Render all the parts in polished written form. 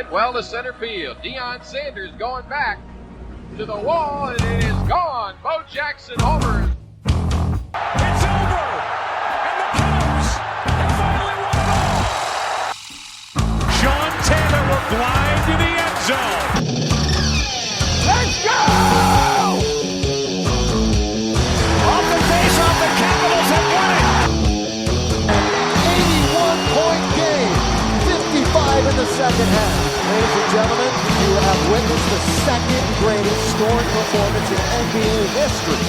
Hit well to center field. Deion Sanders going back to the wall, and it is gone. Bo Jackson homers. It's over, and the Cubs have finally won it all. Sean Taylor will glide to the end zone. Let's go! Off the face-off, the Capitals have won it. 81-point game, 55 in the second half. Ladies and gentlemen, you have witnessed the second greatest scoring performance in NBA history.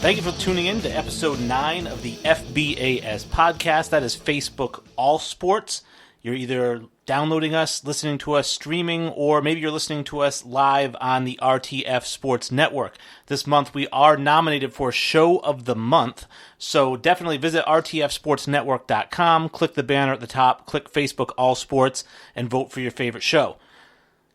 Thank you for tuning in to episode 9 of the FBAS podcast. That is Facebook All Sports. You're either downloading us, listening to us, streaming, or maybe you're listening to us live on the RTF Sports Network. This month we are nominated for Show of the Month, so definitely visit rtfsportsnetwork.com, click the banner at the top, click Facebook All Sports, and vote for your favorite show.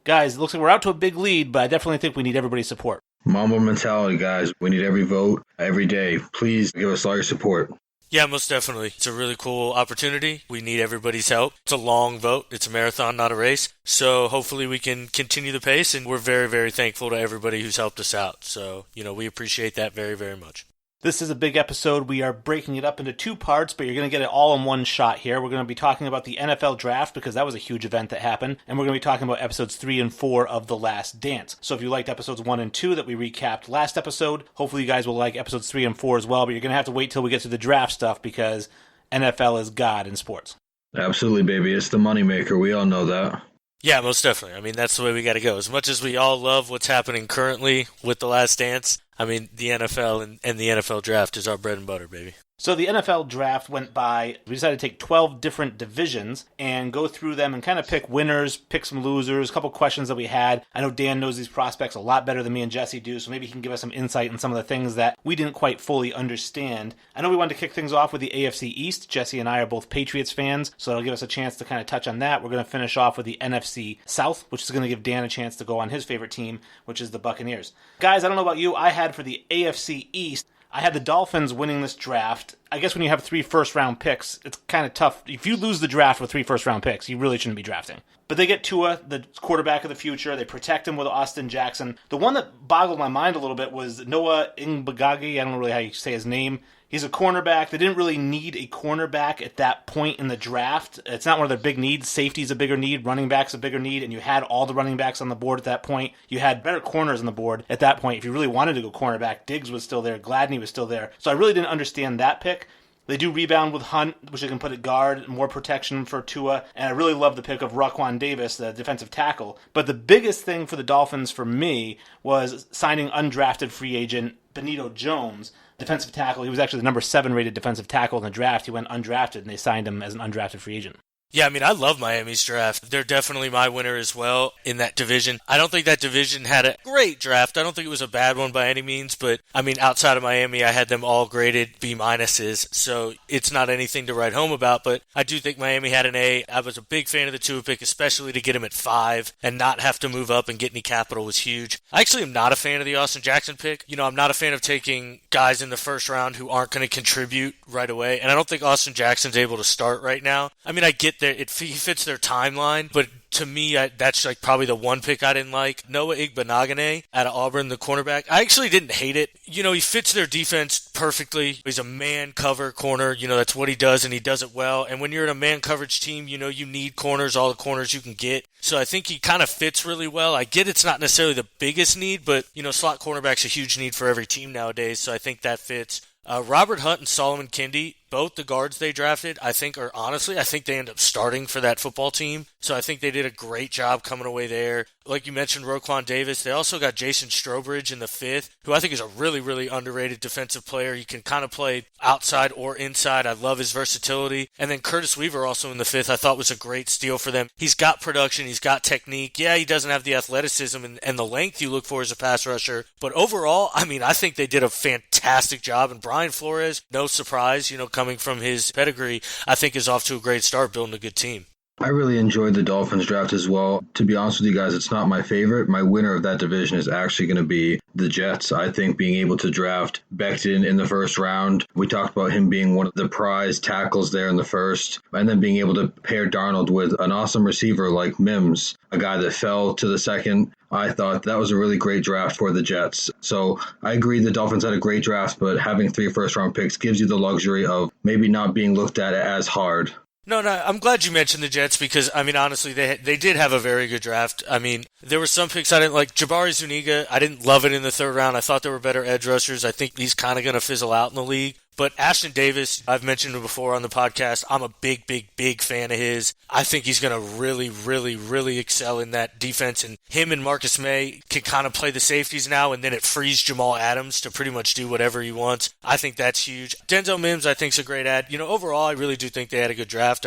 Guys, it looks like we're out to a big lead, but I definitely think we need everybody's support. Mamba mentality, guys. We need every vote, every day. Please give us all your support. Yeah, most definitely. It's a really cool opportunity. We need everybody's help. It's a long vote. It's a marathon, not a race. So hopefully we can continue the pace, and we're very, very thankful to everybody who's helped us out. So, we appreciate that very, very much. This is a big episode. We are breaking it up into 2 parts, but you're going to get it all in one shot here. We're going to be talking about the NFL Draft because that was a huge event that happened, and we're going to be talking about episodes 3 and 4 of The Last Dance. So if you liked episodes 1 and 2 that we recapped last episode, hopefully you guys will like episodes 3 and 4 as well, but you're going to have to wait till we get to the draft stuff because NFL is God in sports. Absolutely, baby. It's the moneymaker. We all know that. Yeah, most definitely. That's the way we got to go. As much as we all love what's happening currently with The Last Dance, the NFL and the NFL Draft is our bread and butter, baby. So the NFL Draft went by. We decided to take 12 different divisions and go through them and kind of pick winners, pick some losers, a couple questions that we had. I know Dan knows these prospects a lot better than me and Jesse do, so maybe he can give us some insight on some of the things that we didn't quite fully understand. I know we wanted to kick things off with the AFC East. Jesse and I are both Patriots fans, so that'll give us a chance to kind of touch on that. We're going to finish off with the NFC South, which is going to give Dan a chance to go on his favorite team, which is the Buccaneers. Guys, I don't know about you. I had for the AFC East, I had the Dolphins winning this draft. I guess when you have 3 first-round picks, it's kind of tough. If you lose the draft with 3 first-round picks, you really shouldn't be drafting. But they get Tua, the quarterback of the future. They protect him with Austin Jackson. The one that boggled my mind a little bit was Noah Igbinoghene. I don't know really how you say his name. He's a cornerback. They didn't really need a cornerback at that point in the draft. It's not one of their big needs. Safety's a bigger need. Running back's a bigger need. And you had all the running backs on the board at that point. You had better corners on the board at that point. If you really wanted to go cornerback, Diggs was still there. Gladney was still there. So I really didn't understand that pick. They do rebound with Hunt, which they can put at guard, more protection for Tua. And I really love the pick of Raquan Davis, the defensive tackle. But the biggest thing for the Dolphins for me was signing undrafted free agent Benito Jones, defensive tackle. He was actually the number 7 rated defensive tackle in the draft. He went undrafted, and they signed him as an undrafted free agent. Yeah, I love Miami's draft. They're definitely my winner as well in that division. I don't think that division had a great draft. I don't think it was a bad one by any means, but outside of Miami, I had them all graded B-minuses, so it's not anything to write home about, but I do think Miami had an A. I was a big fan of the Tua pick, especially to get him at 5 and not have to move up and get any capital was huge. I actually am not a fan of the Austin Jackson pick. I'm not a fan of taking guys in the first round who aren't going to contribute right away, and I don't think Austin Jackson's able to start right now. I get he fits their timeline, but to me, that's probably the one pick I didn't like. Noah Igbinoghene out of Auburn, the cornerback. I actually didn't hate it. He fits their defense perfectly. He's a man cover corner. That's what he does, and he does it well. And when you're in a man coverage team, you need corners, all the corners you can get. So I think he kind of fits really well. I get it's not necessarily the biggest need, but, slot cornerback's a huge need for every team nowadays, so I think that fits. Robert Hunt and Solomon Kindley, both the guards they drafted, I think they end up starting for that football team. So I think they did a great job coming away there. Like you mentioned, Raquan Davis. They also got Jason Strowbridge in the 5th, who I think is a really, really underrated defensive player. He can kind of play outside or inside. I love his versatility. And then Curtis Weaver also in the 5th I thought was a great steal for them. He's got production. He's got technique. Yeah, he doesn't have the athleticism and the length you look for as a pass rusher. But overall, I think they did a fantastic job. And Brian Flores, no surprise, coming from his pedigree, I think is off to a great start building a good team. I really enjoyed the Dolphins draft as well. To be honest with you guys, it's not my favorite. My winner of that division is actually going to be the Jets. I think being able to draft Becton in the first round, we talked about him being one of the prize tackles there in the first, and then being able to pair Darnold with an awesome receiver like Mims, a guy that fell to the second. I thought that was a really great draft for the Jets. So I agree the Dolphins had a great draft, but having 3 first-round picks gives you the luxury of maybe not being looked at as hard. No, I'm glad you mentioned the Jets because, I mean, honestly, they did have a very good draft. I mean, there were some picks I didn't like. Jabari Zuniga, I didn't love it in the 3rd round. I thought there were better edge rushers. I think he's kind of going to fizzle out in the league. But Ashton Davis, I've mentioned him before on the podcast. I'm a big fan of his. I think he's going to really excel in that defense. And him and Marcus May can kind of play the safeties now, and then it frees Jamal Adams to pretty much do whatever he wants. I think that's huge. Denzel Mims, I think, is a great ad. Overall, I really do think they had a good draft.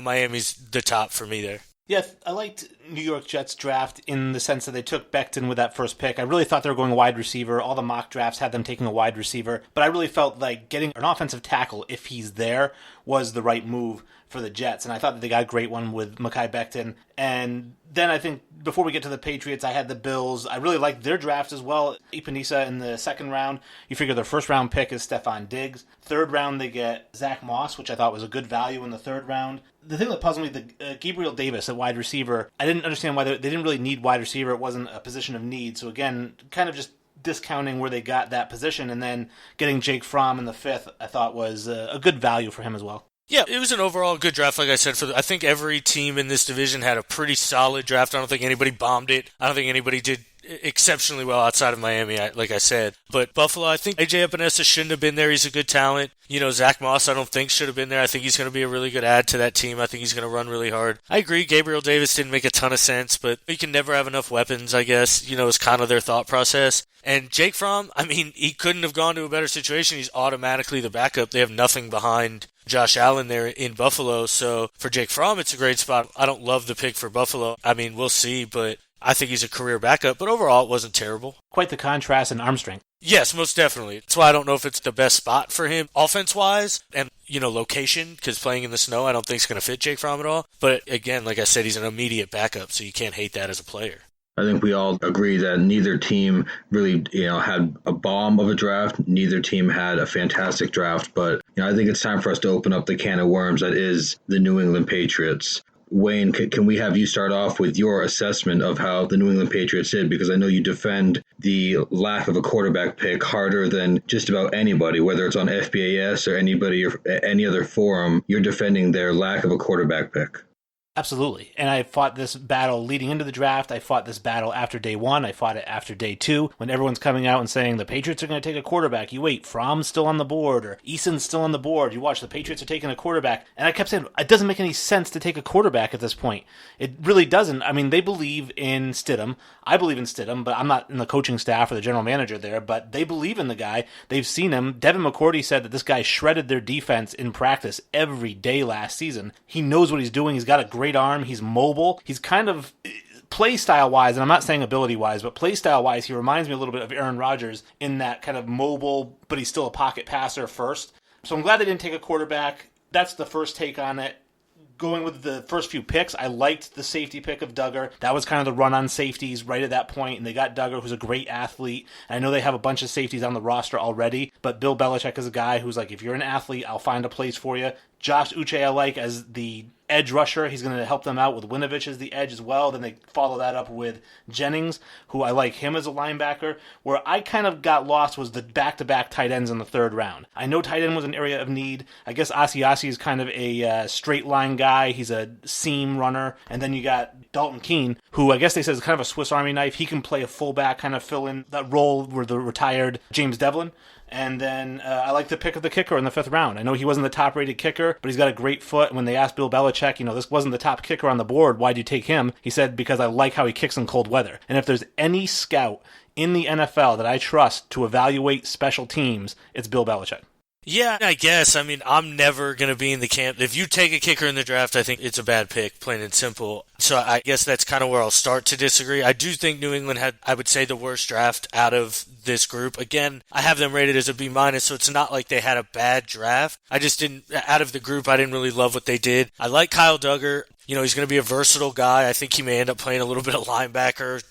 Miami's the top for me there. Yeah, I liked New York Jets draft in the sense that they took Becton with that first pick. I really thought they were going wide receiver. All the mock drafts had them taking a wide receiver. But I really felt like getting an offensive tackle, if he's there, was the right move for the Jets. And I thought that they got a great one with Mekhi Becton. And then I think before we get to the Patriots, I had the Bills. I really liked their draft as well. Ipanisa in the 2nd round. You figure their 1st round pick is Stephon Diggs. 3rd round, they get Zach Moss, which I thought was a good value in the 3rd round. The thing that puzzled me, the Gabriel Davis at wide receiver, I didn't understand why they didn't really need wide receiver. It wasn't a position of need. So again, kind of just discounting where they got that position, and then getting Jake Fromm in the 5th, I thought was a good value for him as well. Yeah, it was an overall good draft, like I said. I think every team in this division had a pretty solid draft. I don't think anybody bombed it. I don't think anybody did exceptionally well outside of Miami, like I said. But Buffalo, I think AJ Epinesa shouldn't have been there. He's a good talent. Zach Moss, I don't think should have been there. I think he's going to be a really good add to that team. I think he's going to run really hard. I agree, Gabriel Davis didn't make a ton of sense, but you can never have enough weapons, I guess, is kind of their thought process. And Jake Fromm, I mean, he couldn't have gone to a better situation. He's automatically the backup. They have nothing behind Josh Allen there in Buffalo. So for Jake Fromm, it's a great spot. I don't love the pick for Buffalo. I mean, we'll see, but I think he's a career backup. But overall, it wasn't terrible. Quite the contrast in arm strength. Yes, most definitely. That's why I don't know if it's the best spot for him offense-wise and, location, because playing in the snow I don't think is going to fit Jake Fromm at all. But again, like I said, he's an immediate backup, so you can't hate that as a player. I think we all agree that neither team really, had a bomb of a draft. Neither team had a fantastic draft, but I think it's time for us to open up the can of worms that is the New England Patriots. Wayne, can we have you start off with your assessment of how the New England Patriots did? Because I know you defend the lack of a quarterback pick harder than just about anybody, whether it's on FBAS or anybody or any other forum. You're defending their lack of a quarterback pick. Absolutely. And I fought this battle leading into the draft. I fought this battle after day 1. I fought it after day 2. When everyone's coming out and saying the Patriots are going to take a quarterback, you wait, Fromm's still on the board, or Eason's still on the board. You watch, the Patriots are taking a quarterback. And I kept saying, it doesn't make any sense to take a quarterback at this point. It really doesn't. I mean, they believe in Stidham. I believe in Stidham, but I'm not in the coaching staff or the general manager there, but they believe in the guy. They've seen him. Devin McCourty said that this guy shredded their defense in practice every day last season. He knows what he's doing. He's got a great arm. He's mobile. He's kind of play style wise, and I'm not saying ability wise, but play style wise, he reminds me a little bit of Aaron Rodgers in that kind of mobile, but he's still a pocket passer first. So I'm glad they didn't take a quarterback. That's the first take on it. Going with the first few picks, I liked the safety pick of Duggar. That was kind of the run on safeties right at that point, and they got Duggar, who's a great athlete. And I know they have a bunch of safeties on the roster already, but Bill Belichick is a guy who's like, if you're an athlete, I'll find a place for you. Josh Uche I like as the edge rusher. He's going to help them out with Winovich as the edge as well. Then they follow that up with Jennings, who I like him as a linebacker. Where I kind of got lost was the back-to-back tight ends in the 3rd round. I know tight end was an area of need. I guess Asiasi is kind of a straight line guy. He's a seam runner. And then you got Dalton Keene, who I guess they said is kind of a Swiss Army knife. He can play a fullback, kind of fill in that role where the retired James Devlin. And then I like the pick of the kicker in the 5th round. I know he wasn't the top-rated kicker, but he's got a great foot. When they asked Bill Belichick, this wasn't the top kicker on the board, why'd you take him? He said, because I like how he kicks in cold weather. And if there's any scout in the NFL that I trust to evaluate special teams, it's Bill Belichick. Yeah, I guess. I mean, I'm never going to be in the camp. If you take a kicker in the draft, I think it's a bad pick, plain and simple. So I guess that's kind of where I'll start to disagree. I do think New England had, I would say, the worst draft out of this group. Again, I have them rated as a B-, so it's not like they had a bad draft. I just didn't, out of the group, I didn't really love what they did. I like Kyle Duggar. He's going to be a versatile guy. I think he may end up playing a little bit of linebacker,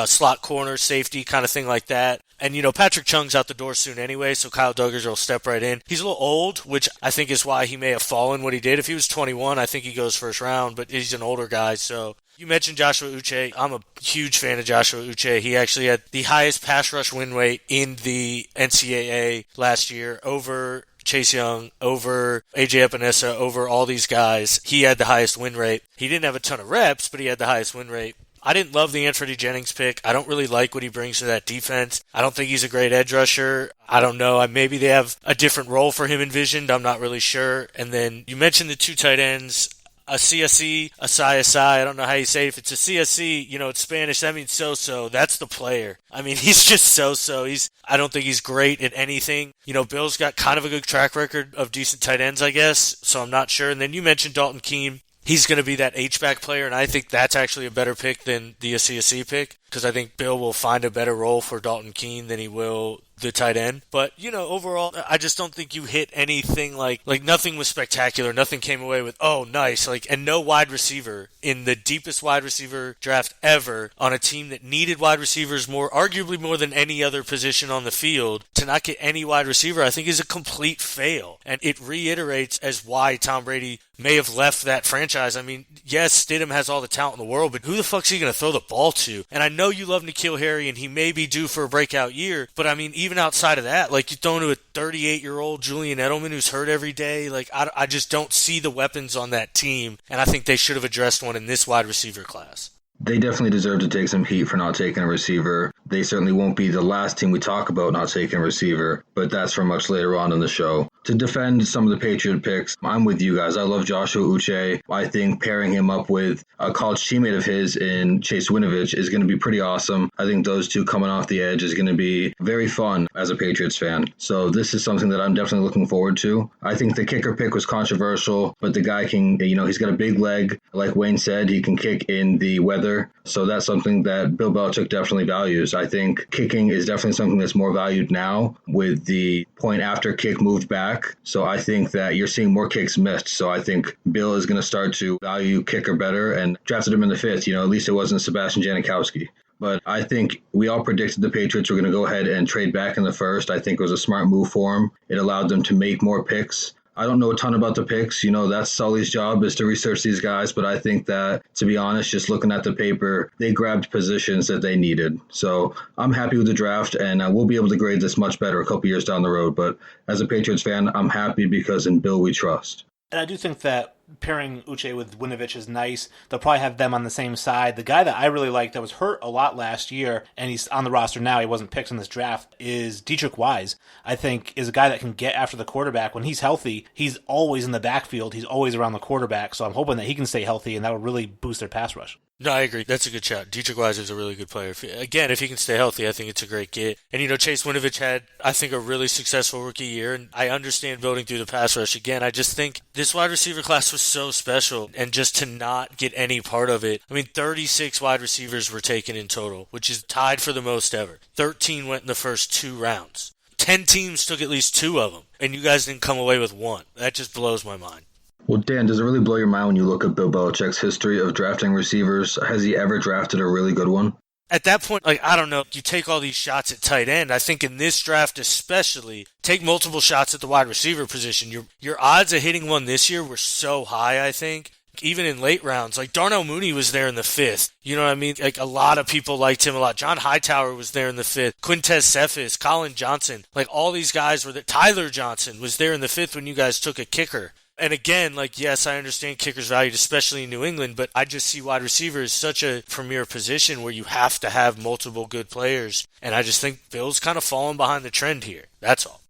slot corner, safety, kind of thing like that. And, Patrick Chung's out the door soon anyway, so Kyle Duggar will step right in. He's a little old, which I think is why he may have fallen what he did. If he was 21, I think he goes first round, but he's an older guy. So you mentioned Joshua Uche. I'm a huge fan of Joshua Uche. He actually had the highest pass rush win rate in the NCAA last year over Chase Young, over AJ Epinesa, over all these guys. He had the highest win rate. He didn't have a ton of reps, but he had the highest win rate. I didn't love the Anthony Jennings pick. I don't really like what he brings to that defense. I don't think he's a great edge rusher. I don't know. Maybe they have a different role for him envisioned. I'm not really sure. And then you mentioned the two tight ends. A CSC, a Asai. I don't know how you say it. If it's a CSC, it's Spanish, that means so-so. That's the player. He's just so-so. I don't think he's great at anything. Bill's got kind of a good track record of decent tight ends, I guess, so I'm not sure. And then you mentioned Dalton Keene. He's going to be that H-back player, and I think that's actually a better pick than the CSC pick, because I think Bill will find a better role for Dalton Keene than he will the tight end. But, overall, I just don't think you hit anything like nothing was spectacular. Nothing came away with, oh, nice. And no wide receiver in the deepest wide receiver draft ever on a team that needed wide receivers arguably more than any other position on the field. To not get any wide receiver, I think is a complete fail. And it reiterates as why Tom Brady may have left that franchise. Yes, Stidham has all the talent in the world, but who the fuck's he going to throw the ball to? And I know you love N'Keal Harry, and he may be due for a breakout year, but even outside of that, you throw to a 38-year-old Julian Edelman who's hurt every day. I just don't see the weapons on that team, and I think they should have addressed one in this wide receiver class. They definitely deserve to take some heat for not taking a receiver. They certainly won't be the last team we talk about not taking a receiver, but that's for much later on in the show. To defend some of the Patriot picks, I'm with you guys. I love Joshua Uche. I think pairing him up with a college teammate of his in Chase Winovich is going to be pretty awesome. I think those two coming off the edge is going to be very fun as a Patriots fan. So this is something that I'm definitely looking forward to. I think the kicker pick was controversial, but the guy can, he's got a big leg. Like Wayne said, he can kick in the weather. So that's something that Bill Belichick definitely values. I think kicking is definitely something that's more valued now with the point after kick moved back. So I think that you're seeing more kicks missed. So I think Bill is going to start to value kicker better and drafted him in the fifth. At least it wasn't Sebastian Janikowski. But I think we all predicted the Patriots were going to go ahead and trade back in the first. I think it was a smart move for them. It allowed them to make more picks. I don't know a ton about the picks. That's Sully's job is to research these guys. But I think that, to be honest, just looking at the paper, they grabbed positions that they needed. So I'm happy with the draft, and we'll be able to grade this much better a couple years down the road. But as a Patriots fan, I'm happy because in Bill we trust. And I do think that pairing Uche with Winovich is nice. They'll probably have them on the same side. The guy that I really liked that was hurt a lot last year, and he's on the roster now, he wasn't picked in this draft, is Dietrich Wise. I think is a guy that can get after the quarterback. When he's healthy, he's always in the backfield. He's always around the quarterback. So I'm hoping that he can stay healthy, and that would really boost their pass rush. No, I agree. That's a good shot. Dietrich Wise is a really good player. If he can stay healthy, I think it's a great get. And, Chase Winovich had, I think, a really successful rookie year. And I understand voting through the pass rush. Again, I just think this wide receiver class was so special. And just to not get any part of it. 36 wide receivers were taken in total, which is tied for the most ever. 13 went in the first 2 rounds. 10 teams took at least 2 of them. And you guys didn't come away with 1. That just blows my mind. Well, Dan, does it really blow your mind when you look at Bill Belichick's history of drafting receivers? Has he ever drafted a really good one? At that point, I don't know, you take all these shots at tight end. I think in this draft especially, take multiple shots at the wide receiver position. Your odds of hitting one this year were so high, I think. Even in late rounds, Darnell Mooney was there in the 5th. You know what I mean? A lot of people liked him a lot. John Hightower was there in the 5th. Quintez Cephas, Colin Johnson. All these guys were there. Tyler Johnson was there in the 5th when you guys took a kicker. And again, yes, I understand kickers valued, especially in New England, but I just see wide receiver as such a premier position where you have to have multiple good players. And I just think Bill's kind of falling behind the trend here. That's all.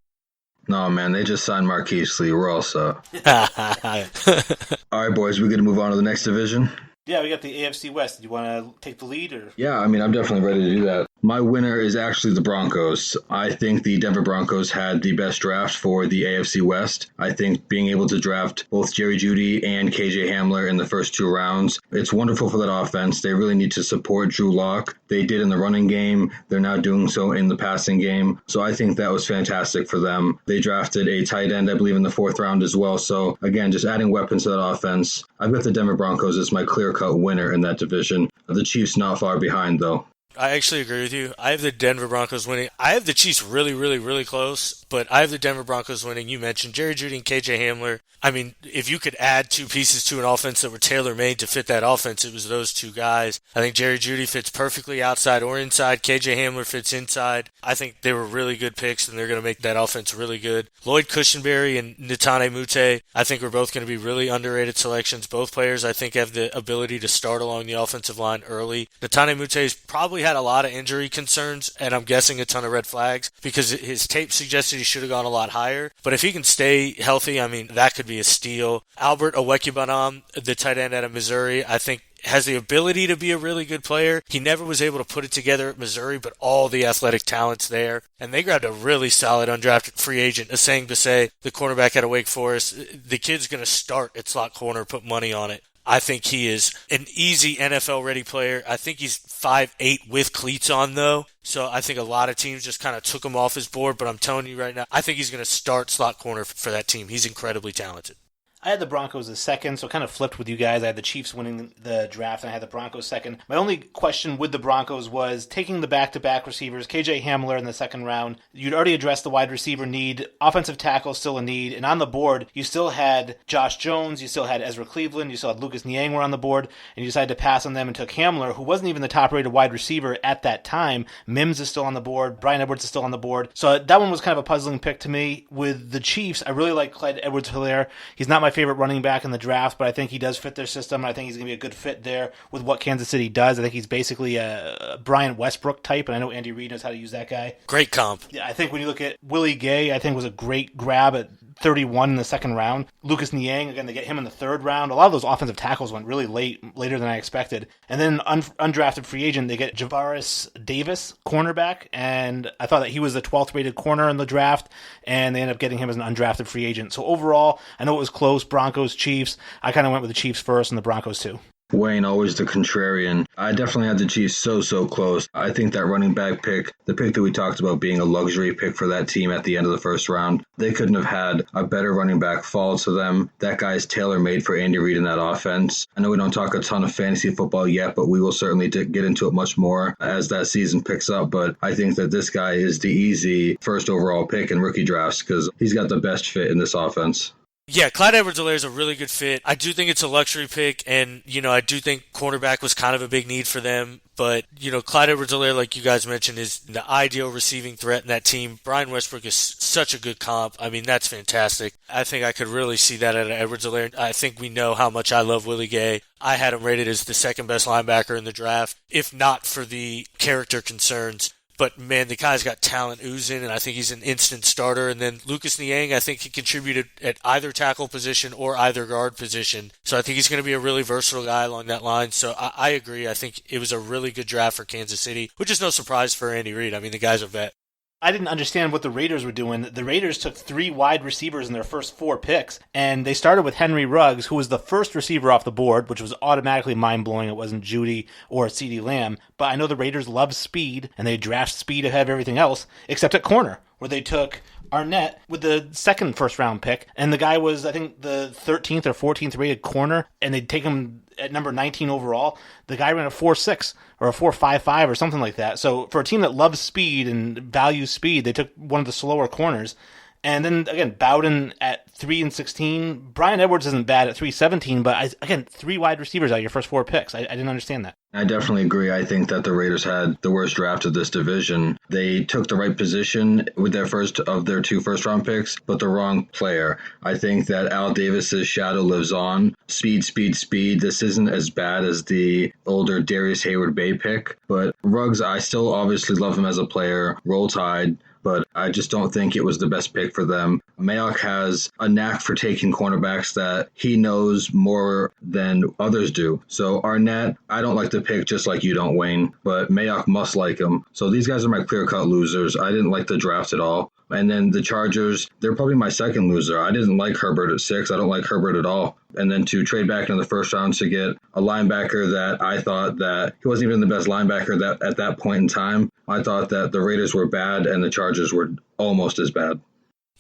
No, man, they just signed Marquise Lee. We're all set. All right, boys, we going to move on to the next division? Yeah, we got the AFC West. Do you want to take the lead? Or? Yeah, I'm definitely ready to do that. My winner is actually the Broncos. I think the Denver Broncos had the best draft for the AFC West. I think being able to draft both Jerry Jeudy and KJ Hamler in the first 2 rounds, it's wonderful for that offense. They really need to support Drew Lock. They did in the running game. They're now doing so in the passing game. So I think that was fantastic for them. They drafted a tight end, I believe, in the 4th round as well. So again, just adding weapons to that offense. I've got the Denver Broncos as my clear-cut winner in that division. The Chiefs not far behind, though. I actually agree with you. I have the Denver Broncos winning. I have the Chiefs really, really, really close, but I have the Denver Broncos winning. You mentioned Jerry Jeudy and KJ Hamler. I mean, if you could add 2 pieces to an offense that were tailor-made to fit that offense, it was those 2 guys. I think Jerry Jeudy fits perfectly outside or inside. KJ Hamler fits inside. I think they were really good picks, and they're going to make that offense really good. Lloyd Cushenberry and Netane Muti, I think are both going to be really underrated selections. Both players, I think, have the ability to start along the offensive line early. Netane Muti's probably had a lot of injury concerns, and I'm guessing a ton of red flags, because his tape suggested he should have gone a lot higher. But if he can stay healthy, I mean, that could be a steal. Albert Owekibonam, the tight end out of Missouri, I think has the ability to be a really good player. He never was able to put it together at Missouri, but all the athletic talent's there. And they grabbed a really solid undrafted free agent, Asang Bassey, the cornerback out of Wake Forest. The kid's going to start at slot corner, put money on it. I think he is an easy NFL-ready player. I think he's 5'8" with cleats on, though. So I think a lot of teams just kind of took him off his board. But I'm telling you right now, I think he's going to start slot corner for that team. He's incredibly talented. I had the Broncos as second, so kind of flipped with you guys. I had the Chiefs winning the draft, and I had the Broncos second. My only question with the Broncos was taking the back-to-back receivers, KJ Hamler in the second round. You'd already addressed the wide receiver need. Offensive tackle still a need. And on the board, you still had Josh Jones, you still had Ezra Cleveland, you still had Lucas Niang were on the board, and you decided to pass on them and took Hamler, who wasn't even the top-rated wide receiver at that time. Mims is still on the board. Bryan Edwards is still on the board. So that one was kind of a puzzling pick to me. With the Chiefs, I really like Clyde Edwards-Helaire. He's not my favorite running back in the draft, but I think he does fit their system, and I think he's going to be a good fit there with what Kansas City does. I think he's basically a Brian Westbrook type, and I know Andy Reid knows how to use that guy. Great comp. Yeah, I think when you look at Willie Gay, I think was a great grab at 31 in the second round. Lucas Niang, again, they get him in the 3rd round. A lot of those offensive tackles went really later than I expected. And then undrafted free agent, they get Javaris Davis, cornerback, and I thought that he was the 12th rated corner in the draft, and they ended up getting him as an undrafted free agent. So overall, I know it was close, Broncos, Chiefs. I kind of went with the Chiefs first and the Broncos too. Wayne, always the contrarian. I definitely had the Chiefs so close. I think that running back pick, the pick that we talked about being a luxury pick for that team at the end of the 1st round, they couldn't have had a better running back fall to them. That guy's tailor-made for Andy Reid in that offense. I know we don't talk a ton of fantasy football yet, but we will certainly get into it much more as that season picks up. But I think that this guy is the easy first overall pick in rookie drafts because he's got the best fit in this offense. Yeah, Clyde Edwards-Helaire is a really good fit. I do think it's a luxury pick, and, I do think cornerback was kind of a big need for them. But, Clyde Edwards-Helaire, like you guys mentioned, is the ideal receiving threat in that team. Brian Westbrook is such a good comp. I mean, that's fantastic. I think I could really see that out of Edwards-Helaire. I think we know how much I love Willie Gay. I had him rated as the 2nd best linebacker in the draft, if not for the character concerns. But, man, the guy's got talent oozing, and I think he's an instant starter. And then Lucas Niang, I think he contributed at either tackle position or either guard position. So I think he's going to be a really versatile guy along that line. So I agree. I think it was a really good draft for Kansas City, which is no surprise for Andy Reid. I mean, the guy's a vet. I didn't understand what the Raiders were doing. The Raiders took 3 wide receivers in their first 4 picks, and they started with Henry Ruggs, who was the first receiver off the board, which was automatically mind-blowing. It wasn't Jeudy or CeeDee Lamb, but I know the Raiders love speed, and they draft speed ahead of everything else, except at corner, where they took Arnett with the 2nd first-round pick, and the guy was, I think, the 13th or 14th rated corner, and they'd take him at number 19 overall. The guy ran a 4.6 or a 4.55 or something like that. So for a team that loves speed and values speed, they took one of the slower corners. And then, again, Bowden at 3 and 16. Bryan Edwards isn't bad at 3.17, but, again, 3 wide receivers out of your first 4 picks. I didn't understand that. I definitely agree. I think that the Raiders had the worst draft of this division. They took the right position with their first of their 2 first-round picks, but the wrong player. I think that Al Davis's shadow lives on. Speed. This isn't as bad as the older Darius Hayward-Bay pick, but Ruggs, I still obviously love him as a player. Roll Tide. but I just don't think it was the best pick for them. Mayock has a knack for taking cornerbacks that he knows more than others do. So Arnett, I don't like the pick just like you don't, Wayne, but Mayock must like him. So these guys are my clear-cut losers. I didn't like the draft at all. And then the Chargers, they're probably my second loser. I didn't like Herbert at 6. I don't like Herbert at all. And then to trade back in the first round to get a linebacker that I thought that he wasn't even the best linebacker that at that point in time. I thought that the Raiders were bad and the Chargers were almost as bad.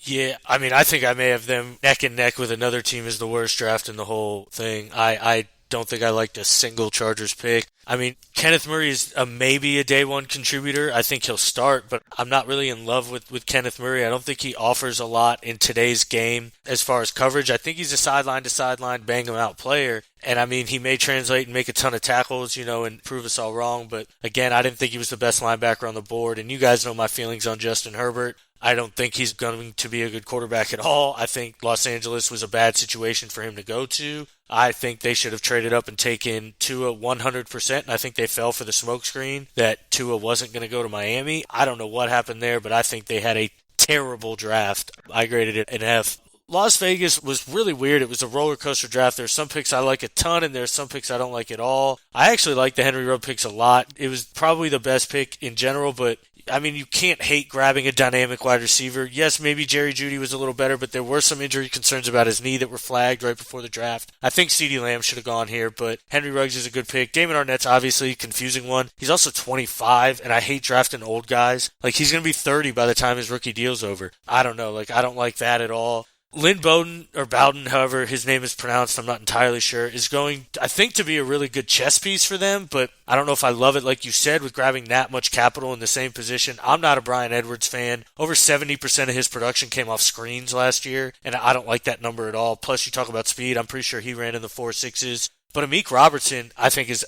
Yeah, I mean, I think I may have them neck and neck with another team as the worst draft in the whole thing. I don't think I liked a single Chargers pick. I mean, Kenneth Murray is maybe a day one contributor. I think he'll start, but I'm not really in love with Kenneth Murray. I don't think he offers a lot in today's game as far as coverage. I think he's a sideline-to-sideline, bang-him-out player. And, I mean, he may translate and make a ton of tackles, and prove us all wrong. But, again, I didn't think he was the best linebacker on the board. And you guys know my feelings on Justin Herbert. I don't think he's going to be a good quarterback at all. I think Los Angeles was a bad situation for him to go to. I think they should have traded up and taken Tua 100%, and I think they fell for the smokescreen that Tua wasn't going to go to Miami. I don't know what happened there, but I think they had a terrible draft. I graded it an F. Las Vegas was really weird. It was a roller coaster draft. There's some picks I like a ton, and there's some picks I don't like at all. I actually like the Henry Rugg picks a lot. It was probably the best pick in general, but I mean, you can't hate grabbing a dynamic wide receiver. Yes, maybe Jerry Jeudy was a little better, but there were some injury concerns about his knee that were flagged right before the draft. I think CeeDee Lamb should have gone here, but Henry Ruggs is a good pick. Damon Arnett's obviously a confusing one. He's also 25, and I hate drafting old guys. Like, he's going to be 30 by the time his rookie deal's over. I don't know. I don't like that at all. Lynn Bowden, or Bowden, however his name is pronounced, I'm not entirely sure, is going, I think, to be a really good chess piece for them, but I don't know if I love it, like you said, with grabbing that much capital in the same position. I'm not a Bryan Edwards fan. Over 70% of his production came off screens last year, and I don't like that number at all. Plus, you talk about speed, I'm pretty sure he ran in the 4.6s. But Amik Robertson, I think he's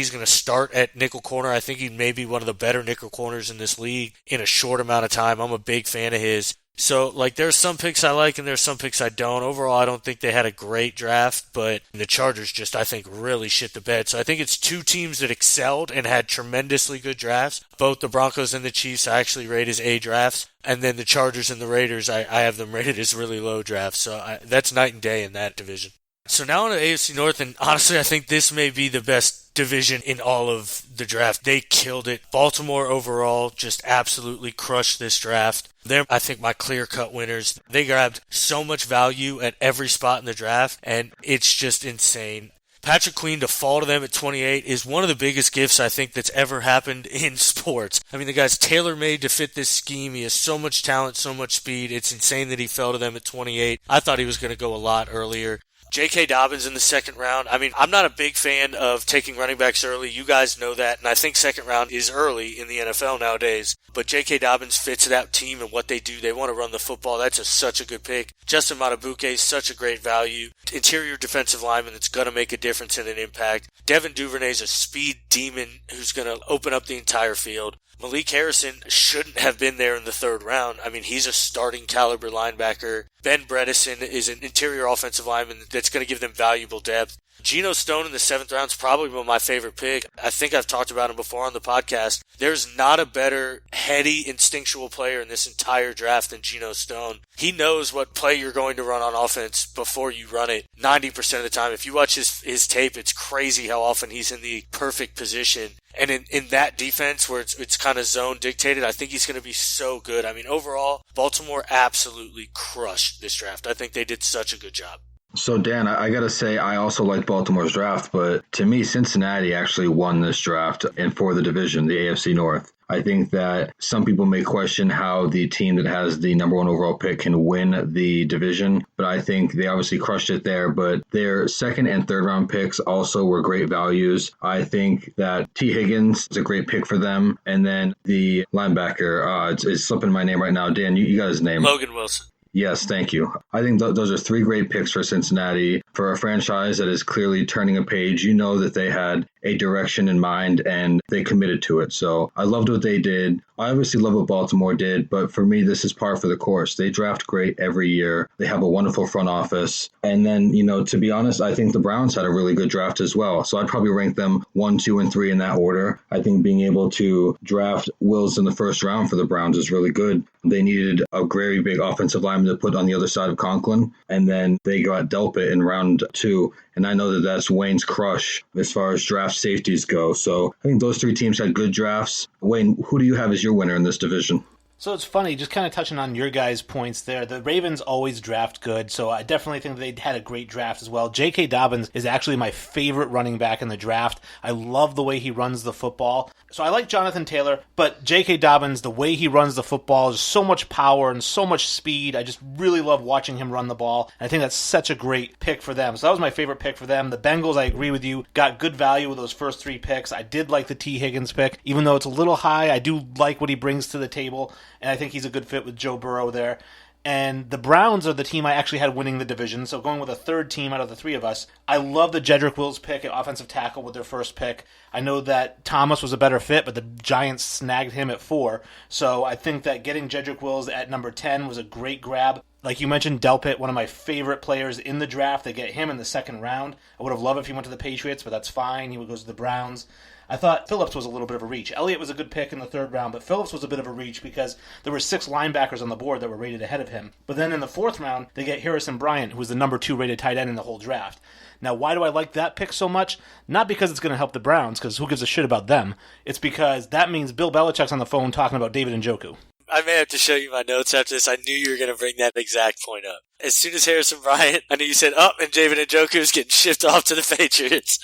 going to start at nickel corner. I think he may be one of the better nickel corners in this league in a short amount of time. I'm a big fan of his. So, there's some picks I like and there's some picks I don't. Overall, I don't think they had a great draft, but the Chargers just, I think, really shit the bed. So I think it's two teams that excelled and had tremendously good drafts. Both the Broncos and the Chiefs I actually rate as A drafts. And then the Chargers and the Raiders, I have them rated as really low drafts. So that's night and day in that division. So now on to AFC North, and honestly, I think this may be the best division in all of the draft. They killed it. Baltimore overall just absolutely crushed this draft. They're, I think, my clear-cut winners. They grabbed so much value at every spot in the draft, and it's just insane. Patrick Queen to fall to them at 28 is one of the biggest gifts I think that's ever happened in sports. I mean, the guy's tailor-made to fit this scheme. He has so much talent, so much speed. It's insane that he fell to them at 28. I thought he was going to go a lot earlier. J.K. Dobbins in the second round. I mean, I'm not a big fan of taking running backs early. You guys know that, and I think second round is early in the NFL nowadays. But J.K. Dobbins fits that team and what they do. They want to run the football. That's such a good pick. Justin Matabuke is such a great value. Interior defensive lineman that's going to make a difference and an impact. Devin Duvernay is a speed demon who's going to open up the entire field. Malik Harrison shouldn't have been there in the third round. I mean, he's a starting caliber linebacker. Ben Bredesen is an interior offensive lineman that's going to give them valuable depth. Geno Stone in the seventh round is probably my favorite pick. I think I've talked about him before on the podcast. There's not a better heady, instinctual player in this entire draft than Geno Stone. He knows what play you're going to run on offense before you run it 90% of the time. If you watch his tape, it's crazy how often he's in the perfect position. And in that defense where it's kind of zone dictated, I think he's going to be so good. I mean, overall, Baltimore absolutely crushed this draft. I think they did such a good job. So, Dan, I got to say, I also like Baltimore's draft, but to me, Cincinnati actually won this draft and for the division, the AFC North. I think that some people may question how the team that has the number one overall pick can win the division, but I think they obviously crushed it there. But their second and third round picks also were great values. I think that T. Higgins is a great pick for them. And then the linebacker, it's slipping my name right now. Dan, you got his name. Logan Wilson. Yes, thank you. I think those are three great picks for Cincinnati. For a franchise that is clearly turning a page, you know that they had a direction in mind and they committed to it. So I loved what they did. I obviously love what Baltimore did, but for me, this is par for the course. They draft great every year. They have a wonderful front office. And then, to be honest, I think the Browns had a really good draft as well. So I'd probably rank them 1, 2, and 3 in that order. I think being able to draft Wills in the first round for the Browns is really good. They needed a very big offensive lineman to put on the other side of Conklin, and then they got Delpit in round 2. And I know that that's Wayne's crush as far as draft safeties go. So I think those 3 teams had good drafts. Wayne, who do you have as your winner in this division? So it's funny, just kind of touching on your guys' points there. The Ravens always draft good, so I definitely think they had a great draft as well. J.K. Dobbins is actually my favorite running back in the draft. I love the way he runs the football. So I like Jonathan Taylor, but J.K. Dobbins, the way he runs the football is so much power and so much speed. I just really love watching him run the ball. And I think that's such a great pick for them. So that was my favorite pick for them. The Bengals, I agree with you, got good value with those first 3 picks. I did like the T. Higgins pick. Even though it's a little high, I do like what he brings to the table. And I think he's a good fit with Joe Burrow there. And the Browns are the team I actually had winning the division, so going with a third team out of the 3 of us. I love the Jedrick Wills pick at offensive tackle with their first pick. I know that Thomas was a better fit, but the Giants snagged him at 4. So I think that getting Jedrick Wills at number 10 was a great grab. Like you mentioned, Delpit, one of my favorite players in the draft. They get him in the second round. I would have loved if he went to the Patriots, but that's fine. He goes to the Browns. I thought Phillips was a little bit of a reach. Elliott was a good pick in the 3rd round, but Phillips was a bit of a reach because there were 6 linebackers on the board that were rated ahead of him. But then in the 4th round, they get Harrison Bryant, who was the number 2 rated tight end in the whole draft. Now, why do I like that pick so much? Not because it's going to help the Browns, because who gives a shit about them? It's because that means Bill Belichick's on the phone talking about David Njoku. I may have to show you my notes after this. I knew you were going to bring that exact point up. As soon as Harrison Bryant, I knew you said, and David Njoku is getting shipped off to the Patriots.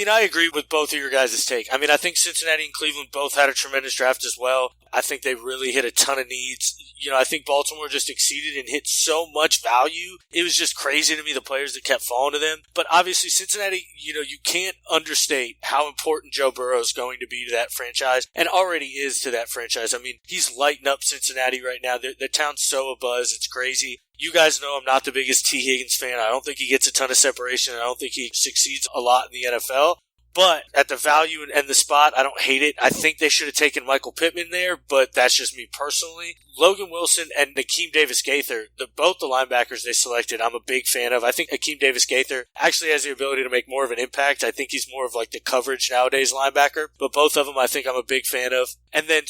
I agree with both of your guys' take. I think Cincinnati and Cleveland both had a tremendous draft as well. I think they really hit a ton of needs. I think Baltimore just exceeded and hit so much value. It was just crazy to me, the players that kept falling to them. But obviously Cincinnati, you can't understate how important Joe Burrow is going to be to that franchise and already is to that franchise. He's lighting up Cincinnati right now. The town's so abuzz. It's crazy. You guys know I'm not the biggest T. Higgins fan. I don't think he gets a ton of separation. I don't think he succeeds a lot in the NFL. But at the value and the spot, I don't hate it. I think they should have taken Michael Pittman there, but that's just me personally. Logan Wilson and Akeem Davis-Gaither, both the linebackers they selected, I'm a big fan of. I think Akeem Davis-Gaither actually has the ability to make more of an impact. I think he's more of like the coverage nowadays linebacker, but both of them I think I'm a big fan of. And then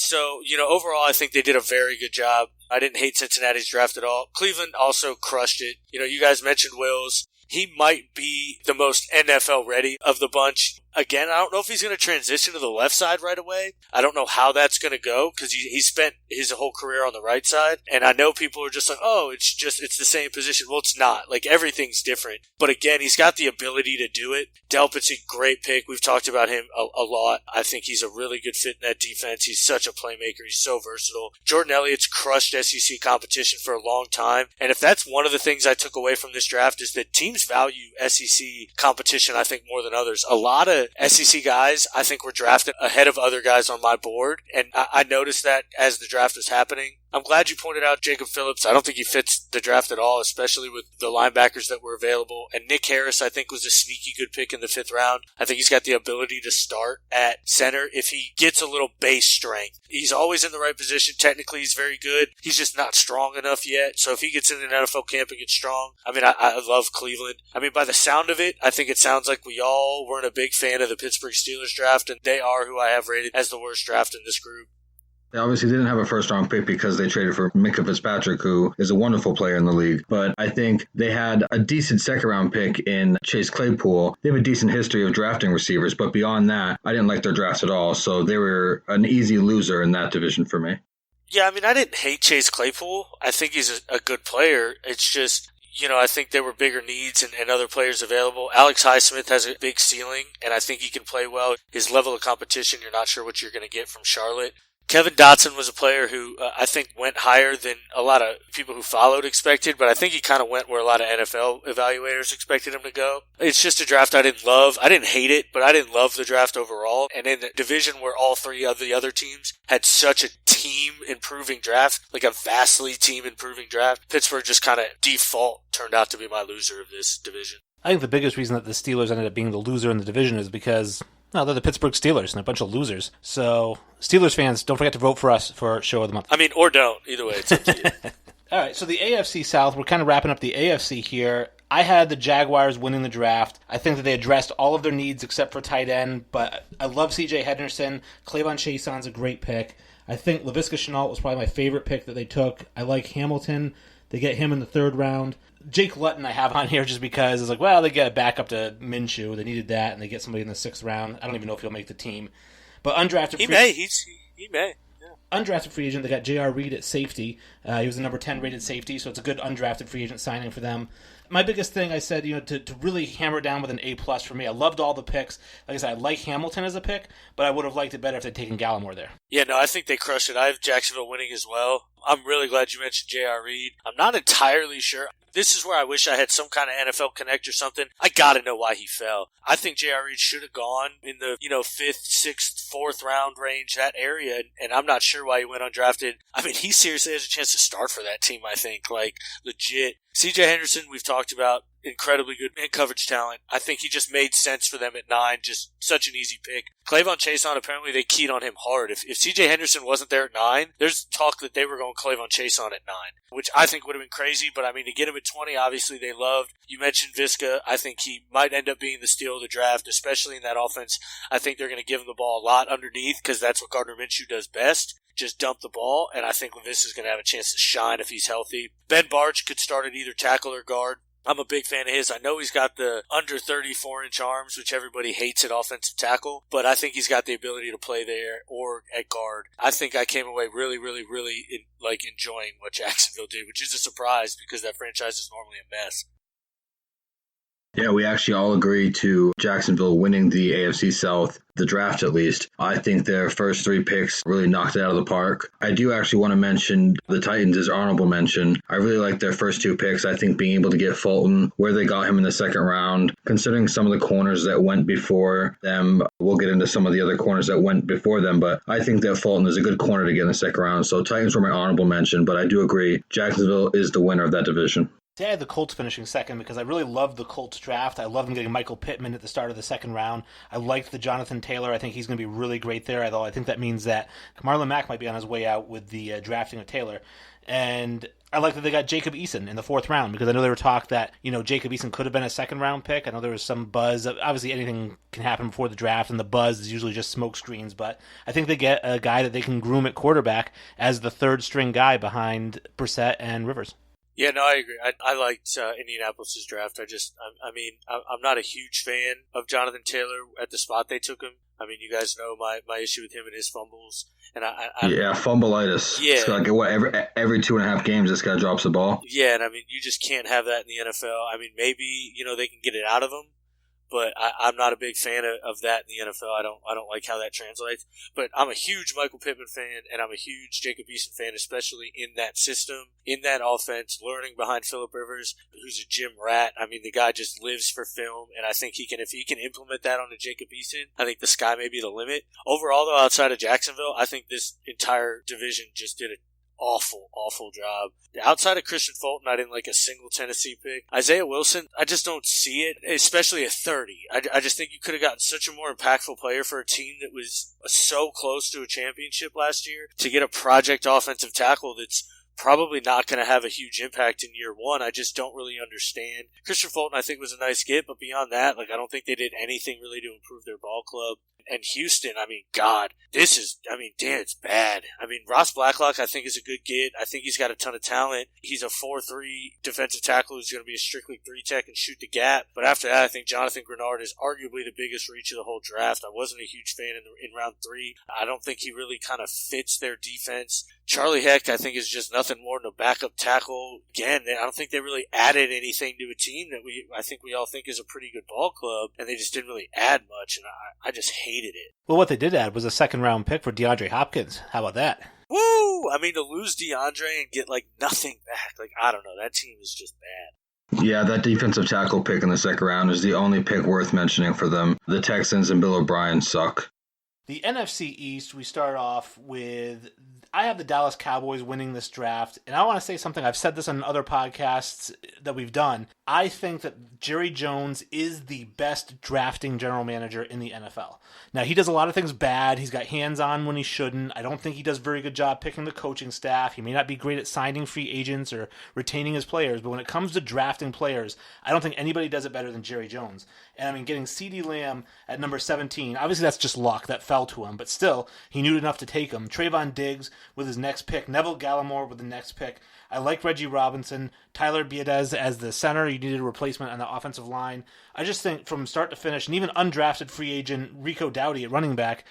overall I think they did a very good job. I didn't hate Cincinnati's draft at all. Cleveland also crushed it. You guys mentioned Wills. He might be the most NFL ready of the bunch. Again, I don't know if he's going to transition to the left side right away. I don't know how that's going to go because he spent his whole career on the right side. And I know people are just like, it's the same position. Well, it's not. Like, everything's different. But again, he's got the ability to do it. Delpit's a great pick. We've talked about him a lot. I think he's a really good fit in that defense. He's such a playmaker. He's so versatile. Jordan Elliott's crushed SEC competition for a long time. And if that's one of the things I took away from this draft is that teams value SEC competition, I think, more than others. A lot of SEC guys, I think, were drafted ahead of other guys on my board, and I noticed that as the draft was happening. I'm glad you pointed out Jacob Phillips. I don't think he fits the draft at all, especially with the linebackers that were available. And Nick Harris, I think, was a sneaky good pick in the 5th round. I think he's got the ability to start at center if he gets a little base strength. He's always in the right position. Technically, he's very good. He's just not strong enough yet. So if he gets in an NFL camp and gets strong, I love Cleveland. By the sound of it, I think it sounds like we all weren't a big fan of the Pittsburgh Steelers draft, and they are who I have rated as the worst draft in this group. They obviously didn't have a first-round pick because they traded for Minkah Fitzpatrick, who is a wonderful player in the league. But I think they had a decent second-round pick in Chase Claypool. They have a decent history of drafting receivers, but beyond that, I didn't like their drafts at all. So they were an easy loser in that division for me. Yeah, I didn't hate Chase Claypool. I think he's a good player. It's just, I think there were bigger needs and other players available. Alex Highsmith has a big ceiling, and I think he can play well. His level of competition, you're not sure what you're going to get from Charlotte. Kevin Dotson was a player who I think went higher than a lot of people who followed expected, but I think he kind of went where a lot of NFL evaluators expected him to go. It's just a draft I didn't love. I didn't hate it, but I didn't love the draft overall. And in the division where all three of the other teams had such a team-improving draft, like a vastly team-improving draft, Pittsburgh just kind of default turned out to be my loser of this division. I think the biggest reason that the Steelers ended up being the loser in the division is because, well, they're the Pittsburgh Steelers and a bunch of losers. So, Steelers fans, don't forget to vote for us for Show of the Month. I mean, or don't. Either way, it's up to you. All right, so the AFC South, we're kind of wrapping up the AFC here. I had the Jaguars winning the draft. I think that they addressed all of their needs except for tight end, but I love C.J. Henderson. Clavon Chaison's a great pick. I think Laviska Shenault was probably my favorite pick that they took. I like Hamilton. They get him in the third round. Jake Luton I have on here just because it's like, well, they get a backup to Minshew. They needed that, and they get somebody in the sixth round. I don't even know if he'll make the team. But undrafted He may. He may. Undrafted free agent, they got J.R. Reed at safety. He was the number 10 rated safety, so it's a good undrafted free agent signing for them. My biggest thing, I said, to really hammer down with an A+ for me, I loved all the picks. Like I said, I like Hamilton as a pick, but I would have liked it better if they'd taken Gallimore there. Yeah, no, I think they crushed it. I have Jacksonville winning as well. I'm really glad you mentioned J.R. Reed. I'm not entirely sure. This is where I wish I had some kind of NFL Connect or something. I got to know why he fell. I think J.R. Reed should have gone in the 5th, 6th, 4th round range, that area, and I'm not sure why he went undrafted. I mean, he seriously has a chance to start for that team, I think, like, legit. C.J. Henderson, we've talked about, incredibly good in coverage talent. I think he just made sense for them at 9, just such an easy pick. Clavon Chaisson, apparently they keyed on him hard. If C.J. Henderson wasn't there at 9, there's talk that they were going Clavon Chaisson at 9, which I think would have been crazy, but I mean, to get him at 20, obviously they loved. You mentioned Viska. I think he might end up being the steal of the draft, especially in that offense. I think they're going to give him the ball a lot underneath because that's what Gardner Minshew does best. Just dump the ball, and I think Laviska is going to have a chance to shine if he's healthy. Ben Barch could start at either tackle or guard. I'm a big fan of his. I know he's got the under 34-inch arms, which everybody hates at offensive tackle, but I think he's got the ability to play there or at guard. I think I came away really enjoying what Jacksonville did, which is a surprise because that franchise is normally a mess. Yeah, we actually all agree to Jacksonville winning the AFC South, the draft at least. I think their first 3 picks really knocked it out of the park. I do actually want to mention the Titans as honorable mention. I really like their first 2 picks. I think being able to get Fulton, where they got him in the second round, considering some of the corners that went before them, we'll get into some of the other corners that went before them, but I think that Fulton is a good corner to get in the second round. So Titans were my honorable mention, but I do agree Jacksonville is the winner of that division. See, I had the Colts finishing second because I really loved the Colts draft. I loved them getting Michael Pittman at the start of the second round. I liked the Jonathan Taylor. I think he's going to be really great there, although I think that means that Marlon Mack might be on his way out with the drafting of Taylor. And I like that they got Jacob Eason in the 4th round because I know there were talk that, Jacob Eason could have been a second-round pick. I know there was some buzz. Obviously, anything can happen before the draft, and the buzz is usually just smoke screens. But I think they get a guy that they can groom at quarterback as the third-string guy behind Brissett and Rivers. Yeah, no, I agree. I liked Indianapolis' draft. I'm not a huge fan of Jonathan Taylor at the spot they took him. I mean, you guys know my issue with him and his fumbles. And fumbleitis. Yeah. It's like every 2.5 games, this guy drops the ball. Yeah, and I mean, you just can't have that in the NFL. I mean, maybe, they can get it out of him. But I'm not a big fan of that in the NFL. I don't like how that translates. But I'm a huge Michael Pittman fan, and I'm a huge Jacob Eason fan, especially in that system, in that offense, learning behind Phillip Rivers, who's a gym rat. I mean, the guy just lives for film, and I think if he can implement that onto Jacob Eason, I think the sky may be the limit. Overall, though, outside of Jacksonville, I think this entire division just did an awful job. Outside of Christian Fulton, I didn't like a single Tennessee pick. Isaiah Wilson, I just don't see it, especially at 30. I just think you could have gotten such a more impactful player for a team that was so close to a championship last year to get a project offensive tackle that's probably not going to have a huge impact in year 1. I just don't really understand. Christian Fulton, I think, was a nice get, but beyond that, I don't think they did anything really to improve their ball club. And Houston, Dan, it's bad. I mean, Ross Blacklock, I think, is a good get. I think he's got a ton of talent. He's a 4-3 defensive tackle who's going to be a strictly 3-tech and shoot the gap. But after that, I think Jonathan Grenard is arguably the biggest reach of the whole draft. I wasn't a huge fan in round 3. I don't think he really kind of fits their defense. Charlie Heck, I think, is just nothing more than a backup tackle. Again, I don't think they really added anything to a team that I think we all think is a pretty good ball club, and they just didn't really add much, and I just hated it. Well, what they did add was a second-round pick for DeAndre Hopkins. How about that? Woo! I mean, to lose DeAndre and get, nothing back, I don't know. That team is just bad. Yeah, that defensive tackle pick in the second round is the only pick worth mentioning for them. The Texans and Bill O'Brien suck. The NFC East, we start off with, I have the Dallas Cowboys winning this draft, and I want to say something. I've said this on other podcasts that we've done. I think that Jerry Jones is the best drafting general manager in the NFL. Now, he does a lot of things bad. He's got hands-on when he shouldn't. I don't think he does a very good job picking the coaching staff. He may not be great at signing free agents or retaining his players, but when it comes to drafting players, I don't think anybody does it better than Jerry Jones. And I mean, getting CeeDee Lamb at number 17, obviously that's just luck that fell to him, but still, he knew enough to take him. Trayvon Diggs with his next pick, Neville Gallimore with the next pick. I like Reggie Robinson, Tyler Biadasz as the center. You needed a replacement on the offensive line. I just think from start to finish, and even undrafted free agent Rico Dowdy at running back,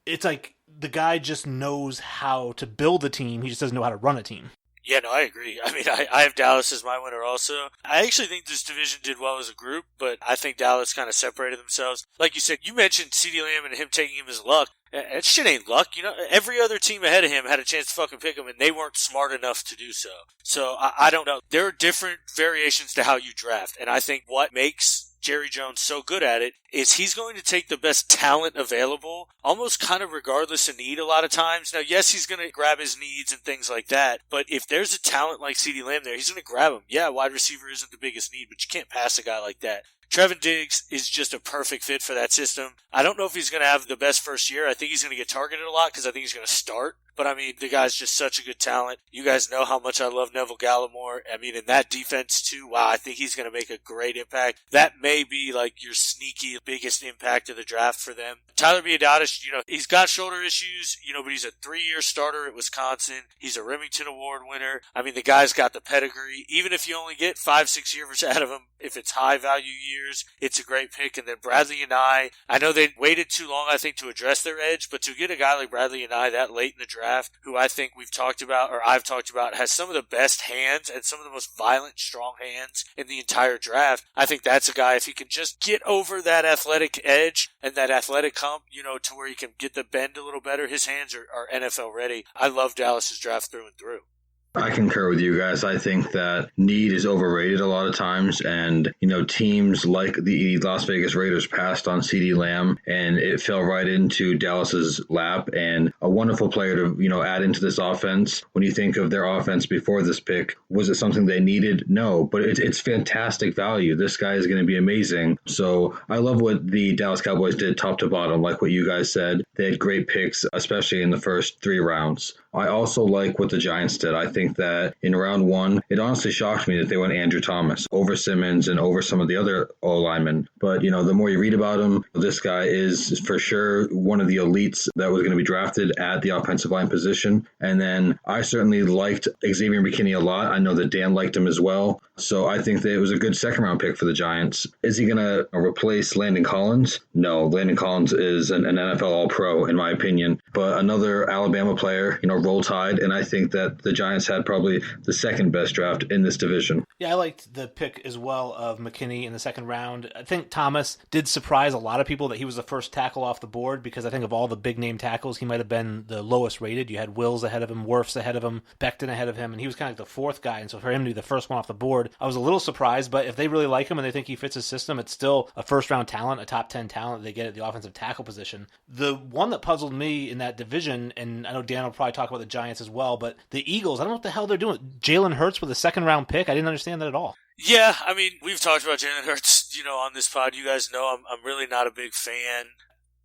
it's like the guy just knows how to build a team. He just doesn't know how to run a team. Yeah, no, I agree. I mean, I have Dallas as my winner also. I actually think this division did well as a group, but I think Dallas kind of separated themselves. Like you said, you mentioned CeeDee Lamb and him taking him as luck. That shit ain't luck. Every other team ahead of him had a chance to fucking pick him, and they weren't smart enough to do so. So, I don't know. There are different variations to how you draft, and I think what makes Jerry Jones so good at it is he's going to take the best talent available, almost kind of regardless of need a lot of times. Now, yes, he's going to grab his needs and things like that, but if there's a talent like CeeDee Lamb there, he's going to grab him. Yeah, wide receiver isn't the biggest need, but you can't pass a guy like that. Trevin Diggs is just a perfect fit for that system. I don't know if he's going to have the best first year. I think he's going to get targeted a lot because I think he's going to start. But, I mean, the guy's just such a good talent. You guys know how much I love Neville Gallimore. I mean, in that defense, too, wow, I think he's going to make a great impact. That may be, your sneaky biggest impact of the draft for them. Tyler Biadasz, he's got shoulder issues, but he's a 3-year starter at Wisconsin. He's a Remington Award winner. I mean, the guy's got the pedigree. Even if you only get 5-6 years out of him, if it's high-value years, it's a great pick. And then Bradley and I know they waited too long, I think, to address their edge, but to get a guy like Bradley and I that late in the draft, who I think I've talked about, has some of the best hands and some of the most violent, strong hands in the entire draft. I think that's a guy, if he can just get over that athletic edge and that athletic hump, to where he can get the bend a little better, his hands are NFL ready. I love Dallas's draft through and through. I concur with you guys. I think that need is overrated a lot of times, and teams like the Las Vegas Raiders passed on CeeDee Lamb, and it fell right into Dallas's lap, and a wonderful player to add into this offense. When you think of their offense before this pick, was it something they needed? No, but it's fantastic value. This guy is going to be amazing. So I love what the Dallas Cowboys did top to bottom, like what you guys said. They had great picks, especially in the first 3 rounds. I also like what the Giants did. I think that in round 1, it honestly shocked me that they went Andrew Thomas over Simmons and over some of the other O-linemen. But, the more you read about him, this guy is for sure one of the elites that was going to be drafted at the offensive line position. And then I certainly liked Xavier McKinney a lot. I know that Dan liked him as well. So I think that it was a good second-round pick for the Giants. Is he going to replace Landon Collins? No, Landon Collins is an NFL All-Pro, in my opinion. But another Alabama player, Roll Tide, and I think that the Giants had probably the second best draft in this division. Yeah, I liked the pick as well of McKinney in the second round. I think Thomas did surprise a lot of people that he was the first tackle off the board, because I think of all the big-name tackles, he might have been the lowest rated. You had Wills ahead of him, Wirfs ahead of him, Becton ahead of him, and he was kind of like the fourth guy, and so for him to be the first one off the board, I was a little surprised, but if they really like him and they think he fits his system, it's still a first-round talent, a top 10 talent that they get at the offensive tackle position. The one that puzzled me in that division, and I know Dan will probably talk about the Giants as well, but the Eagles, I don't know what the hell they're doing. Jalen Hurts with a second-round pick? I didn't understand that at all. Yeah, I mean, we've talked about Jalen Hurts, on this pod. You guys know I'm really not a big fan.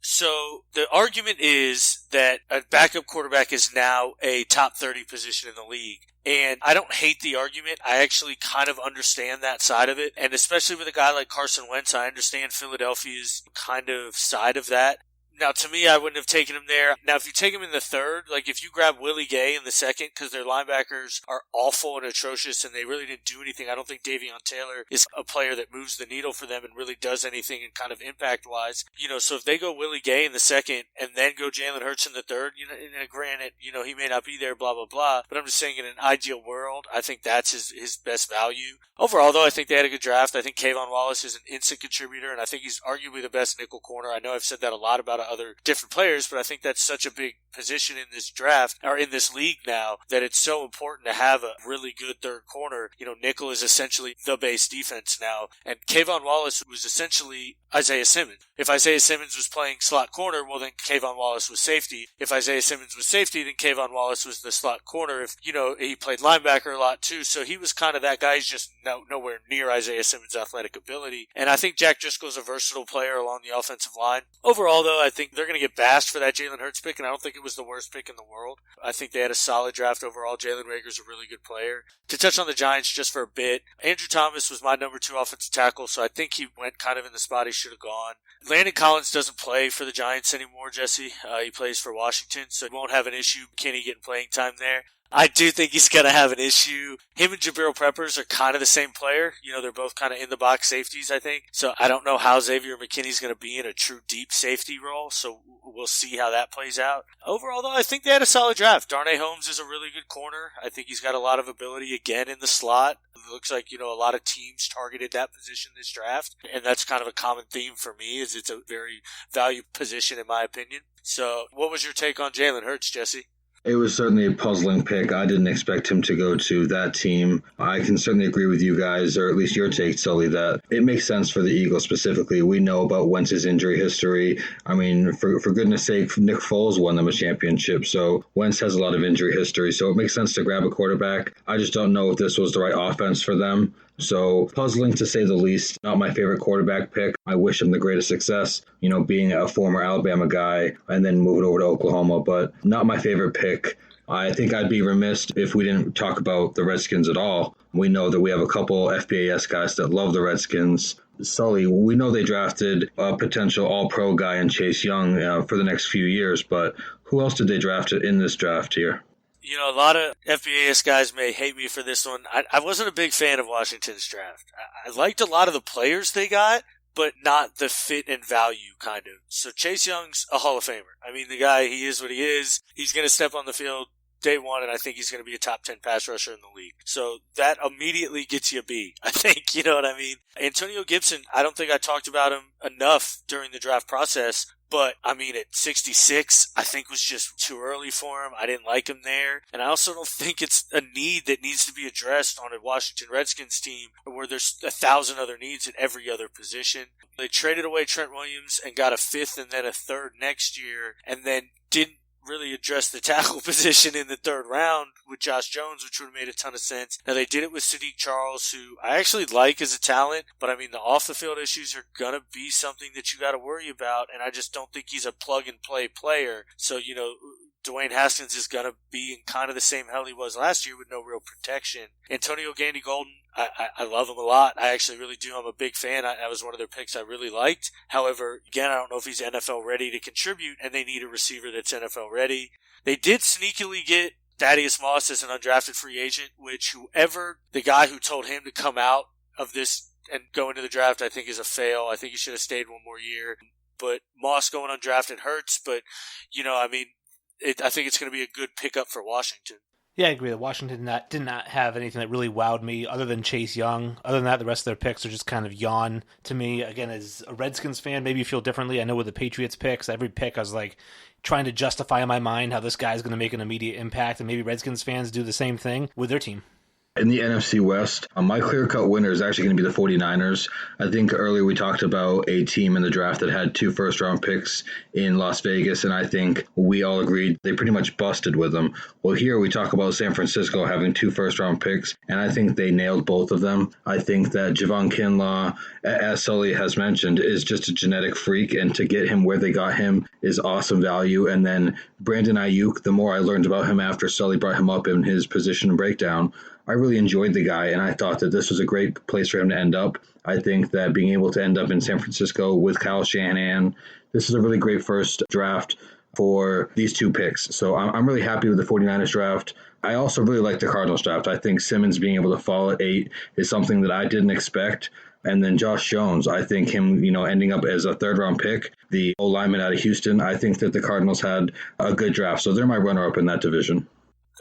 So the argument is that a backup quarterback is now a top 30 position in the league. And I don't hate the argument. I actually kind of understand that side of it. And especially with a guy like Carson Wentz, I understand Philadelphia's kind of side of that. Now, to me, I wouldn't have taken him there. Now, if you take him in the third, like if you grab Willie Gay in the second, because their linebackers are awful and atrocious and they really didn't do anything, I don't think Davion Taylor is a player that moves the needle for them and really does anything in kind of impact-wise. So if they go Willie Gay in the second and then go Jalen Hurts in the third, and granted, he may not be there, blah, blah, blah, but I'm just saying in an ideal world, I think that's his best value. Overall, though, I think they had a good draft. I think Kayvon Wallace is an instant contributor, and I think he's arguably the best nickel corner. I know I've said that a lot about other different players, but I think that's such a big position in this draft, or in this league now, that it's so important to have a really good third corner. Nickel is essentially the base defense now, and Kayvon Wallace was essentially Isaiah Simmons. If Isaiah Simmons was playing slot corner, well then Kayvon Wallace was safety. If Isaiah Simmons was safety, then Kayvon Wallace was the slot corner. If, he played linebacker a lot too, so he was kind of that guy. He's just nowhere near Isaiah Simmons' athletic ability. And I think Jack Driscoll's a versatile player along the offensive line. Overall, though, I think they're going to get bashed for that Jalen Hurts pick, and I don't think it was the worst pick in the world. I think they had a solid draft overall. Jalen Reagor's a really good player. To touch on the Giants just for a bit, Andrew Thomas was my number 2 offensive tackle, so I think he went kind of in the spot he should have gone. Landon Collins doesn't play for the Giants anymore, Jesse. He plays for Washington, so he won't have an issue. Kenny getting playing time there. I do think he's going to have an issue. Him and Jabril Peppers are kind of the same player. They're both kind of in-the-box safeties, I think. So I don't know how Xavier McKinney's going to be in a true deep safety role, so we'll see how that plays out. Overall, though, I think they had a solid draft. Darnay Holmes is a really good corner. I think he's got a lot of ability, again, in the slot. It looks like, a lot of teams targeted that position this draft, and that's kind of a common theme for me, is it's a very valued position, in my opinion. So what was your take on Jalen Hurts, Jesse? It was certainly a puzzling pick. I didn't expect him to go to that team. I can certainly agree with you guys, or at least your take, Sully, that it makes sense for the Eagles specifically. We know about Wentz's injury history. I mean, for goodness sake, Nick Foles won them a championship, so Wentz has a lot of injury history, so it makes sense to grab a quarterback. I just don't know if this was the right offense for them. So puzzling to say the least. Not my favorite quarterback pick. I wish him the greatest success, being a former Alabama guy and then moving over to Oklahoma, but not my favorite pick. I think I'd be remiss if we didn't talk about the Redskins at all. We know that we have a couple FBAS guys that love the Redskins. Sully, we know they drafted a potential all-pro guy in Chase Young for the next few years, but who else did they draft in this draft here? A lot of FBAS guys may hate me for this one. I wasn't a big fan of Washington's draft. I liked a lot of the players they got, but not the fit and value, kind of. So Chase Young's a Hall of Famer. I mean, the guy, he is what he is. He's going to step on the field day one, and I think he's going to be a top 10 pass rusher in the league. So that immediately gets you a B, I think. You know what I mean? Antonio Gibson, I don't think I talked about him enough during the draft process. But, I mean, at 66, I think was just too early for him. I didn't like him there. And I also don't think it's a need that needs to be addressed on a Washington Redskins team where there's 1,000 other needs at every other position. They traded away Trent Williams and got a 5th and then a 3rd next year, and then didn't really address the tackle position in the 3rd round with Josh Jones, which would have made a ton of sense. Now, they did it with Sadiq Charles, who I actually like as a talent, but I mean, the off-the-field issues are going to be something that you got to worry about, and I just don't think he's a plug-and-play player. So, Dwayne Haskins is going to be in kind of the same hell he was last year with no real protection. Antonio Gandy-Golden, I love him a lot. I actually really do. I'm a big fan. I was one of their picks I really liked. However, again, I don't know if he's NFL ready to contribute, and they need a receiver that's NFL ready. They did sneakily get Thaddeus Moss as an undrafted free agent, which the guy who told him to come out of this and go into the draft, I think is a fail. I think he should have stayed one more year. But Moss going undrafted hurts, but, I think it's going to be a good pickup for Washington. Yeah, I agree that Washington did not have anything that really wowed me other than Chase Young. Other than that, the rest of their picks are just kind of yawn to me. Again, as a Redskins fan, maybe you feel differently. I know with the Patriots picks, every pick I was like trying to justify in my mind how this guy's going to make an immediate impact, and maybe Redskins fans do the same thing with their team. In the NFC West, my clear-cut winner is actually going to be the 49ers. I think earlier we talked about a team in the draft that had 2 first-round picks in Las Vegas, and I think we all agreed they pretty much busted with them. Well, here we talk about San Francisco having 2 first-round picks, and I think they nailed both of them. I think that Javon Kinlaw, as Sully has mentioned, is just a genetic freak, and to get him where they got him is awesome value. And then Brandon Ayuk, the more I learned about him after Sully brought him up in his position breakdown, I really enjoyed the guy, and I thought that this was a great place for him to end up. I think that being able to end up in San Francisco with Kyle Shanahan, this is a really great first draft for these two picks. So I'm really happy with the 49ers draft. I also really like the Cardinals draft. I think Simmons being able to fall at 8 is something that I didn't expect. And then Josh Jones, I think him, ending up as a third-round pick, the O-lineman out of Houston, I think that the Cardinals had a good draft. So they're my runner-up in that division.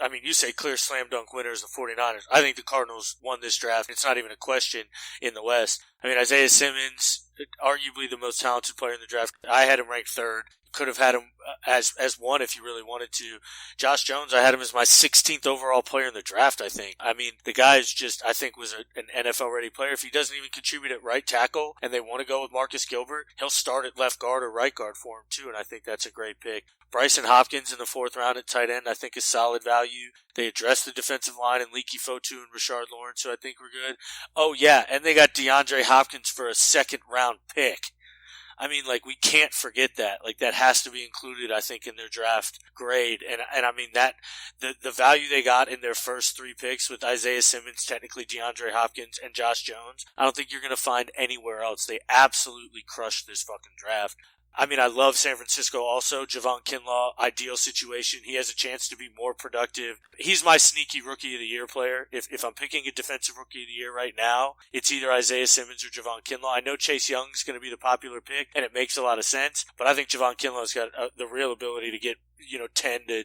I mean, you say clear slam dunk winners, the 49ers. I think the Cardinals won this draft. It's not even a question in the West. I mean, Isaiah Simmons, arguably the most talented player in the draft. I had him ranked 3rd. Could have had him as 1 if you really wanted to. Josh Jones, I had him as my 16th overall player in the draft, I think. I mean, the guy is just, I think, was an NFL-ready player. If he doesn't even contribute at right tackle and they want to go with Marcus Gilbert, he'll start at left guard or right guard for him, too, and I think that's a great pick. Bryson Hopkins in the 4th round at tight end, I think is solid value. They addressed the defensive line in Leaky Fotu and Rashard Lawrence, so I think we're good. Oh, yeah, and they got DeAndre Hopkins for a 2nd-round pick. I mean, we can't forget that. That has to be included, I think, in their draft grade. And I mean, that the value they got in their first 3 picks with Isaiah Simmons, technically DeAndre Hopkins, and Josh Jones, I don't think you're going to find anywhere else. They absolutely crushed this fucking draft. I mean, I love San Francisco also. Javon Kinlaw, ideal situation. He has a chance to be more productive. He's my sneaky Rookie of the Year player. If I'm picking a defensive Rookie of the Year right now, it's either Isaiah Simmons or Javon Kinlaw. I know Chase Young's going to be the popular pick, and it makes a lot of sense, but I think Javon Kinlaw's got the real ability to get, 10 to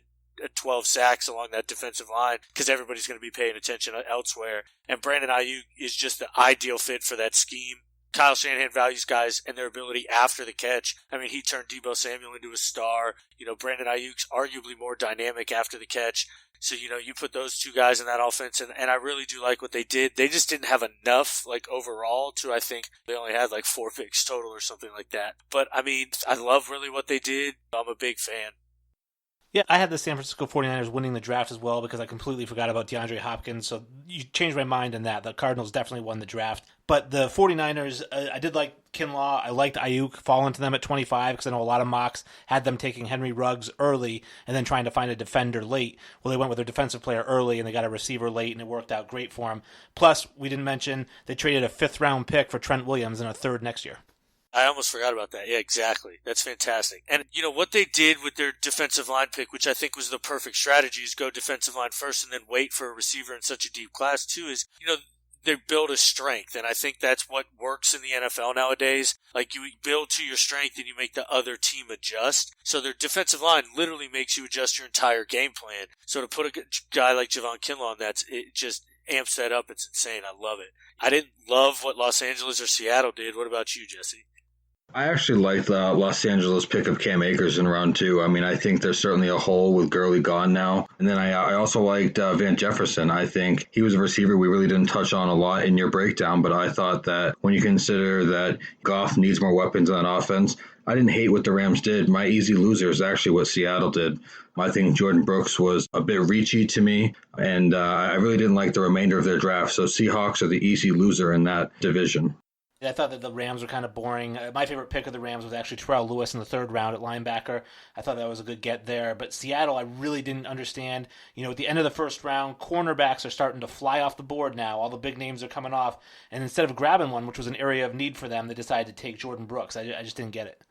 12 sacks along that defensive line because everybody's going to be paying attention elsewhere. And Brandon Ayuk is just the ideal fit for that scheme. Kyle Shanahan values guys and their ability after the catch. I mean, he turned Deebo Samuel into a star. Brandon Ayuk's arguably more dynamic after the catch. So, you put those 2 guys in that offense, and I really do like what they did. They just didn't have enough, overall to, I think, they only had 4 picks total or something like that. But, I mean, I love really what they did. I'm a big fan. Yeah, I had the San Francisco 49ers winning the draft as well because I completely forgot about DeAndre Hopkins. So you changed my mind on that. The Cardinals definitely won the draft. But the 49ers, I did like Kinlaw. I liked Ayuk falling to them at 25 because I know a lot of mocks had them taking Henry Ruggs early and then trying to find a defender late. Well, they went with their defensive player early and they got a receiver late and it worked out great for them. Plus, we didn't mention they traded a 5th-round pick for Trent Williams and a 3rd next year. I almost forgot about that. Yeah, exactly. That's fantastic. And, what they did with their defensive line pick, which I think was the perfect strategy, is go defensive line first and then wait for a receiver in such a deep class, too, is, they build a strength. And I think that's what works in the NFL nowadays. You build to your strength and you make the other team adjust. So their defensive line literally makes you adjust your entire game plan. So to put a guy like Javon Kinlaw on that, it just amps that up. It's insane. I love it. I didn't love what Los Angeles or Seattle did. What about you, Jesse? I actually like the Los Angeles pick of Cam Akers in round 2. I mean, I think there's certainly a hole with Gurley gone now. And then I also liked Van Jefferson. I think he was a receiver we really didn't touch on a lot in your breakdown, but I thought that when you consider that Goff needs more weapons on offense, I didn't hate what the Rams did. My easy loser is actually what Seattle did. I think Jordan Brooks was a bit reachy to me, and I really didn't like the remainder of their draft. So Seahawks are the easy loser in that division. I thought that the Rams were kind of boring. My favorite pick of the Rams was actually Terrell Lewis in the 3rd round at linebacker. I thought that was a good get there. But Seattle, I really didn't understand. At the end of the 1st round, cornerbacks are starting to fly off the board now. All the big names are coming off. And instead of grabbing one, which was an area of need for them, they decided to take Jordan Brooks. I just didn't get it.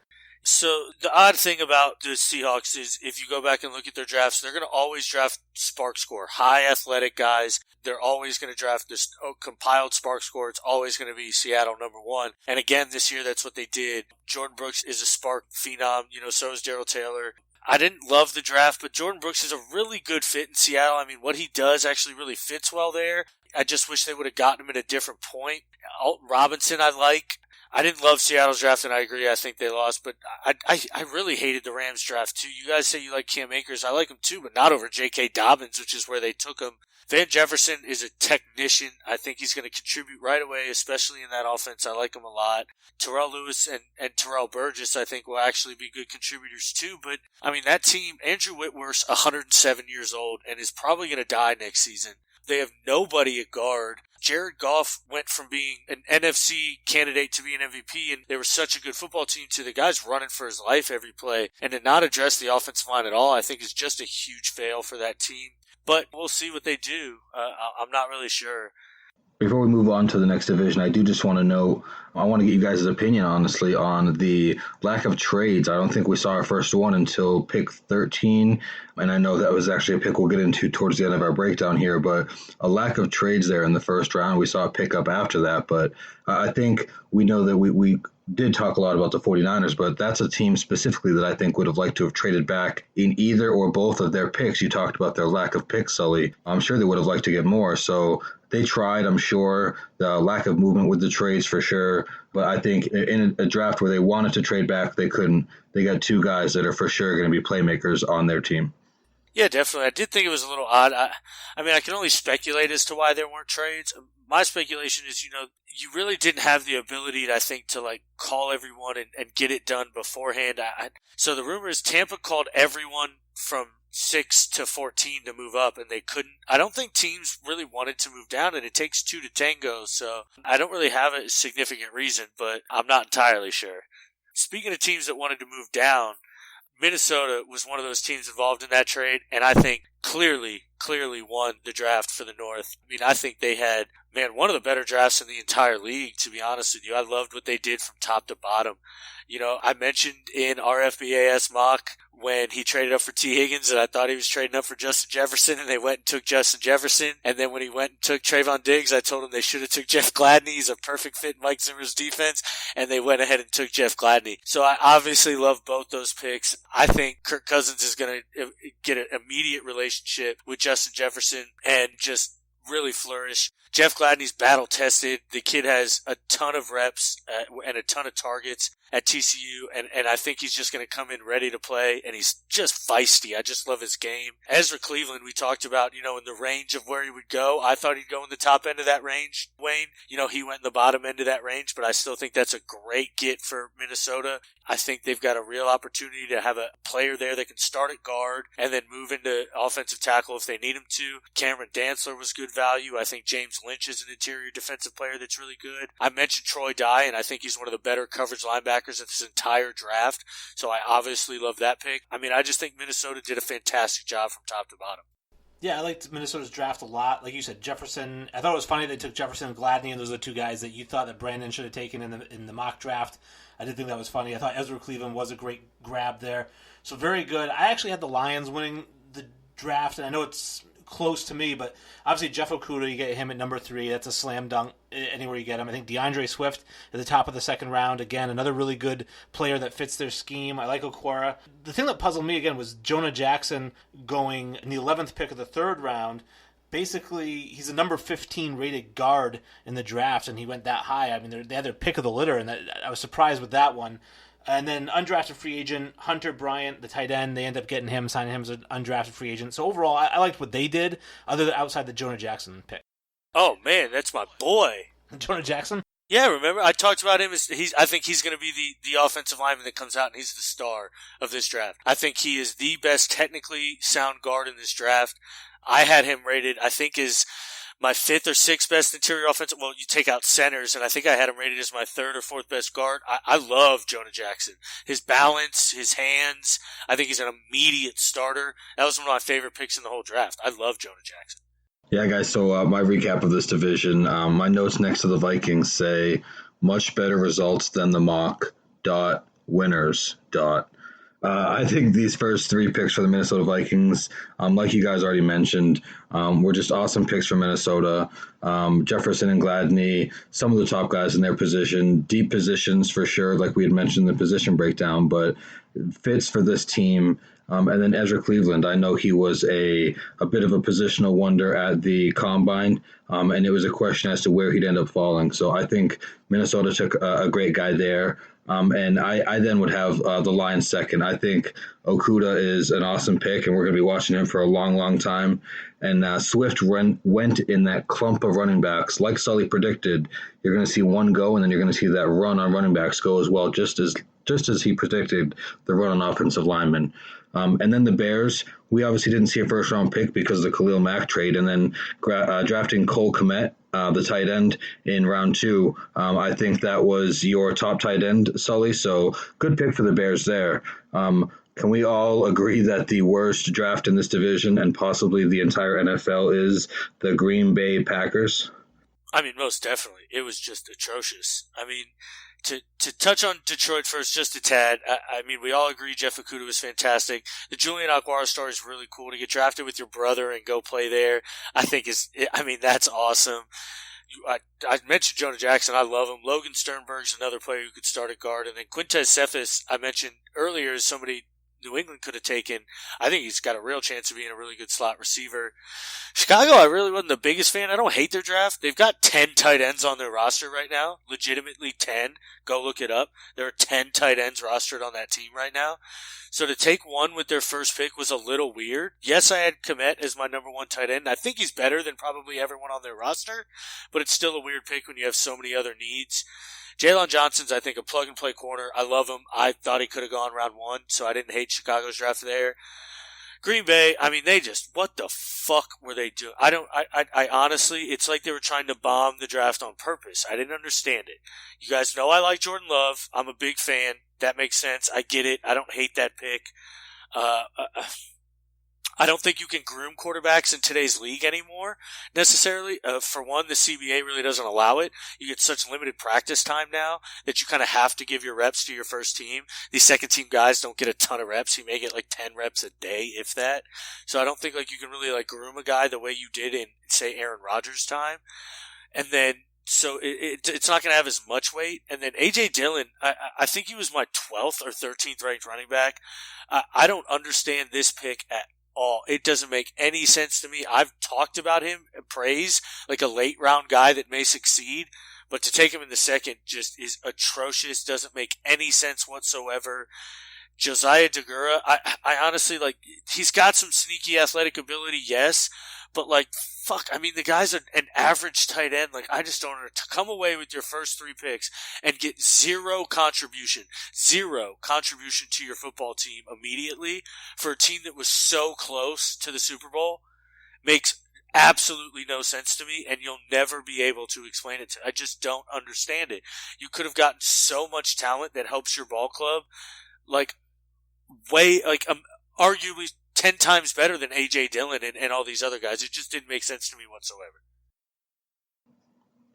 So the odd thing about the Seahawks is if you go back and look at their drafts, they're going to always draft SPARQ score, high athletic guys. They're always going to draft this compiled SPARQ score. It's always going to be Seattle number 1. And again, this year, that's what they did. Jordan Brooks is a SPARQ phenom. So is Darrell Taylor. I didn't love the draft, but Jordan Brooks is a really good fit in Seattle. I mean, what he does actually really fits well there. I just wish they would have gotten him at a different point. Alton Robinson, I like. I didn't love Seattle's draft, and I agree. I think they lost, but I really hated the Rams draft, too. You guys say you like Cam Akers. I like him, too, but not over J.K. Dobbins, which is where they took him. Van Jefferson is a technician. I think he's going to contribute right away, especially in that offense. I like him a lot. Terrell Lewis and Terrell Burgess, I think, will actually be good contributors, too. But, I mean, that team, Andrew Whitworth's 107 years old and is probably going to die next season. They have nobody at guard. Jared Goff went from being an NFC candidate to be an MVP, and they were such a good football team to the guys running for his life every play. And to not address the offensive line at all, I think is just a huge fail for that team. but we'll see what they do. I'm not really sure. Before we move on to the next division, I do just want to note, I want to get you guys' opinion, honestly, on the lack of trades. I don't think we saw our first one until pick 13, and I know that was actually a pick we'll get into towards the end of our breakdown here, but a lack of trades there in the first round. We saw a pick up after that, but I think we know that we did talk a lot about the 49ers, but that's a team specifically that I think would have liked to have traded back in either or both of their picks. You talked about their lack of picks, Sully. I'm sure they would have liked to get more, so they tried, I'm sure. The lack of movement with the trades for sure, but I think in a draft where they wanted to trade back, they couldn't. They got two guys that are for sure going to be playmakers on their team. Yeah, definitely. I did think it was a little odd. I mean, I can only speculate as to why there weren't trades. My speculation is, you really didn't have the ability, I think, to call everyone and get it done beforehand. So the rumor is Tampa called everyone from 6 to 14 to move up, and they couldn't. I don't think teams really wanted to move down, and it takes two to tango, so I don't really have a significant reason, but I'm not entirely sure. Speaking of teams that wanted to move down, Minnesota was one of those teams involved in that trade, and I think clearly won the draft for the North. I mean, I think they had, one of the better drafts in the entire league, to be honest with you. I loved what they did from top to bottom. I mentioned in our FBAS mock when he traded up for T. Higgins and I thought he was trading up for Justin Jefferson, and they went and took Justin Jefferson. And then when he went and took Trayvon Diggs, I told him they should have took Jeff Gladney. He's a perfect fit in Mike Zimmer's defense. And they went ahead and took Jeff Gladney. So I obviously love both those picks. I think Kirk Cousins is going to get an immediate relationship with Justin Jefferson and just really flourish. Jeff Gladney's battle tested. The kid has a ton of reps and a ton of targets at TCU, and I think he's just going to come in ready to play, and he's just feisty. I just love his game. Ezra Cleveland, we talked about, in the range of where he would go. I thought he'd go in the top end of that range, Wayne. He went in the bottom end of that range, but I still think that's a great get for Minnesota. I think they've got a real opportunity to have a player there that can start at guard and then move into offensive tackle if they need him to. Cameron Dantzler was good value. I think James Lynch is an interior defensive player that's really good. I mentioned Troy Dye, and I think he's one of the better coverage linebackers in this entire draft, so I obviously love that pick. I mean, I just think Minnesota did a fantastic job from top to bottom. Yeah, I liked Minnesota's draft a lot. Like you said, Jefferson, I thought it was funny they took Jefferson and Gladney, and those are the two guys that you thought that Brandon should have taken in the mock draft. I did think that was funny. I thought Ezra Cleveland was a great grab there. So very good. I actually had the Lions winning the draft, and I know it's close to me, but obviously Jeff Okudah, you get him at number 3. That's a slam dunk anywhere you get him. I think DeAndre Swift at the top of the second round. Again, another really good player that fits their scheme. I like Okwara. The thing that puzzled me again was Jonah Jackson going in the 11th pick of the third round. Basically, he's a number 15 rated guard in the draft, and he went that high. I mean, they had their pick of the litter, and I was surprised with that one. And then undrafted free agent, Hunter Bryant, the tight end, they end up getting him, signing him as an undrafted free agent. So overall, I liked what they did, other than outside the Jonah Jackson pick. Oh, man, that's my boy. Jonah Jackson? Yeah, remember, I talked about him. I think he's going to be the offensive lineman that comes out, and he's the star of this draft. I think he is the best technically sound guard in this draft. I had him rated, I think, as my 5th or 6th best interior offensive. Well, you take out centers, and I think I had him rated as my 3rd or 4th best guard. I love Jonah Jackson. His balance, his hands, I think he's an immediate starter. That was one of my favorite picks in the whole draft. I love Jonah Jackson. Yeah, guys, so my recap of this division, my notes next to the Vikings say, much better results than the mock, winners, I think these first 3 picks for the Minnesota Vikings, like you guys already mentioned, were just awesome picks for Minnesota. Jefferson and Gladney, some of the top guys in their position, deep positions for sure, like we had mentioned in the position breakdown, but fits for this team. And then Ezra Cleveland, I know he was a bit of a positional wonder at the Combine, and it was a question as to where he'd end up falling. So I think Minnesota took a great guy there. And I then would have the Lions second. I think Okudah is an awesome pick, and we're going to be watching him for a long, long time. And Swift went in that clump of running backs. Like Sully predicted, you're going to see one go, and then you're going to see that run on running backs go as well, just as he predicted the run on offensive linemen. And then the Bears, we obviously didn't see a first-round pick because of the Khalil Mack trade, and then drafting Cole Kmet, the tight end, in round 2. I think that was your top tight end, Sully, so good pick for the Bears there. Can we all agree that the worst draft in this division and possibly the entire NFL is the Green Bay Packers? I mean, most definitely. It was just atrocious. I mean, to touch on Detroit first, just a tad, I mean, we all agree Jeff Okudah was fantastic. The Julian Alquara story is really cool. To get drafted with your brother and go play there, that's awesome. I mentioned Jonah Jackson. I love him. Logan Sternberg's another player who could start at guard. And then Quintez Cephas, I mentioned earlier, is somebody New England could have taken. I think he's got a real chance of being a really good slot receiver. Chicago, I really wasn't the biggest fan. I don't hate their draft. They've got 10 tight ends on their roster right now. Legitimately 10. Go look it up. There are 10 tight ends rostered on that team right now. So to take one with their first pick was a little weird. Yes, I had Kmet as my number one tight end. I think he's better than probably everyone on their roster, but it's still a weird pick when you have so many other needs. Jalen Johnson's, I think, a plug-and-play corner. I love him. I thought he could have gone round 1, so I didn't hate Chicago's draft there. Green Bay, I mean, what the fuck were they doing? I honestly, it's like they were trying to bomb the draft on purpose. I didn't understand it. You guys know I like Jordan Love. I'm a big fan. That makes sense. I get it. I don't hate that pick. I don't think you can groom quarterbacks in today's league anymore, necessarily. For one, the CBA really doesn't allow it. You get such limited practice time now that you kind of have to give your reps to your first team. These second-team guys don't get a ton of reps. You may get like 10 reps a day, if that. So I don't think like you can really like groom a guy the way you did in, say, Aaron Rodgers' time. And then so it's not going to have as much weight. And then A.J. Dillon, I think he was my 12th or 13th ranked running back. I don't understand this pick at all. It doesn't make any sense to me. I've talked about him, praise, like a late round guy that may succeed, but to take him in the second just is atrocious, doesn't make any sense whatsoever. Josiah Deguara, I honestly, like, he's got some sneaky athletic ability, yes, but like, fuck, I mean, the guy's an average tight end. Like, I just don't know. To come away with your first 3 picks and get zero contribution to your football team immediately for a team that was so close to the Super Bowl makes absolutely no sense to me, and you'll never be able to explain it to. I just don't understand it. You could have gotten so much talent that helps your ball club, like, arguably 10 times better than A.J. Dillon and all these other guys. It just didn't make sense to me whatsoever.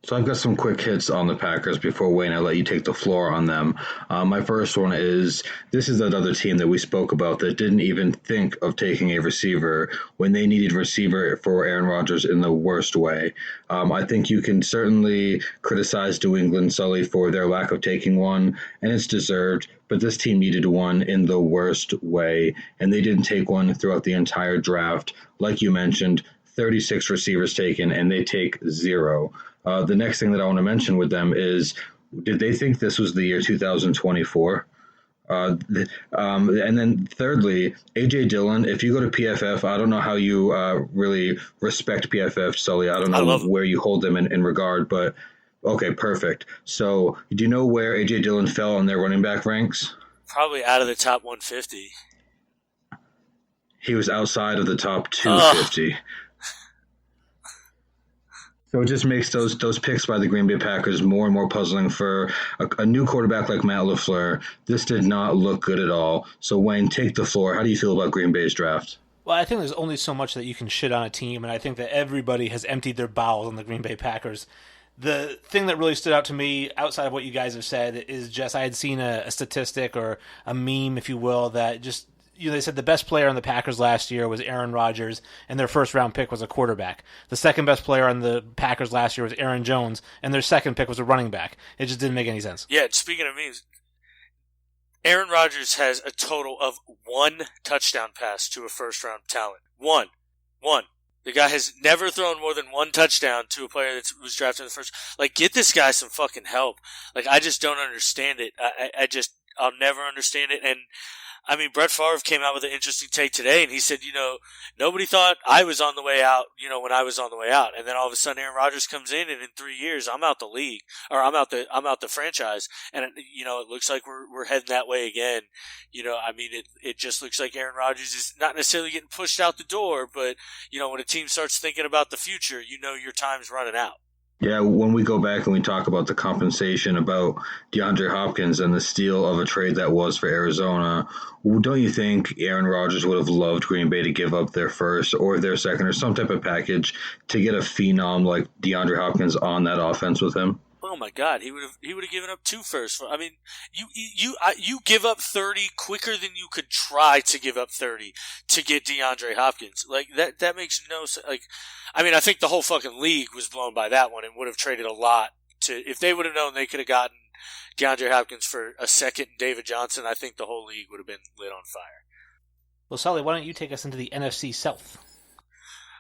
So I've got some quick hits on the Packers before, Wayne, I let you take the floor on them. My first one is, this is another team that we spoke about that didn't even think of taking a receiver when they needed receiver for Aaron Rodgers in the worst way. I think you can certainly criticize New England, Sully, for their lack of taking one, and it's deserved, but this team needed one in the worst way, and they didn't take one throughout the entire draft. Like you mentioned, 36 receivers taken, and they take 0. The next thing that I want to mention with them is, did they think this was the year 2024? And then thirdly, A.J. Dillon, if you go to PFF, I don't know how you really respect PFF, Sully. I don't know where you hold them in regard, but okay, perfect. So do you know where A.J. Dillon fell on their running back ranks? Probably out of the top 150. He was outside of the top 250. So it just makes those picks by the Green Bay Packers more and more puzzling for a new quarterback like Matt LaFleur. This did not look good at all. So, Wayne, take the floor. How do you feel about Green Bay's draft? Well, I think there's only so much that you can shit on a team, and I think that everybody has emptied their bowels on the Green Bay Packers. The thing that really stood out to me, outside of what you guys have said, is just I had seen a statistic or a meme, if you will, that just, they said the best player on the Packers last year was Aaron Rodgers, and their first-round pick was a quarterback. The second best player on the Packers last year was Aaron Jones, and their second pick was a running back. It just didn't make any sense. Yeah, speaking of memes, Aaron Rodgers has a total of 1 touchdown pass to a first-round talent. One. The guy has never thrown more than 1 touchdown to a player that was drafted in the first. Like, get this guy some fucking help. Like, I just don't understand it. I'll never understand it. And I mean, Brett Favre came out with an interesting take today, and he said, nobody thought I was on the way out, when I was on the way out. And then all of a sudden Aaron Rodgers comes in, and in 3 years I'm out the league, or I'm out the franchise. And, it looks like we're heading that way again. I mean, it just looks like Aaron Rodgers is not necessarily getting pushed out the door, but, when a team starts thinking about the future, your time's running out. Yeah, when we go back and we talk about the compensation about DeAndre Hopkins and the steal of a trade that was for Arizona, don't you think Aaron Rodgers would have loved Green Bay to give up their first or their second or some type of package to get a phenom like DeAndre Hopkins on that offense with him? Oh my God, he would have given up 2 firsts. I mean, you give up 30 quicker than you could try to give up 30 to get DeAndre Hopkins. Like that makes no sense. Like, I mean, I think the whole fucking league was blown by that one and would have traded a lot to if they would have known they could have gotten DeAndre Hopkins for a second and David Johnson. I think the whole league would have been lit on fire. Well, Sully, why don't you take us into the NFC South?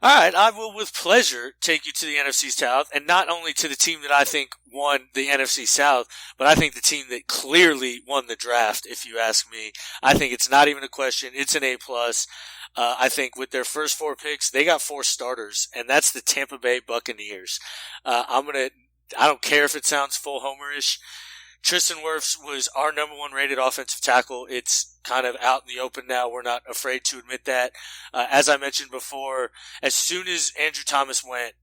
All right, I will with pleasure take you to the NFC South, and not only to the team that I think won the NFC South, but I think the team that clearly won the draft, if you ask me. I think it's not even a question. It's an A+. I think with their first 4 picks, they got 4 starters, and that's the Tampa Bay Buccaneers. I don't care if it sounds full homerish. Tristan Wirfs was our number 1 rated offensive tackle. It's kind of out in the open now. We're not afraid to admit that. As I mentioned before, as soon as Andrew Thomas went,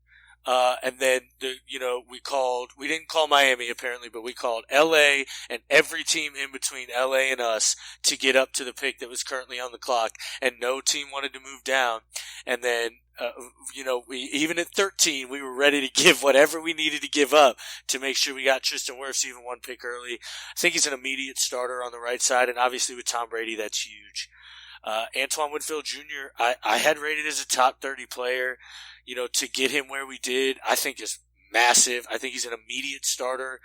and then we didn't call Miami apparently, but we called LA and every team in between LA and us to get up to the pick that was currently on the clock, and no team wanted to move down. And then, we even at 13, we were ready to give whatever we needed to give up to make sure we got Tristan Wirfs even 1 pick early. I think he's an immediate starter on the right side, and obviously with Tom Brady, that's huge. Antoine Winfield Jr., I had rated as a top 30 player. To get him where we did, I think is massive. I think he's an immediate starter.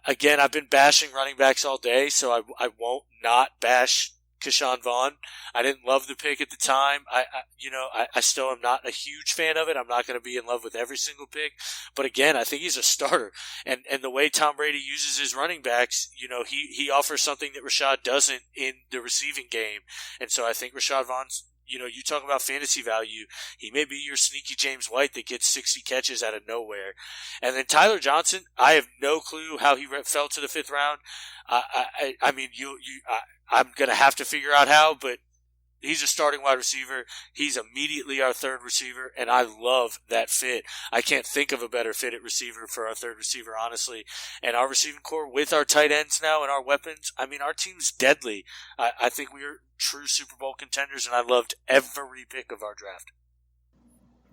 Again, I've been bashing running backs all day, so I won't not bash Keyshawn Vaughn. I didn't love the pick at the time. I still am not a huge fan of it. I'm not going to be in love with every single pick. But again, I think he's a starter. And the way Tom Brady uses his running backs, he offers something that Rashad doesn't in the receiving game. And so I think Rashad Vaughn's, you talk about fantasy value. He may be your sneaky James White that gets 60 catches out of nowhere. And then Tyler Johnson, I have no clue how he fell to the 5th round. I mean, I'm going to have to figure out how, but he's a starting wide receiver. He's immediately our 3rd receiver, and I love that fit. I can't think of a better fit at receiver for our 3rd receiver, honestly. And our receiving core with our tight ends now and our weapons, I mean, our team's deadly. I think we are true Super Bowl contenders, and I loved every pick of our draft.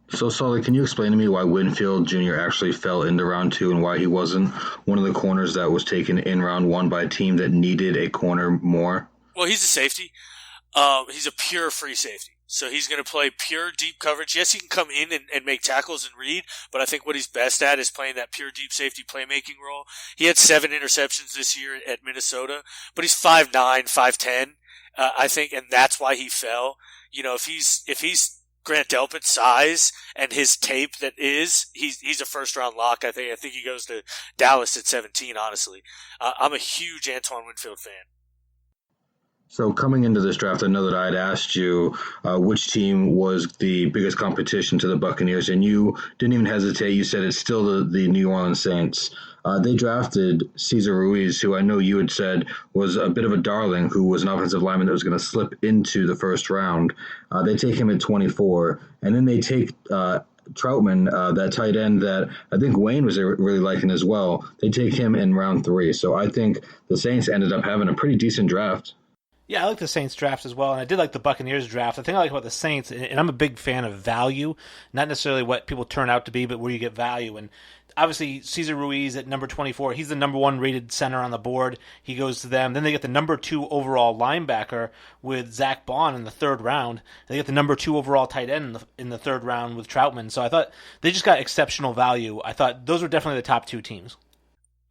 So, Sully, can you explain to me why Winfield Jr. actually fell into round 2 and why he wasn't one of the corners that was taken in round 1 by a team that needed a corner more? Well, he's a safety. He's a pure free safety. So he's going to play pure deep coverage. Yes, he can come in and make tackles and read, but I think what he's best at is playing that pure deep safety playmaking role. He had 7 interceptions this year at Minnesota, but he's 5'9", 5'10", I think, and that's why he fell. If he's Grant Delpit's size and his tape he's a first-round lock, I think. I think he goes to Dallas at 17, honestly. I'm a huge Antoine Winfield fan. So coming into this draft, I know that I had asked you which team was the biggest competition to the Buccaneers, and you didn't even hesitate. You said it's still the New Orleans Saints. They drafted Cesar Ruiz, who I know you had said was a bit of a darling, who was an offensive lineman that was going to slip into the first round. They take him at 24, and then they take Troutman, that tight end that I think Wayne was really liking as well. They take him in round 3. So I think the Saints ended up having a pretty decent draft. Yeah, I like the Saints draft as well, and I did like the Buccaneers draft. The thing I like about the Saints, and I'm a big fan of value, not necessarily what people turn out to be, but where you get value. And obviously, Cesar Ruiz at number 24, he's the number 1 rated center on the board. He goes to them. Then they get the number 2 overall linebacker with Zach Bond in the 3rd round. They get the number 2 overall tight end in the 3rd round with Troutman. So I thought they just got exceptional value. I thought those were definitely the top 2 teams.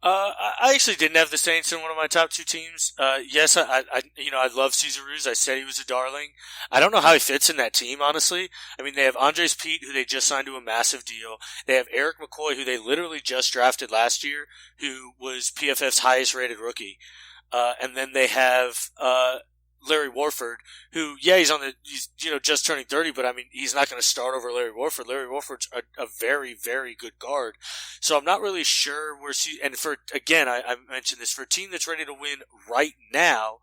I actually didn't have the Saints in one of my top 2 teams. Yes, I love Cesar Ruiz. I said he was a darling. I don't know how he fits in that team, honestly. I mean, they have Andres Pete, who they just signed to a massive deal. They have Eric McCoy, who they literally just drafted last year, who was PFF's highest rated rookie. And then they have, Larry Warford, who, he's just turning 30, but I mean, he's not going to start over Larry Warford. Larry Warford's a very, very good guard. So I'm not really sure I mentioned this, for a team that's ready to win right now,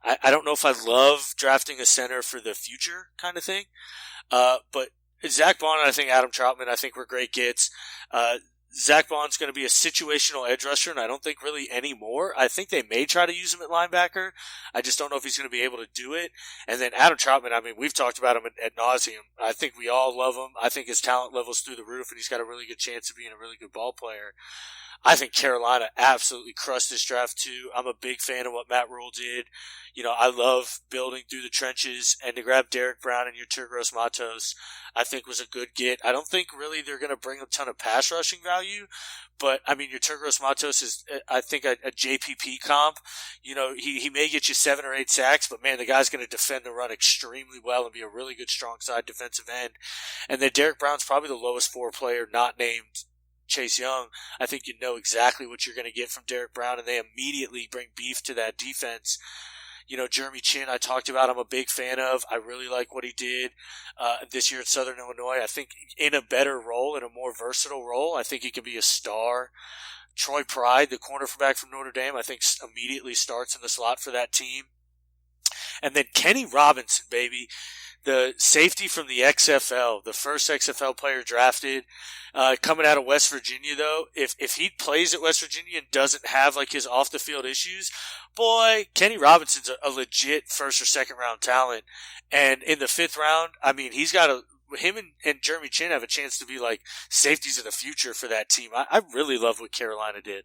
I don't know if I love drafting a center for the future kind of thing. But Zach Bond and I think Adam Troutman, I think were great gets. Zach Bond's going to be a situational edge rusher, and I don't think really anymore. I think they may try to use him at linebacker. I just don't know if he's going to be able to do it. And then Adam Troutman, I mean, we've talked about him ad nauseum. I think we all love him. I think his talent level's through the roof, and he's got a really good chance of being a really good ball player. I think Carolina absolutely crushed this draft too. I'm a big fan of what Matt Rule did. You know, I love building through the trenches, and to grab Derek Brown and Yetur Gross-Matos, I think was a good get. I don't think really they're going to bring a ton of pass rushing value, but I mean, Yetur Gross-Matos is, I think, a JPP comp. You know, he may get you 7 or 8 sacks, but man, the guy's going to defend the run extremely well and be a really good strong side defensive end. And then Derek Brown's probably the lowest floor player not named Chase Young. I think you know exactly what you're going to get from Derek Brown, and they immediately bring beef to that defense. You know, Jeremy Chin, I talked about, I'm a big fan of. I really like what he did this year at Southern Illinois. I think in a better role, in a more versatile role, I think he can be a star. Troy Pride, the cornerback from Notre Dame, I think immediately starts in the slot for that team. And then Kenny Robinson, baby. The safety from the XFL, the first XFL player drafted, coming out of West Virginia, though, if he plays at West Virginia and doesn't have like his off the field issues, boy, Kenny Robinson's a legit first or second round talent. And in the 5th round, I mean, he's got him and Jeremy Chin have a chance to be like safeties of the future for that team. I really love what Carolina did.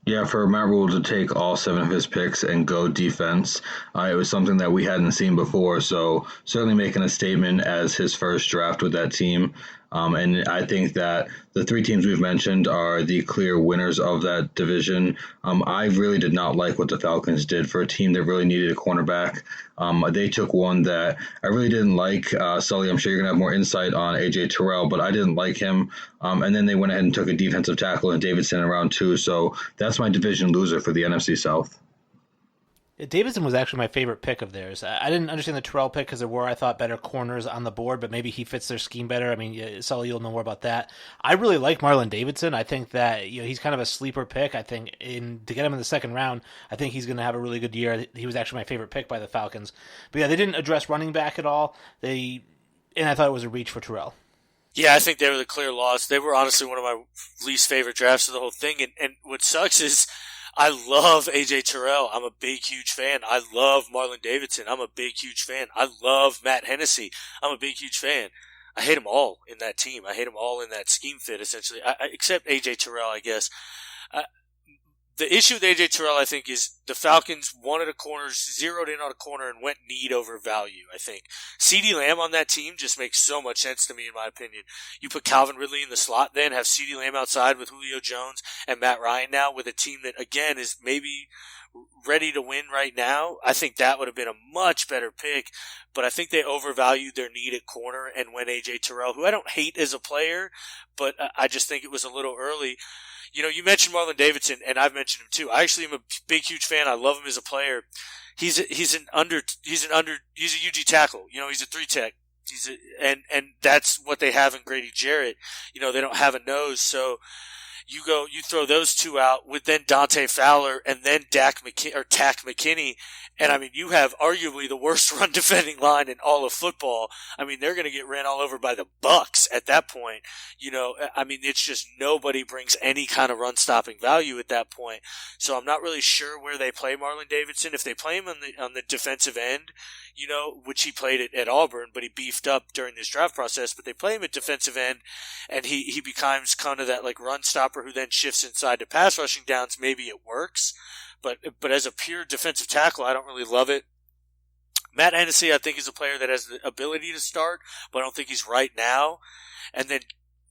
Yeah, for Matt Rule to take all 7 of his picks and go defense, it was something that we hadn't seen before. So certainly making a statement as his first draft with that team. And I think that the 3 teams we've mentioned are the clear winners of that division. I really did not like what the Falcons did for a team that really needed a cornerback. They took one that I really didn't like. Sully, I'm sure you're going to have more insight on A.J. Terrell, but I didn't like him. And then they went ahead and took a defensive tackle in Davidson in round 2. So that's my division loser for the NFC South. Davidson was actually my favorite pick of theirs. I didn't understand the Terrell pick because there were, I thought, better corners on the board, but maybe he fits their scheme better. I mean, Sully, you'll know more about that. I really like Marlon Davidson. I think that he's kind of a sleeper pick. I think to get him in the 2nd round, I think he's going to have a really good year. He was actually my favorite pick by the Falcons. But yeah, they didn't address running back at all. And I thought it was a reach for Terrell. Yeah, I think they were the clear loss. They were honestly one of my least favorite drafts of the whole thing. And what sucks is I love A.J. Terrell. I'm a big, huge fan. I love Marlon Davidson. I'm a big, huge fan. I love Matt Hennessy. I'm a big, huge fan. I hate them all in that team. I hate them all in that scheme fit, essentially. Except A.J. Terrell, I guess. The issue with A.J. Terrell, I think, is the Falcons wanted a corner, zeroed in on a corner, and went need over value, I think. CeeDee Lamb on that team just makes so much sense to me, in my opinion. You put Calvin Ridley in the slot then, have CeeDee Lamb outside with Julio Jones and Matt Ryan now with a team that, again, is maybe ready to win right now. I think that would have been a much better pick, but I think they overvalued their need at corner and went A.J. Terrell, who I don't hate as a player, but I just think it was a little early. You know, you mentioned Marlon Davidson, and I've mentioned him too. I actually am a big, huge fan. I love him as a player. He's a UG tackle. You know, he's a 3-tech. And that's what they have in Grady Jarrett. You know, they don't have a nose, so you throw those 2 out with then Dante Fowler and then Tack McKinney. And I mean, you have arguably the worst run defending line in all of football. I mean, they're going to get ran all over by the Bucs at that point. You know, I mean, it's just nobody brings any kind of run stopping value at that point. So I'm not really sure where they play Marlon Davidson. If they play him on the defensive end, you know, which he played at Auburn, but he beefed up during this draft process, but they play him at defensive end and he becomes kind of that like run stopper who then shifts inside to pass rushing downs. Maybe it works. But as a pure defensive tackle, I don't really love it. Matt Hennessy, I think, is a player that has the ability to start, but I don't think he's right now. And then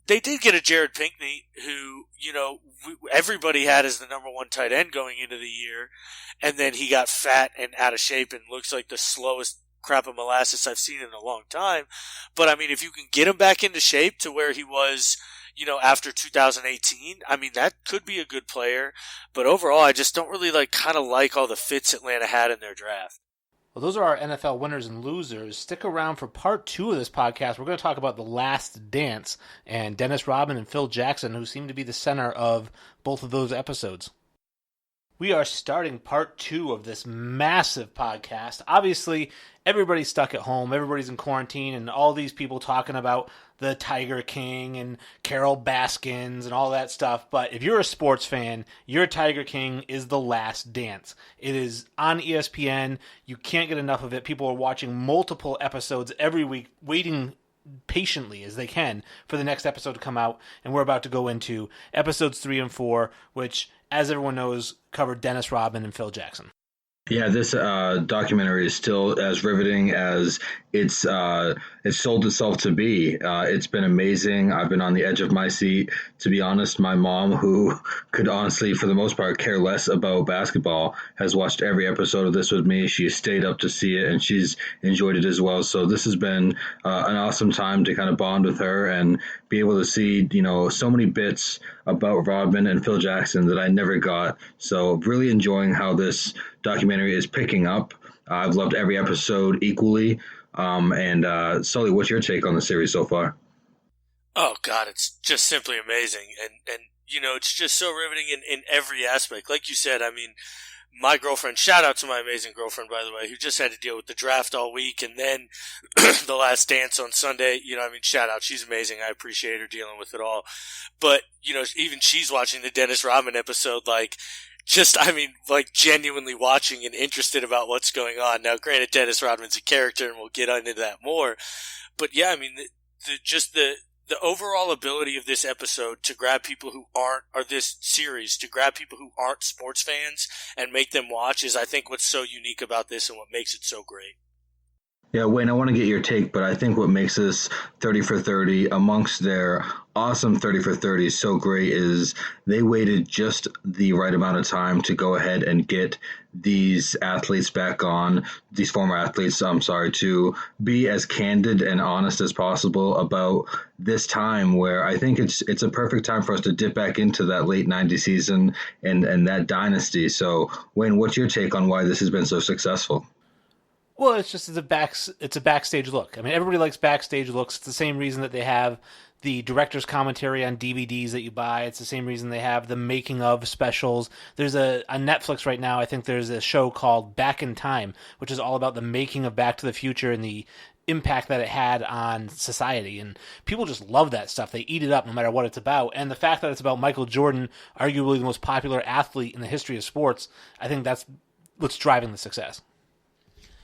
they did get a Jared Pinkney, who, you know, everybody had as the number 1 tight end going into the year, and then he got fat and out of shape and looks like the slowest crap of molasses I've seen in a long time. But, I mean, if you can get him back into shape to where he was, you know, after 2018, I mean, that could be a good player. But overall, I just don't really kind of like all the fits Atlanta had in their draft. Well, those are our NFL winners and losers. Stick around for part 2 of this podcast. We're going to talk about The Last Dance and Dennis Rodman and Phil Jackson, who seem to be the center of both of those episodes. We are starting part 2 of this massive podcast. Obviously, everybody's stuck at home. Everybody's in quarantine, and all these people talking about the Tiger King and Carol Baskins and all that stuff. But if you're a sports fan, your Tiger King is The Last Dance. It is on ESPN. You can't get enough of it. People are watching multiple episodes every week, waiting patiently as they can for the next episode to come out. And we're about to go into episodes 3 and 4, which, as everyone knows, covered Dennis Rodman and Phil Jackson. Yeah, this documentary is still as riveting as it's sold itself to be. It's been amazing. I've been on the edge of my seat. To be honest, my mom, who could honestly, for the most part, care less about basketball, has watched every episode of this with me. She stayed up to see it, and she's enjoyed it as well. So this has been an awesome time to kind of bond with her and be able to see, so many bits about Rodman and Phil Jackson that I never got. So really enjoying how this documentary is picking up. I've loved every episode equally. And Sully, what's your take on the series so far? Oh God, it's just simply amazing, and it's just so riveting in every aspect. Like you said, I mean, my girlfriend, shout out to my amazing girlfriend, by the way, who just had to deal with the draft all week and then The Last Dance on Sunday. Shout out. She's amazing. I appreciate her dealing with it all. But, even she's watching the Dennis Rodman episode, genuinely watching and interested about what's going on. Now, granted, Dennis Rodman's a character, and we'll get into that more. But yeah, I mean, the overall ability of this episode to grab people who aren't, or this series, to grab people who aren't sports fans and make them watch is, I think, what's so unique about this and what makes it so great. Yeah, Wayne, I want to get your take, but I think what makes this 30 for 30 amongst their awesome 30 for 30 so great is they waited just the right amount of time to go ahead and get these athletes back on, these former athletes, to be as candid and honest as possible about this time where I think it's a perfect time for us to dip back into that late 90s season and that dynasty. So, Wayne, what's your take on why this has been so successful? Well, it's a backstage look. I mean, everybody likes backstage looks. It's the same reason that they have the director's commentary on DVDs that you buy. It's the same reason they have the making of specials. There's on Netflix right now, I think there's a show called Back in Time, which is all about the making of Back to the Future and the impact that it had on society. And people just love that stuff. They eat it up no matter what it's about. And the fact that it's about Michael Jordan, arguably the most popular athlete in the history of sports, I think that's what's driving the success.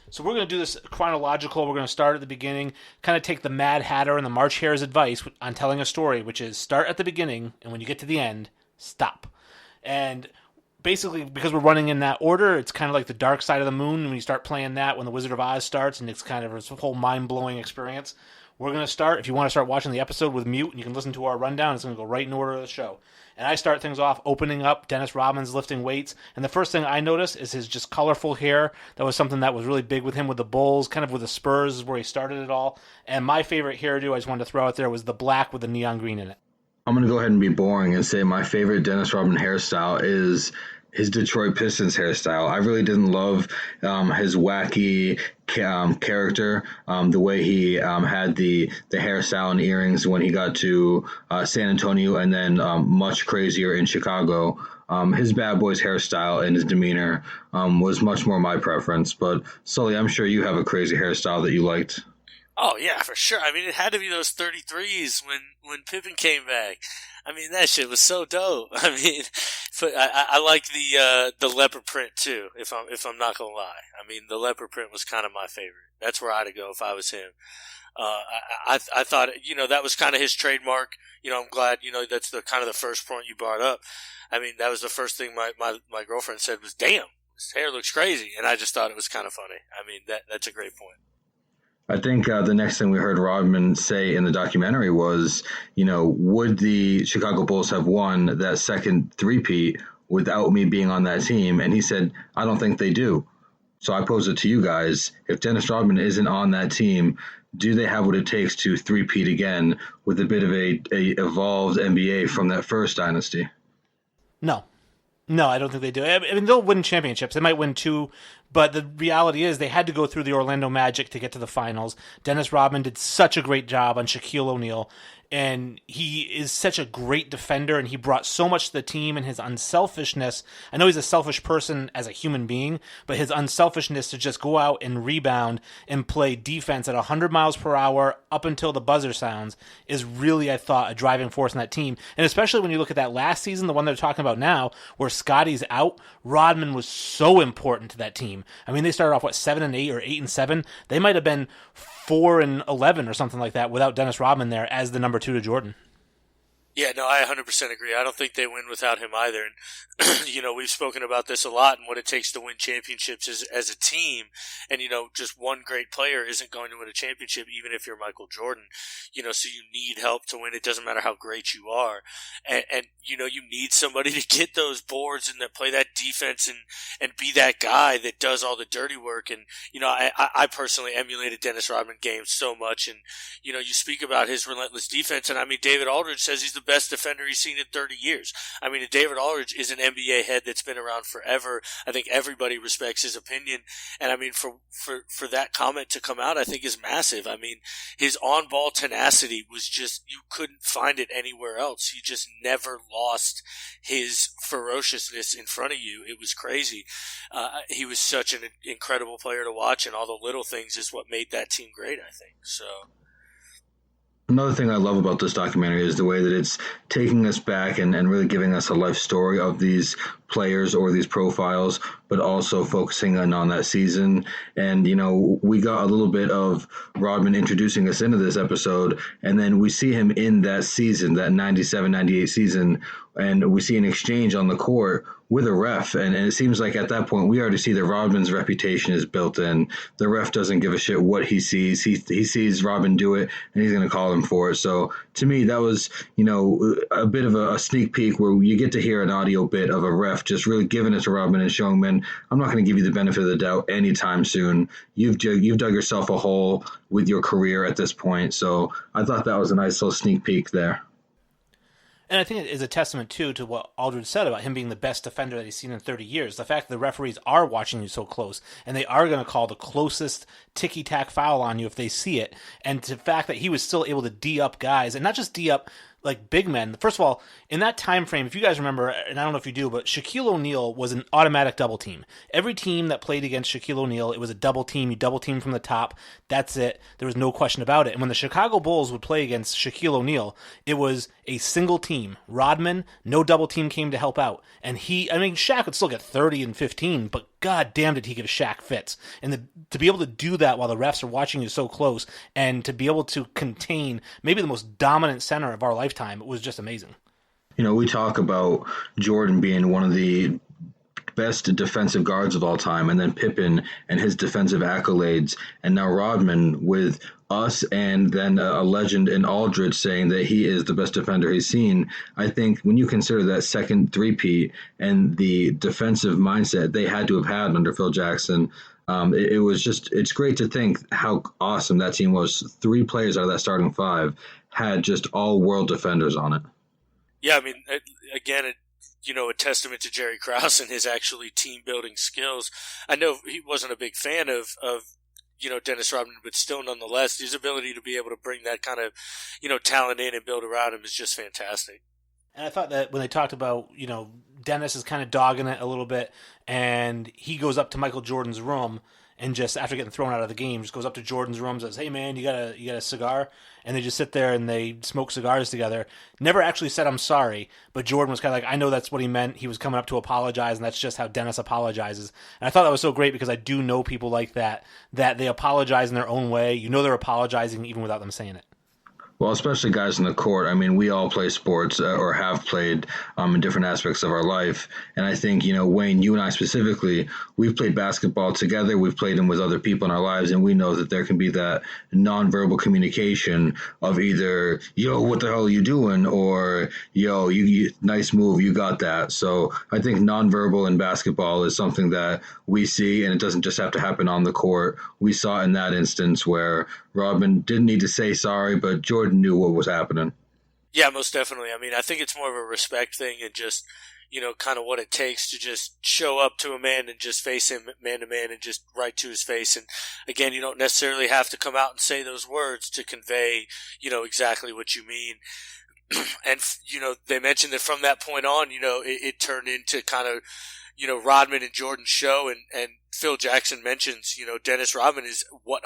So we're going to do this chronological. We're going to start at the beginning, kind of take the Mad Hatter and the March Hare's advice on telling a story, which is start at the beginning, and when you get to the end, stop. And basically, because we're running in that order, it's kind of like the Dark Side of the Moon. When you start playing that, when the Wizard of Oz starts, and it's kind of a whole mind-blowing experience. We're going to start, if you want to start watching the episode with mute, and you can listen to our rundown, it's going to go right in order of the show. And I start things off opening up Dennis Rodman's lifting weights. And the first thing I notice is his just colorful hair. That was something that was really big with him with the Bulls, kind of with the Spurs is where he started it all. And my favorite hairdo, I just wanted to throw out there, was the black with the neon green in it. I'm going to go ahead and be boring and say my favorite Dennis Rodman hairstyle is his Detroit Pistons hairstyle. I really didn't love his wacky character, the way he had the hairstyle and earrings when he got to San Antonio, and then much crazier in Chicago. His Bad Boys hairstyle and his demeanor was much more my preference. But Sully, I'm sure you have a crazy hairstyle that you liked. Oh, yeah, for sure. I mean, it had to be those 33s when Pippen came back. I mean, that shit was so dope. I mean, but I like the leopard print too, if I'm not gonna lie. I mean, the leopard print was kind of my favorite. That's where I'd go if I was him. I thought, that was kind of his trademark. I'm glad, that's the kind of the first point you brought up. I mean, that was the first thing my girlfriend said was, damn, his hair looks crazy. And I just thought it was kind of funny. I mean, that's a great point. I think the next thing we heard Rodman say in the documentary was, would the Chicago Bulls have won that second three-peat without me being on that team? And he said, I don't think they do. So I pose it to you guys. If Dennis Rodman isn't on that team, do they have what it takes to three-peat again with a bit of a evolved NBA from that first dynasty? No, I don't think they do. I mean, they'll win championships. They might win 2, but the reality is they had to go through the Orlando Magic to get to the finals. Dennis Rodman did such a great job on Shaquille O'Neal. and he is such a great defender, and he brought so much to the team, and his unselfishness. I know he's a selfish person as a human being, but his unselfishness to just go out and rebound and play defense at 100 miles per hour up until the buzzer sounds is really, I thought, a driving force in that team. And especially when you look at that last season, the one they're talking about now, where Scotty's out, Rodman was so important to that team. I mean, they started off, 7-8 or 8-7? They might have been 4-11 or something like that without Dennis Rodman there as the number 2 to Jordan. Yeah, no, I 100% agree. I don't think they win without him either. And, we've spoken about this a lot and what it takes to win championships as a team. And, just one great player isn't going to win a championship, even if you're Michael Jordan. So you need help to win. It doesn't matter how great you are. And you need somebody to get those boards and that play that defense and be that guy that does all the dirty work. And, I personally emulated Dennis Rodman games so much. And, you speak about his relentless defense. And, David Aldridge says he's the best defender he's seen in 30 years. David Aldridge is an NBA head that's been around forever. I think everybody respects his opinion. And for that comment to come out, I think is massive. His on-ball tenacity was just, you couldn't find it anywhere else. He just never lost his ferociousness in front of you. It was crazy. He was such an incredible player to watch, and all the little things is what made that team great, I think. So. Another thing I love about this documentary is the way that it's taking us back and really giving us a life story of these players or these profiles, but also focusing on that season. And, we got a little bit of Rodman introducing us into this episode, and then we see him in that season, that 97-98 season, and we see an exchange on the court with a ref, and it seems like at that point we already see that Rodman's reputation is built in. The ref doesn't give a shit what he sees. He sees Rodman do it, and he's going to call him for it. So to me, that was, a bit of a sneak peek where you get to hear an audio bit of a ref just really giving it to Rodman and showing, man, I'm not going to give you the benefit of the doubt anytime soon. You've dug yourself a hole with your career at this point. So I thought that was a nice little sneak peek there. And I think it is a testament, too, to what Aldridge said about him being the best defender that he's seen in 30 years. The fact that the referees are watching you so close, and they are going to call the closest ticky-tack foul on you if they see it. And the fact that he was still able to D-up guys, and not just D-up like big men. First of all, in that time frame, if you guys remember, and I don't know if you do, but Shaquille O'Neal was an automatic double team. Every team that played against Shaquille O'Neal, it was a double team. You double team from the top. That's it. There was no question about it. And when the Chicago Bulls would play against Shaquille O'Neal, it was a single team. Rodman, no double team came to help out. And Shaq would still get 30 and 15, but God damn did he give Shaq fits. And to be able to do that while the refs are watching you so close, and to be able to contain maybe the most dominant center of our lifetime, it was just amazing. We talk about Jordan being one of the best defensive guards of all time, and then Pippen and his defensive accolades, and now Rodman with us, and then a legend in Aldridge saying that he is the best defender he's seen. I think when you consider that second three-peat and the defensive mindset they had to have had under Phil Jackson, it's great to think how awesome that team was. 3 players out of that starting 5 had just all world defenders on it. Yeah, again, a testament to Jerry Krause and his actually team-building skills. I know he wasn't a big fan of Dennis Rodman, but still nonetheless, his ability to be able to bring that kind of, talent in and build around him is just fantastic. And I thought that when they talked about, Dennis is kind of dogging it a little bit, and he goes up to Michael Jordan's room and just, after getting thrown out of the game, just goes up to Jordan's room and says, hey man, you got a cigar? And they just sit there and they smoke cigars together. Never actually said I'm sorry, but Jordan was kind of like, I know that's what he meant. He was coming up to apologize, and that's just how Dennis apologizes. And I thought that was so great because I do know people like that they apologize in their own way. They're apologizing even without them saying it. Well, especially guys in the court. We all play sports or have played in different aspects of our life. And I think, Wayne, you and I specifically, we've played basketball together. We've played them with other people in our lives. And we know that there can be that nonverbal communication of either, yo, what the hell are you doing? Or, yo, you nice move. You got that. So I think nonverbal in basketball is something that we see, and it doesn't just have to happen on the court. We saw in that instance where Rodman didn't need to say sorry, but Jordan knew what was happening. Yeah, most definitely. I think it's more of a respect thing, and just, kind of what it takes to just show up to a man and just face him man to man and just right to his face. And again, you don't necessarily have to come out and say those words to convey, exactly what you mean. And, they mentioned that from that point on, it turned into kind of, Rodman and Jordan's show, and Phil Jackson mentions, Dennis Rodman is what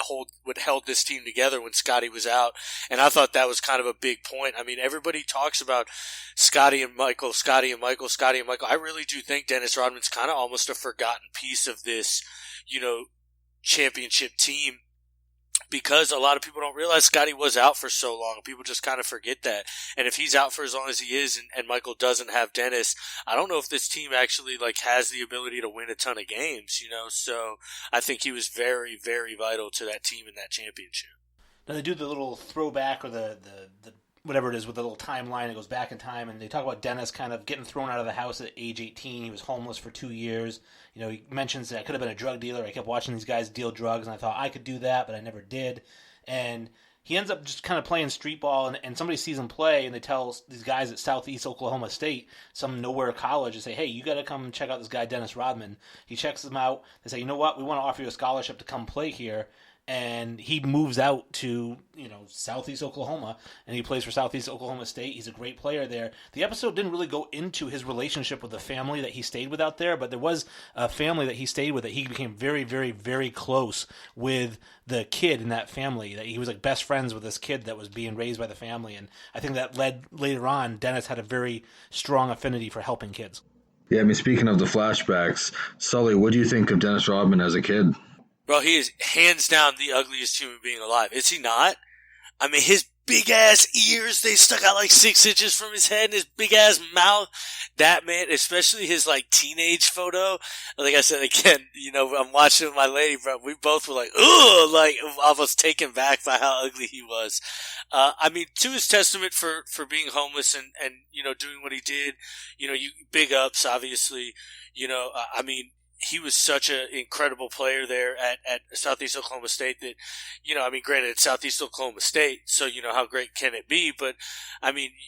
held this team together when Scotty was out. And I thought that was kind of a big point. I mean, everybody talks about Scotty and Michael. I really do think Dennis Rodman's kind of almost a forgotten piece of this, championship team, because a lot of people don't realize Scotty was out for so long. People just kind of forget that. And if he's out for as long as he is, and Michael doesn't have Dennis, I don't know if this team actually has the ability to win a ton of games, So I think he was very, very vital to that team in that championship. Now they do the little throwback or the whatever it is with the little timeline. It goes back in time, and they talk about Dennis kind of getting thrown out of the house at age 18. He was homeless for 2 years. He mentions that I could have been a drug dealer. I kept watching these guys deal drugs, and I thought I could do that, but I never did. And he ends up just kind of playing street ball, and somebody sees him play, and they tell these guys at Southeast Oklahoma State, some nowhere college, and say, hey, you got to come check out this guy, Dennis Rodman. He checks them out. They say, you know what, we want to offer you a scholarship to come play here. And he moves out to, Southeast Oklahoma, and he plays for Southeast Oklahoma State. He's a great player there. The episode didn't really go into his relationship with the family that he stayed with out there, but there was a family that he stayed with that he became very, very, very close with the kid in that family. That he was best friends with this kid that was being raised by the family, and I think that led later on, Dennis had a very strong affinity for helping kids. Yeah, speaking of the flashbacks, Sully, what do you think of Dennis Rodman as a kid? Bro, he is hands down the ugliest human being alive. Is he not? I mean, his big-ass ears, they stuck out 6 inches from his head, and his big-ass mouth. That man, especially his, teenage photo. Like I said, again, I'm watching with my lady, bro. We both were ugh, almost taken back by how ugly he was. To his testament for being homeless and doing what he did, big ups, obviously. He was such an incredible player there at Southeast Oklahoma State that, granted, it's Southeast Oklahoma State, so, how great can it be? But,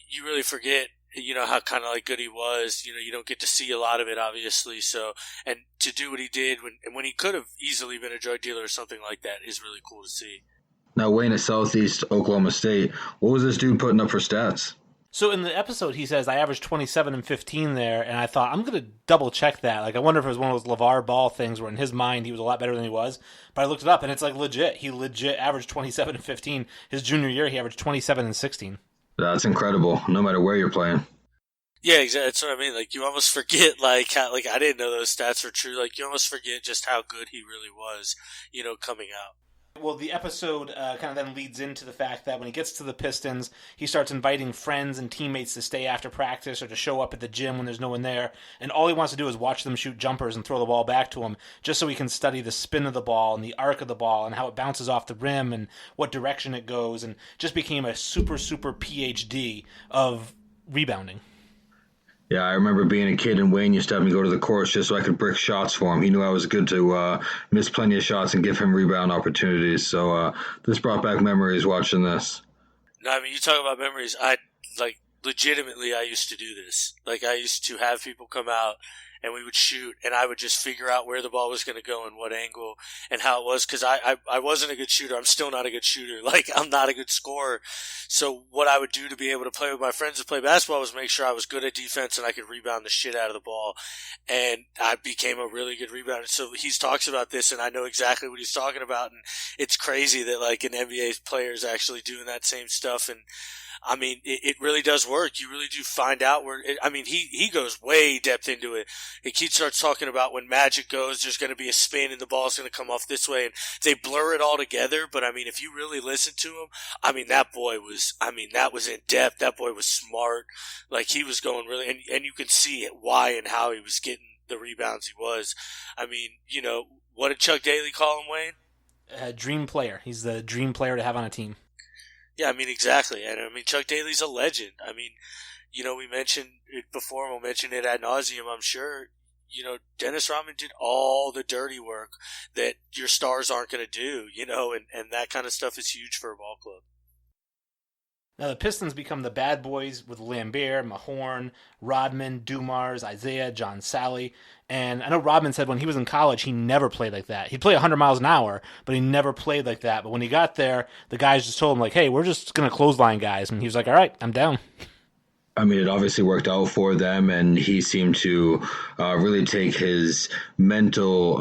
you really forget, how kind of good he was. You don't get to see a lot of it, obviously. So, and to do what he did when he could have easily been a drug dealer or something like that is really cool to see. Now, Wayne at Southeast Oklahoma State, what was this dude putting up for stats? So in the episode, he says, I averaged 27 and 15 there, and I thought, I'm going to double-check that. I wonder if it was one of those LeVar Ball things where in his mind he was a lot better than he was. But I looked it up, and it's legit. He legit averaged 27 and 15. His junior year, he averaged 27 and 16. That's incredible, no matter where you're playing. Yeah, exactly. That's what I mean. You almost forget, how, I didn't know those stats were true. You almost forget just how good he really was, coming out. Well, the episode kind of then leads into the fact that when he gets to the Pistons, he starts inviting friends and teammates to stay after practice or to show up at the gym when there's no one there. And all he wants to do is watch them shoot jumpers and throw the ball back to him, just so he can study the spin of the ball and the arc of the ball and how it bounces off the rim and what direction it goes, and just became a super, super PhD of rebounding. Yeah, I remember being a kid, and Wayne used to have me go to the course just so I could brick shots for him. He knew I was good to miss plenty of shots and give him rebound opportunities. So this brought back memories watching this. No, you talk about memories. Legitimately, I used to do this. I used to have people come out and we would shoot, and I would just figure out where the ball was going to go and what angle and how it was, because I wasn't a good shooter. I'm still not a good shooter. I'm not a good scorer. So what I would do to be able to play with my friends and play basketball was make sure I was good at defense and I could rebound the shit out of the ball. And I became a really good rebounder. So he talks about this, and I know exactly what he's talking about. And it's crazy that an NBA player is actually doing that same stuff. And it really does work. You really do find out where he goes way depth into it. He starts talking about when Magic goes, there's going to be a spin and the ball's going to come off this way, and they blur it all together. But if you really listen to him, that boy was, that was in depth. That boy was smart. He was going really, and you can see it, why and how he was getting the rebounds he was. What did Chuck Daly call him, Wayne? Dream player. He's the dream player to have on a team. Yeah, exactly. And Chuck Daly's a legend. We mentioned it before, and we'll mention it ad nauseum, I'm sure. Dennis Rodman did all the dirty work that your stars aren't going to do, and that kind of stuff is huge for a ball club. Now the Pistons become the bad boys with Lambert, Mahorn, Rodman, Dumars, Isaiah, John Sally. And I know Rodman said when he was in college, he never played like that. He'd play 100 miles an hour, but he never played like that. But when he got there, the guys just told him, like, hey, we're just going to clothesline guys. And he was like, all right, I'm down. I mean, it obviously worked out for them, and he seemed to really take his mental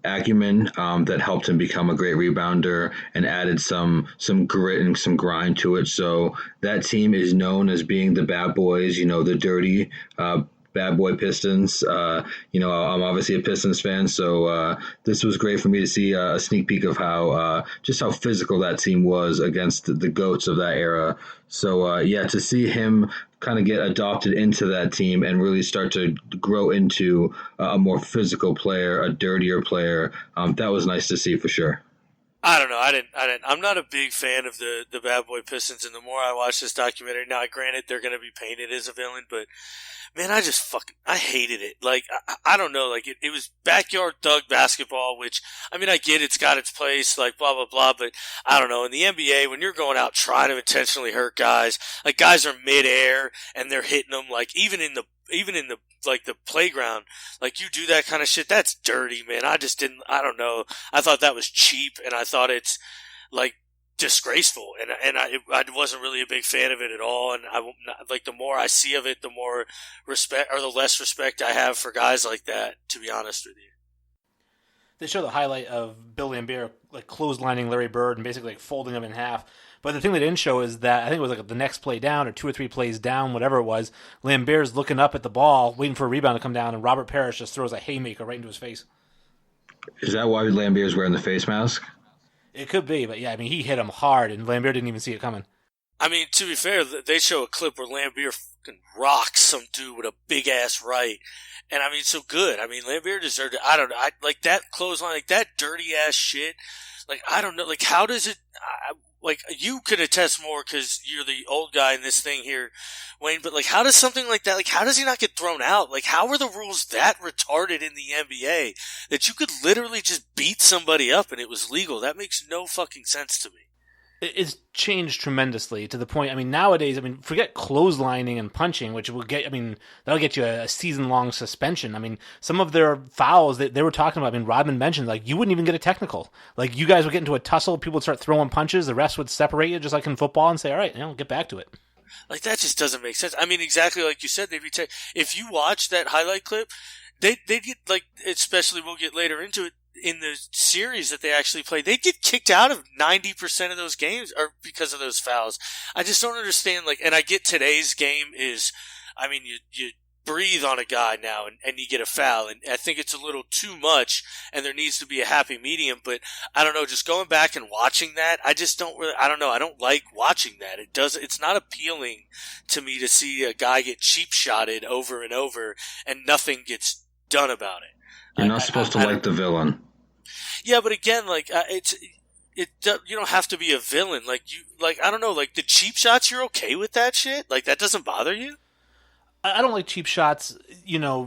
acumen that helped him become a great rebounder and added some grit and some grind to it. So that team is known as being the bad boys, the dirty bad boy Pistons. I'm obviously a Pistons fan, so this was great for me to see a sneak peek of how physical that team was against the GOATs of that era. So, to see him kind of get adopted into that team and really start to grow into a more physical player, a dirtier player, that was nice to see for sure. I don't know. I'm not a big fan of the Bad Boy Pistons, and the more I watch this documentary, now granted they're going to be painted as a villain, but man, I hated it. Like, I don't know, like it was backyard thug basketball, which, I mean, I get it's got its place, like blah, blah, blah, but I don't know. In the NBA, when you're going out trying to intentionally hurt guys, like guys are midair and they're hitting them, like even in the like the playground, like you do that kind of shit, that's dirty, man. I don't know. I thought that was cheap, and I thought it's like disgraceful, and I wasn't really a big fan of it at all. And the more I see of it, the more respect, or the less respect I have for guys like that, to be honest with you. They show the highlight of Bill Lambert like clotheslining Larry Bird and basically like folding him in half. But the thing they didn't show is that I think it was like the next play down or 2 or 3 plays down, whatever it was, Lambert's looking up at the ball, waiting for a rebound to come down, and Robert Parrish just throws a haymaker right into his face. Is that why Lambert's wearing the face mask? It could be, but yeah, I mean, he hit him hard, and Lambert didn't even see it coming. I mean, to be fair, they show a clip where Lambert fucking rocks some dude with a big-ass right. And, I mean, so good. I mean, Lambert deserved it. I don't know. Like, that clothesline, like, that dirty-ass shit, like, I don't know. Like, how does it... like, you could attest more because you're the old guy in this thing here, Wayne, but, like, how does something like that, like, how does he not get thrown out? Like, how are the rules that retarded in the NBA that you could literally just beat somebody up and it was legal? That makes no fucking sense to me. It's changed tremendously to the point, I mean, nowadays, I mean, forget clotheslining and punching, which will get, I mean, that'll get you a season-long suspension. I mean, some of their fouls that they were talking about, I mean, Rodman mentioned, like, you wouldn't even get a technical. Like, you guys would get into a tussle, people would start throwing punches, the refs would separate you, just like in football, and say, all right, get back to it. Like, that just doesn't make sense. I mean, exactly like you said, if you watch that highlight clip, they'd get, like, especially we'll get later into it, in the series that they actually played, they'd get kicked out of 90% of those games or because of those fouls. I just don't understand, like, and I get today's game is, I mean, you breathe on a guy now and you get a foul, and I think it's a little too much, and there needs to be a happy medium, but I don't know, just going back and watching that, I just don't really, I don't know, I don't like watching that. It's not appealing to me to see a guy get cheap shotted over and over and nothing gets done about it. You're not supposed to like the villain. Yeah, but again, like you don't have to be a villain. Like I don't know, like the cheap shots, you're okay with that shit? Like that doesn't bother you? I don't like cheap shots,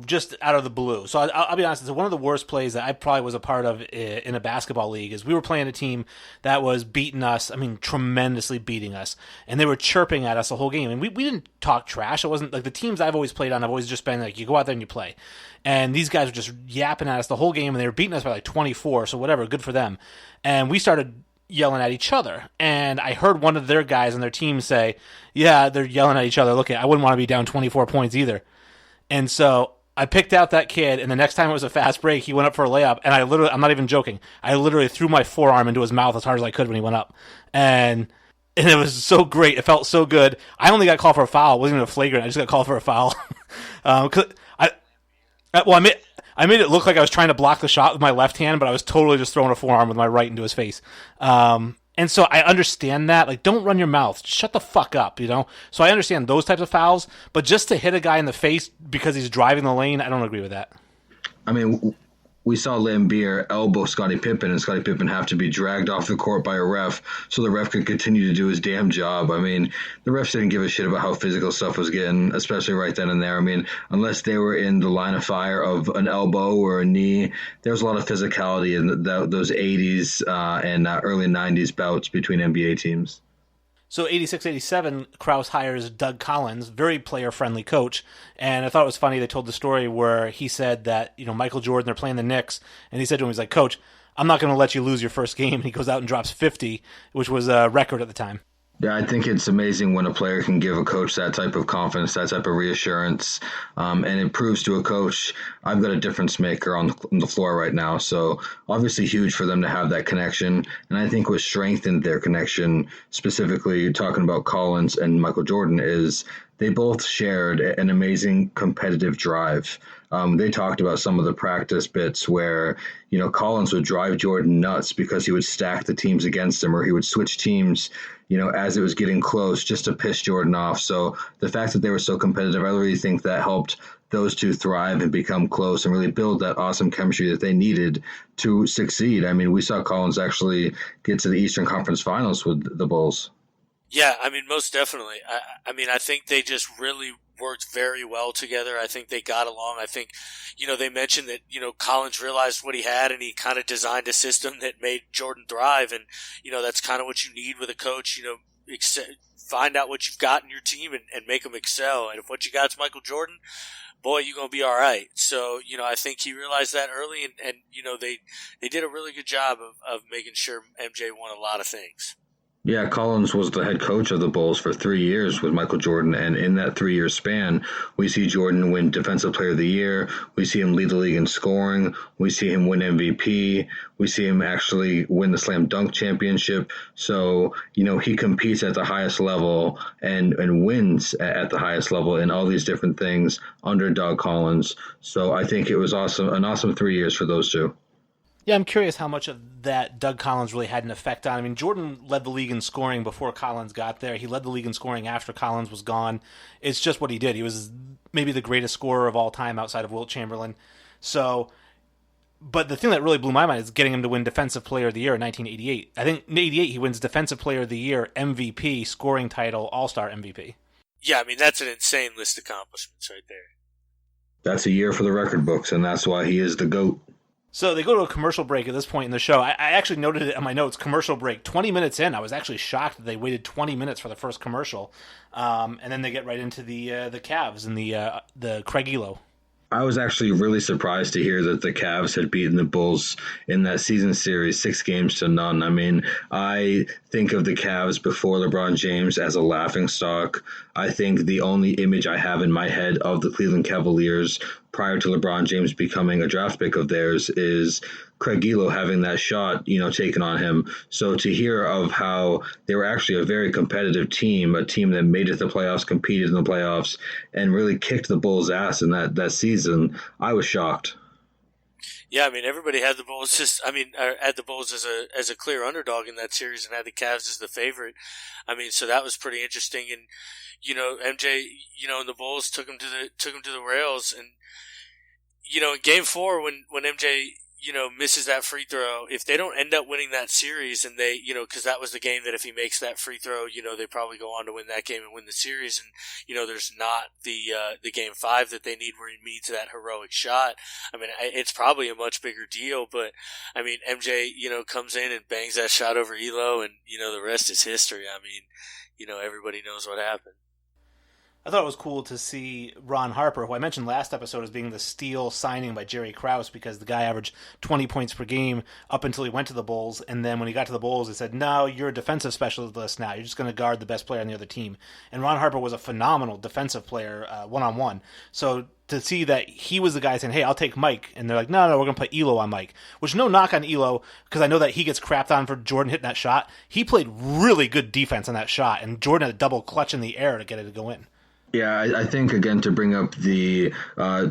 just out of the blue. So I'll be honest, it's one of the worst plays that I probably was a part of in a basketball league is we were playing a team that was beating us, I mean, tremendously beating us. And they were chirping at us the whole game. And we didn't talk trash. It wasn't like the teams I've always played on, I've always just been like, you go out there and you play. And these guys were just yapping at us the whole game, and they were beating us by like 24, so whatever, good for them. And we started yelling at each other. And I heard one of their guys on their team say, yeah, they're yelling at each other. Look, I wouldn't want to be down 24 points either. And so I picked out that kid, and the next time it was a fast break, he went up for a layup, and I'm not even joking, I literally threw my forearm into his mouth as hard as I could when he went up. And it was so great. It felt so good. I only got called for a foul. It wasn't even a flagrant. I just got called for a foul. I made it look like I was trying to block the shot with my left hand, but I was totally just throwing a forearm with my right into his face. And so I understand that. Like, don't run your mouth. Shut the fuck up, So I understand those types of fouls, but just to hit a guy in the face because he's driving the lane, I don't agree with that. I mean, we saw Lambert elbow Scottie Pippen, and Scottie Pippen have to be dragged off the court by a ref so the ref can continue to do his damn job. I mean, the refs didn't give a shit about how physical stuff was getting, especially right then and there. I mean, unless they were in the line of fire of an elbow or a knee, there was a lot of physicality in those 80s and early 90s bouts between NBA teams. So 86-87, Krause hires Doug Collins, very player-friendly coach, and I thought it was funny they told the story where he said that, Michael Jordan, they're playing the Knicks, and he said to him, he's like, Coach, I'm not going to let you lose your first game, and he goes out and drops 50, which was a record at the time. Yeah, I think it's amazing when a player can give a coach that type of confidence, that type of reassurance, and it proves to a coach, I've got a difference maker on the floor right now. So obviously huge for them to have that connection, and I think what strengthened their connection, specifically talking about Collins and Michael Jordan, is they both shared an amazing competitive drive. They talked about some of the practice bits where, Collins would drive Jordan nuts because he would stack the teams against him, or he would switch teams, as it was getting close, just to piss Jordan off. So the fact that they were so competitive, I really think that helped those two thrive and become close and really build that awesome chemistry that they needed to succeed. I mean, we saw Collins actually get to the Eastern Conference Finals with the Bulls. Yeah, most definitely. I think they just really worked very well together. I think they got along. I think, they mentioned that, Collins realized what he had and he kind of designed a system that made Jordan thrive. And, that's kind of what you need with a coach, find out what you've got in your team and make them excel. And if what you got is Michael Jordan, boy, you're going to be all right. So, I think he realized that early and they did a really good job of making sure MJ won a lot of things. Yeah, Collins was the head coach of the Bulls for 3 years with Michael Jordan, and in that 3-year span, we see Jordan win Defensive Player of the Year, we see him lead the league in scoring, we see him win MVP, we see him actually win the Slam Dunk Championship. So, he competes at the highest level and wins at the highest level in all these different things under Doug Collins. So I think it was an awesome 3 years for those two. Yeah, I'm curious how much of that Doug Collins really had an effect on. I mean, Jordan led the league in scoring before Collins got there. He led the league in scoring after Collins was gone. It's just what he did. He was maybe the greatest scorer of all time outside of Wilt Chamberlain. So, but the thing that really blew my mind is getting him to win Defensive Player of the Year in 1988. I think in 88 he wins Defensive Player of the Year, MVP, scoring title, All-Star MVP. Yeah, that's an insane list of accomplishments right there. That's a year for the record books, and that's why he is the GOAT. So they go to a commercial break at this point in the show. I actually noted it on my notes, commercial break. 20 minutes in, I was actually shocked that they waited 20 minutes for the first commercial. And then they get right into the Cavs and the Craig Elo. I was actually really surprised to hear that the Cavs had beaten the Bulls in that season series 6-0. I mean, I think of the Cavs before LeBron James as a laughingstock. I think the only image I have in my head of the Cleveland Cavaliers prior to LeBron James becoming a draft pick of theirs is Craig Elo having that shot, taken on him. So to hear of how they were actually a very competitive team, a team that made it to the playoffs, competed in the playoffs, and really kicked the Bulls' ass in that season, I was shocked. Yeah, everybody had the Bulls had the Bulls as a clear underdog in that series and had the Cavs as the favorite. So that was pretty interesting. And MJ, and the Bulls took him to the rails. And in Game 4, when MJ misses that free throw, if they don't end up winning that series, and they, because that was the game that if he makes that free throw, they probably go on to win that game and win the series. And, there's not the Game 5 that they need where he needs that heroic shot. It's probably a much bigger deal, but MJ, comes in and bangs that shot over Elo, and, the rest is history. Everybody knows what happened. I thought it was cool to see Ron Harper, who I mentioned last episode as being the steal signing by Jerry Krause, because the guy averaged 20 points per game up until he went to the Bulls. And then when he got to the Bulls, they said, no, you're a defensive specialist now. You're just going to guard the best player on the other team. And Ron Harper was a phenomenal defensive player one-on-one. So to see that he was the guy saying, hey, I'll take Mike. And they're like, no, we're going to put Elo on Mike. Which, no knock on Elo, because I know that he gets crapped on for Jordan hitting that shot. He played really good defense on that shot, and Jordan had a double clutch in the air to get it to go in. Yeah, I think, again, to bring up the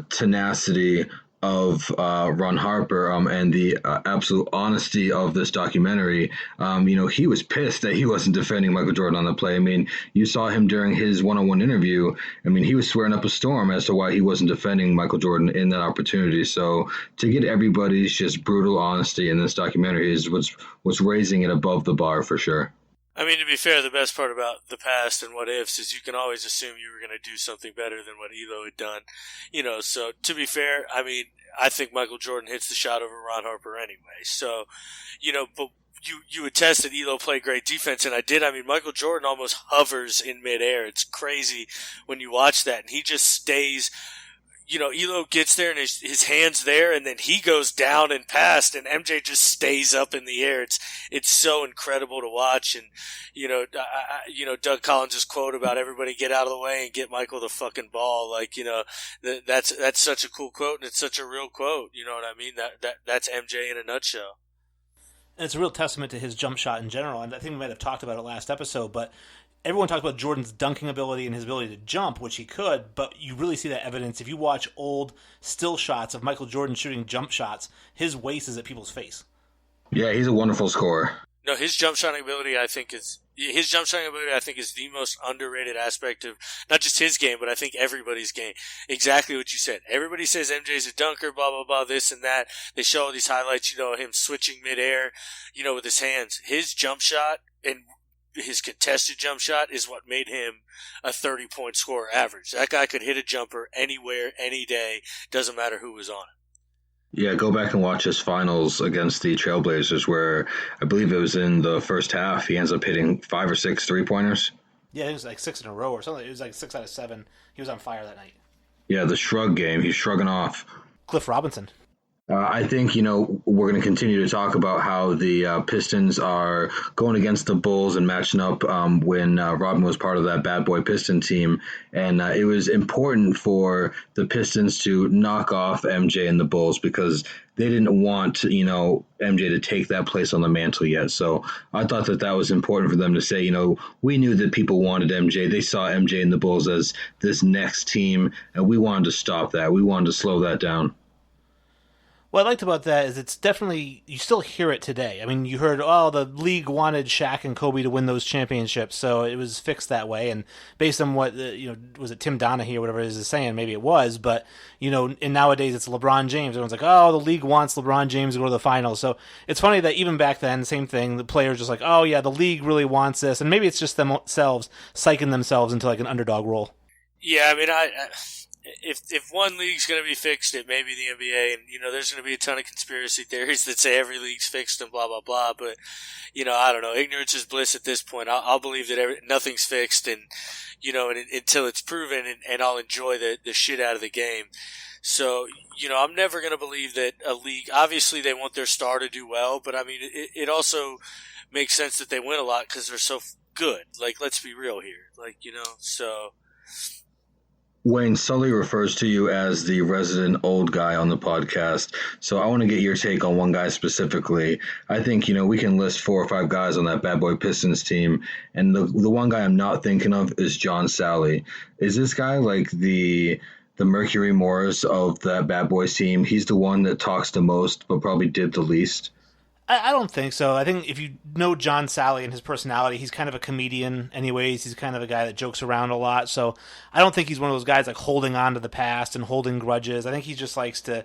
tenacity of Ron Harper and the absolute honesty of this documentary, he was pissed that he wasn't defending Michael Jordan on the play. You saw him during his one-on-one interview. He was swearing up a storm as to why he wasn't defending Michael Jordan in that opportunity. So to get everybody's just brutal honesty in this documentary is what's raising it above the bar for sure. To be fair, the best part about the past and what ifs is you can always assume you were going to do something better than what Elo had done. So to be fair, I think Michael Jordan hits the shot over Ron Harper anyway. So, but you attest that Elo played great defense, and I did. I mean, Michael Jordan almost hovers in midair. It's crazy when you watch that, and he just stays. Elo gets there and his hand's there, and then he goes down and past, and MJ just stays up in the air. It's so incredible to watch. And Doug Collins' quote about everybody get out of the way and get Michael the fucking ball. That's such a cool quote, and it's such a real quote. You know what I mean? That's MJ in a nutshell. And it's a real testament to his jump shot in general. And I think we might have talked about it last episode, but everyone talks about Jordan's dunking ability and his ability to jump, which he could, but you really see that evidence. If you watch old still shots of Michael Jordan shooting jump shots, his waist is at people's face. Yeah, he's a wonderful scorer. No, his jump shooting ability, I think, is the most underrated aspect of not just his game, but I think everybody's game. Exactly what you said. Everybody says MJ's a dunker, blah, blah, blah, this and that. They show all these highlights, him switching midair, with his hands. His jump shot and his contested jump shot is what made him a 30-point scorer average. That guy could hit a jumper anywhere, any day. Doesn't matter who was on it. Yeah, go back and watch his finals against the Trailblazers where I believe it was in the first half. He ends up hitting 5 or 6 3-pointers. Yeah, it was like 6 in a row or something. It was like 6 out of 7. He was on fire that night. Yeah, the shrug game. He's shrugging off. Cliff Robinson. I think, we're going to continue to talk about how the Pistons are going against the Bulls and matching up when Robin was part of that bad boy Piston team. And it was important for the Pistons to knock off MJ and the Bulls because they didn't want, MJ to take that place on the mantle yet. So I thought that was important for them to say, we knew that people wanted MJ. They saw MJ and the Bulls as this next team, and we wanted to stop that. We wanted to slow that down. What I liked about that is it's definitely, you still hear it today. I mean, you heard, the league wanted Shaq and Kobe to win those championships, so it was fixed that way. And based on what, was it Tim Donaghy or whatever it is saying, maybe it was, but, and nowadays it's LeBron James. Everyone's like, the league wants LeBron James to go to the finals. So it's funny that even back then, same thing, the players just like, the league really wants this. And maybe it's just themselves psyching themselves into like an underdog role. Yeah, I mean, If one league's going to be fixed, it may be the NBA, and, there's going to be a ton of conspiracy theories that say every league's fixed and blah, blah, blah, but, I don't know, ignorance is bliss at this point. I'll believe that nothing's fixed and, until it's proven, and I'll enjoy the shit out of the game. So, I'm never going to believe that a league, obviously they want their star to do well, but I mean, it also makes sense that they win a lot because they're so good. Like, let's be real here. Like, so... Wayne, Sully refers to you as the resident old guy on the podcast, so I want to get your take on one guy specifically. I think, we can list 4 or 5 guys on that Bad Boy Pistons team, and the one guy I'm not thinking of is John Salley. Is this guy like the Mercury Morris of that Bad Boys team? He's the one that talks the most, but probably did the least. I don't think so. I think if you know John Salley and his personality, he's kind of a comedian anyways. He's kind of a guy that jokes around a lot. So I don't think he's one of those guys like holding on to the past and holding grudges. I think he just likes to,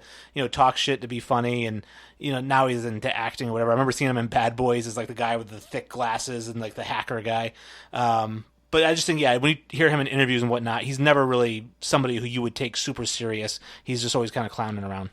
talk shit to be funny. And, now he's into acting or whatever. I remember seeing him in Bad Boys as like the guy with the thick glasses and like the hacker guy. But I just think, when you hear him in interviews and whatnot, he's never really somebody who you would take super serious. He's just always kind of clowning around.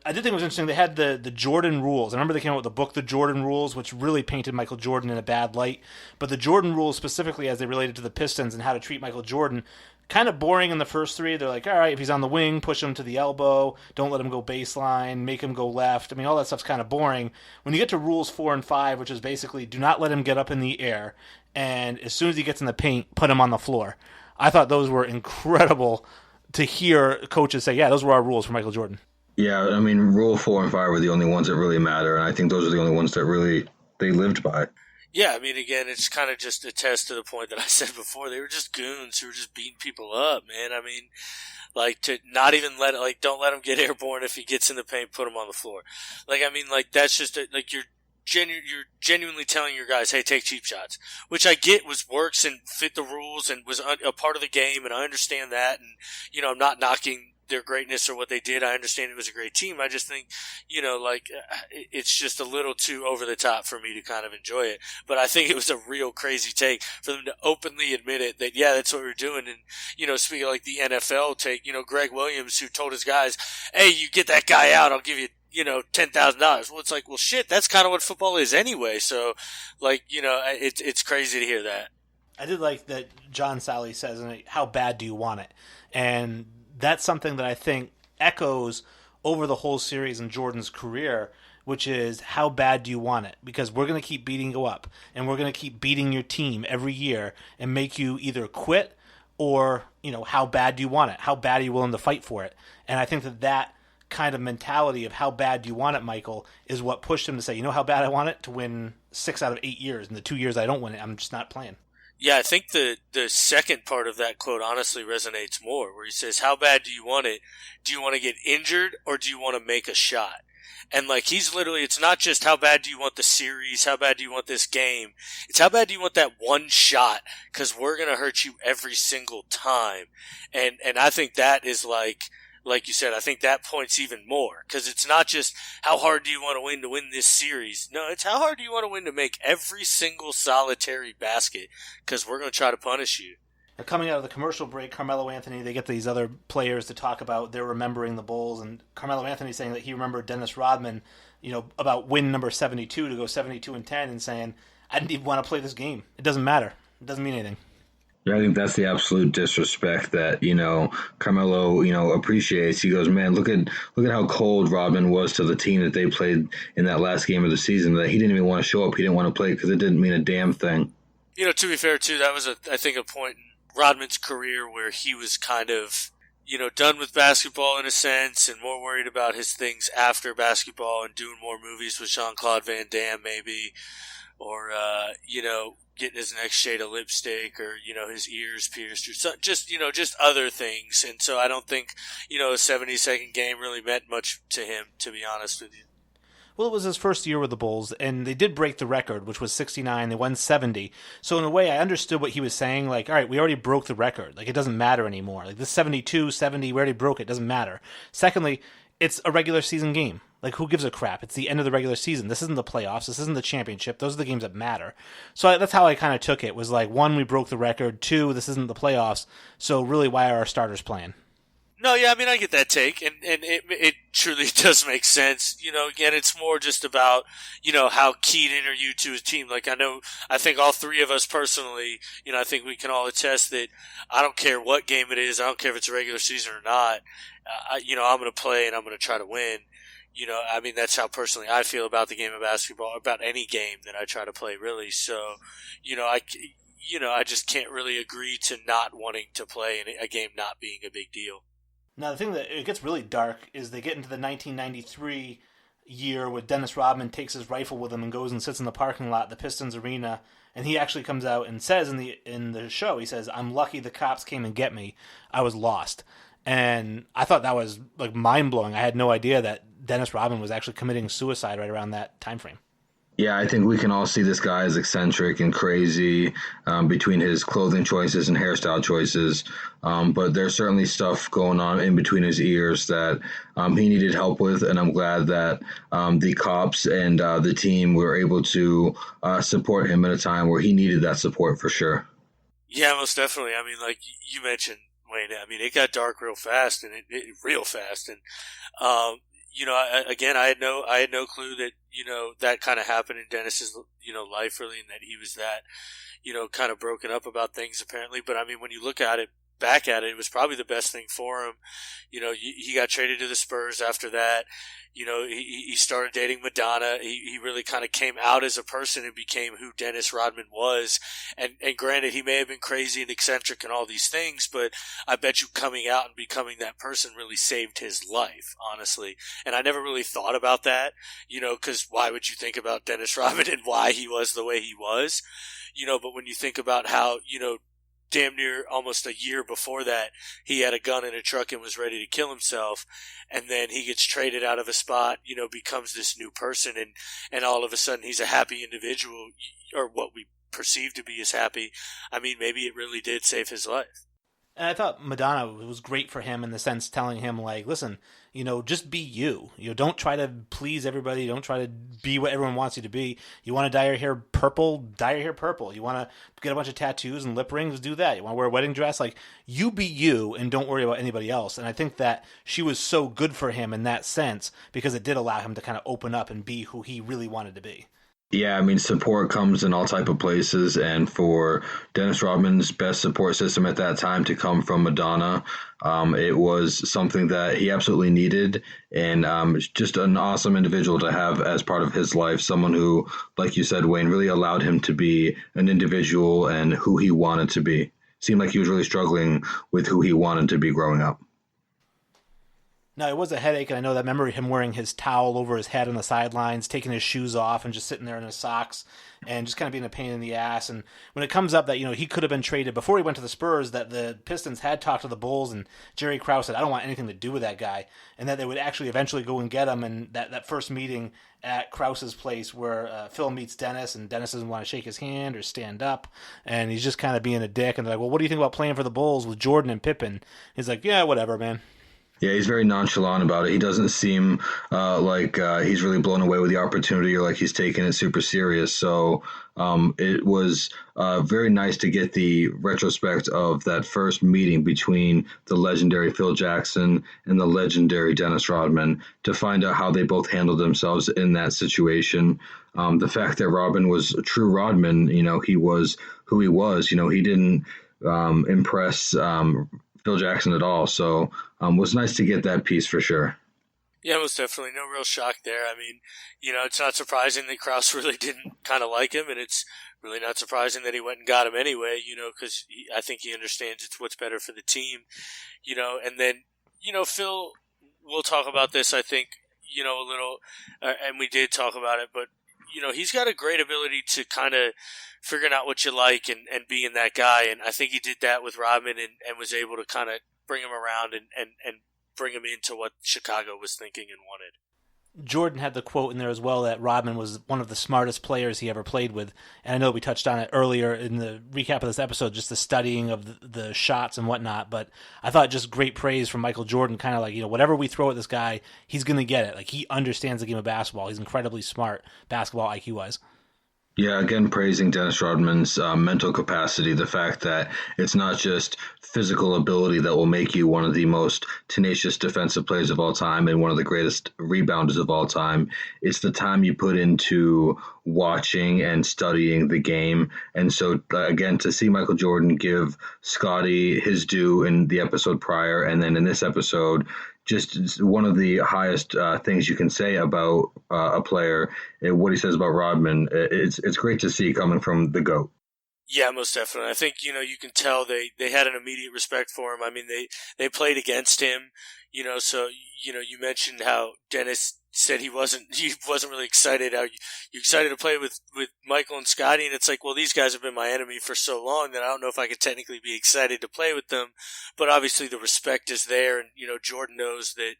I did think it was interesting. They had the Jordan rules. I remember they came out with the book, The Jordan Rules, which really painted Michael Jordan in a bad light. But the Jordan rules specifically as they related to the Pistons and how to treat Michael Jordan, kind of boring in the first 3. They're like, all right, if he's on the wing, push him to the elbow. Don't let him go baseline. Make him go left. I mean, all that stuff's kind of boring. When you get to rules 4 and 5, which is basically do not let him get up in the air. And as soon as he gets in the paint, put him on the floor. I thought those were incredible to hear coaches say, those were our rules for Michael Jordan. Yeah, I mean, Rule 4 and 5 were the only ones that really matter, and I think those are the only ones that really they lived by. Yeah, I mean, again, it's kind of just a test to the point that I said before. They were just goons who were just beating people up, man. I mean, like, to not even don't let him get airborne if he gets in the paint, put him on the floor. Like, I mean, like, that's just, you're genuinely telling your guys, hey, take cheap shots, which I get works and fit the rules and was a part of the game, and I understand that, and, I'm not knocking their greatness or what they did. I understand it was a great team. I just think, it's just a little too over the top for me to kind of enjoy it. But I think it was a real crazy take for them to openly admit it that, that's what we're doing. And, speaking of like the NFL take, Greg Williams, who told his guys, hey, you get that guy out, I'll give you $10,000. Well, it's like, well, shit, that's kind of what football is anyway. So, like, it's crazy to hear that. I did like that John Sally says, how bad do you want it? And that's something that I think echoes over the whole series in Jordan's career, which is how bad do you want it? Because we're going to keep beating you up, and we're going to keep beating your team every year and make you either quit or, how bad do you want it? How bad are you willing to fight for it? And I think that kind of mentality of how bad do you want it, Michael, is what pushed him to say, how bad I want it? To win 6 out of 8 years. And the 2 years I don't win it, I'm just not playing. Yeah, I think the second part of that quote honestly resonates more, where he says, how bad do you want it? Do you want to get injured or do you want to make a shot? And he's literally, it's not just how bad do you want the series, how bad do you want this game, it's how bad do you want that one shot, because we're going to hurt you every single time. And I think that is like you said, I think that points even more, because it's not just how hard do you want to win this series. No, it's how hard do you want to win to make every single solitary basket, because we're going to try to punish you. Coming out of the commercial break, Carmelo Anthony, they get these other players to talk about they're remembering the Bulls, and Carmelo Anthony saying that he remembered Dennis Rodman, about win number 72 to go 72-10, and saying, I didn't even want to play this game. It doesn't matter. It doesn't mean anything. Yeah, I think that's the absolute disrespect that, Carmelo, appreciates. He goes, man, look at how cold Rodman was to the team that they played in that last game of the season, that he didn't even want to show up. He didn't want to play because it didn't mean a damn thing. To be fair, too, that was, I think, a point in Rodman's career where he was kind of, done with basketball in a sense and more worried about his things after basketball and doing more movies with Jean-Claude Van Damme maybe, or, getting his next shade of lipstick, or, his ears pierced, or just other things. And so I don't think, a 70-second game really meant much to him, to be honest with you. Well, it was his first year with the Bulls, and they did break the record, which was 69. They won 70. So in a way, I understood what he was saying. All right, we already broke the record. It doesn't matter anymore. This 72, 70, we already broke it. It doesn't matter. Secondly, it's a regular season game. Who gives a crap? It's the end of the regular season. This isn't the playoffs. This isn't the championship. Those are the games that matter. So that's how I kind of took it, was one, we broke the record. Two, this isn't the playoffs. So really, why are our starters playing? No, yeah, I get that take, and it truly does make sense. Again, it's more just about, how keyed in are you to a team. I think all three of us personally, I think we can all attest that I don't care what game it is. I don't care if it's a regular season or not. I'm going to play and I'm going to try to win. That's how personally I feel about the game of basketball, about any game that I try to play, really. So, I just can't really agree to not wanting to play and a game not being a big deal. Now, the thing that it gets really dark is they get into the 1993 year where Dennis Rodman takes his rifle with him and goes and sits in the parking lot at the Pistons arena, and he actually comes out and says in the show, he says, I'm lucky the cops came and get me. I was lost. And I thought that was mind-blowing. I had no idea that Dennis Rodman was actually committing suicide right around that time frame. Yeah, I think we can all see this guy as eccentric and crazy between his clothing choices and hairstyle choices. But there's certainly stuff going on in between his ears that he needed help with. And I'm glad that the cops and the team were able to support him at a time where he needed that support for sure. Yeah, most definitely. Like you mentioned, Wayne, it got dark real fast, and real fast. And, I had no clue that, that kind of happened in Dennis's, life really, and that he was that, kind of broken up about things apparently. But when you look at it, back at it, it was probably the best thing for him. He got traded to the Spurs after that. He started dating Madonna. He really kind of came out as a person and became who Dennis Rodman was. And granted, he may have been crazy and eccentric and all these things, but I bet you coming out and becoming that person really saved his life, honestly. And I never really thought about that, because why would you think about Dennis Rodman and why he was the way he was? But when you think about how, damn near almost a year before that, he had a gun in a truck and was ready to kill himself. And then he gets traded out of a spot, becomes this new person. And all of a sudden he's a happy individual, or what we perceive to be as happy. Maybe it really did save his life. And I thought Madonna was great for him in the sense telling him, like, listen, just be you. Don't try to please everybody. Don't try to be what everyone wants you to be. You want to dye your hair purple, dye your hair purple. You want to get a bunch of tattoos and lip rings, do that. You want to wear a wedding dress, like, you be you and don't worry about anybody else. And I think that she was so good for him in that sense because it did allow him to kind of open up and be who he really wanted to be. Yeah, I mean, support comes in all type of places, and for Dennis Rodman's best support system at that time to come from Madonna, it was something that he absolutely needed, and just an awesome individual to have as part of his life, someone who, like you said, Wayne, really allowed him to be an individual and who he wanted to be. Seemed like he was really struggling with who he wanted to be growing up. No, it was a headache, and I know that. I remember him wearing his towel over his head on the sidelines, taking his shoes off, and just sitting there in his socks, and just kind of being a pain in the ass. And when it comes up that he could have been traded before he went to the Spurs, that the Pistons had talked to the Bulls, and Jerry Krause said, "I don't want anything to do with that guy," and that they would actually eventually go and get him. And that first meeting at Krause's place where Phil meets Dennis, and Dennis doesn't want to shake his hand or stand up, and he's just kind of being a dick. And they're like, "Well, what do you think about playing for the Bulls with Jordan and Pippen?" He's like, "Yeah, whatever, man." Yeah, he's very nonchalant about it. He doesn't seem like he's really blown away with the opportunity or like he's taking it super serious. So it was very nice to get the retrospect of that first meeting between the legendary Phil Jackson and the legendary Dennis Rodman to find out how they both handled themselves in that situation. The fact that Rodman was a true Rodman, he was who he was. He didn't impress Phil Jackson at all. So it was nice to get that piece for sure. Yeah, most definitely. No real shock there. I mean, it's not surprising that Krause really didn't kind of like him, and it's really not surprising that he went and got him anyway, because I think he understands it's what's better for the team, and then, Phil, we'll talk about this, I think, a little, and we did talk about it, but, he's got a great ability to kind of figuring out what you like and being that guy. And I think he did that with Rodman and was able to kind of bring him around and bring him into what Chicago was thinking and wanted. Jordan had the quote in there as well that Rodman was one of the smartest players he ever played with. And I know we touched on it earlier in the recap of this episode, just the studying of the shots and whatnot. But I thought just great praise from Michael Jordan, kind of like, whatever we throw at this guy, he's going to get it. Like, he understands the game of basketball. He's incredibly smart basketball IQ-wise. Yeah, again, praising Dennis Rodman's mental capacity, the fact that it's not just physical ability that will make you one of the most tenacious defensive players of all time and one of the greatest rebounders of all time. It's the time you put into watching and studying the game. And so, again, to see Michael Jordan give Scottie his due in the episode prior and then in this episode, just one of the highest things you can say about a player, what he says about Rodman, it's great to see coming from the GOAT. Yeah, most definitely. I think, you can tell they had an immediate respect for him. I mean, they played against him, so, you mentioned how Dennis said he wasn't really excited. How you excited to play with Michael and Scottie? And it's like, well, these guys have been my enemy for so long that I don't know if I could technically be excited to play with them. But obviously the respect is there, and Jordan knows that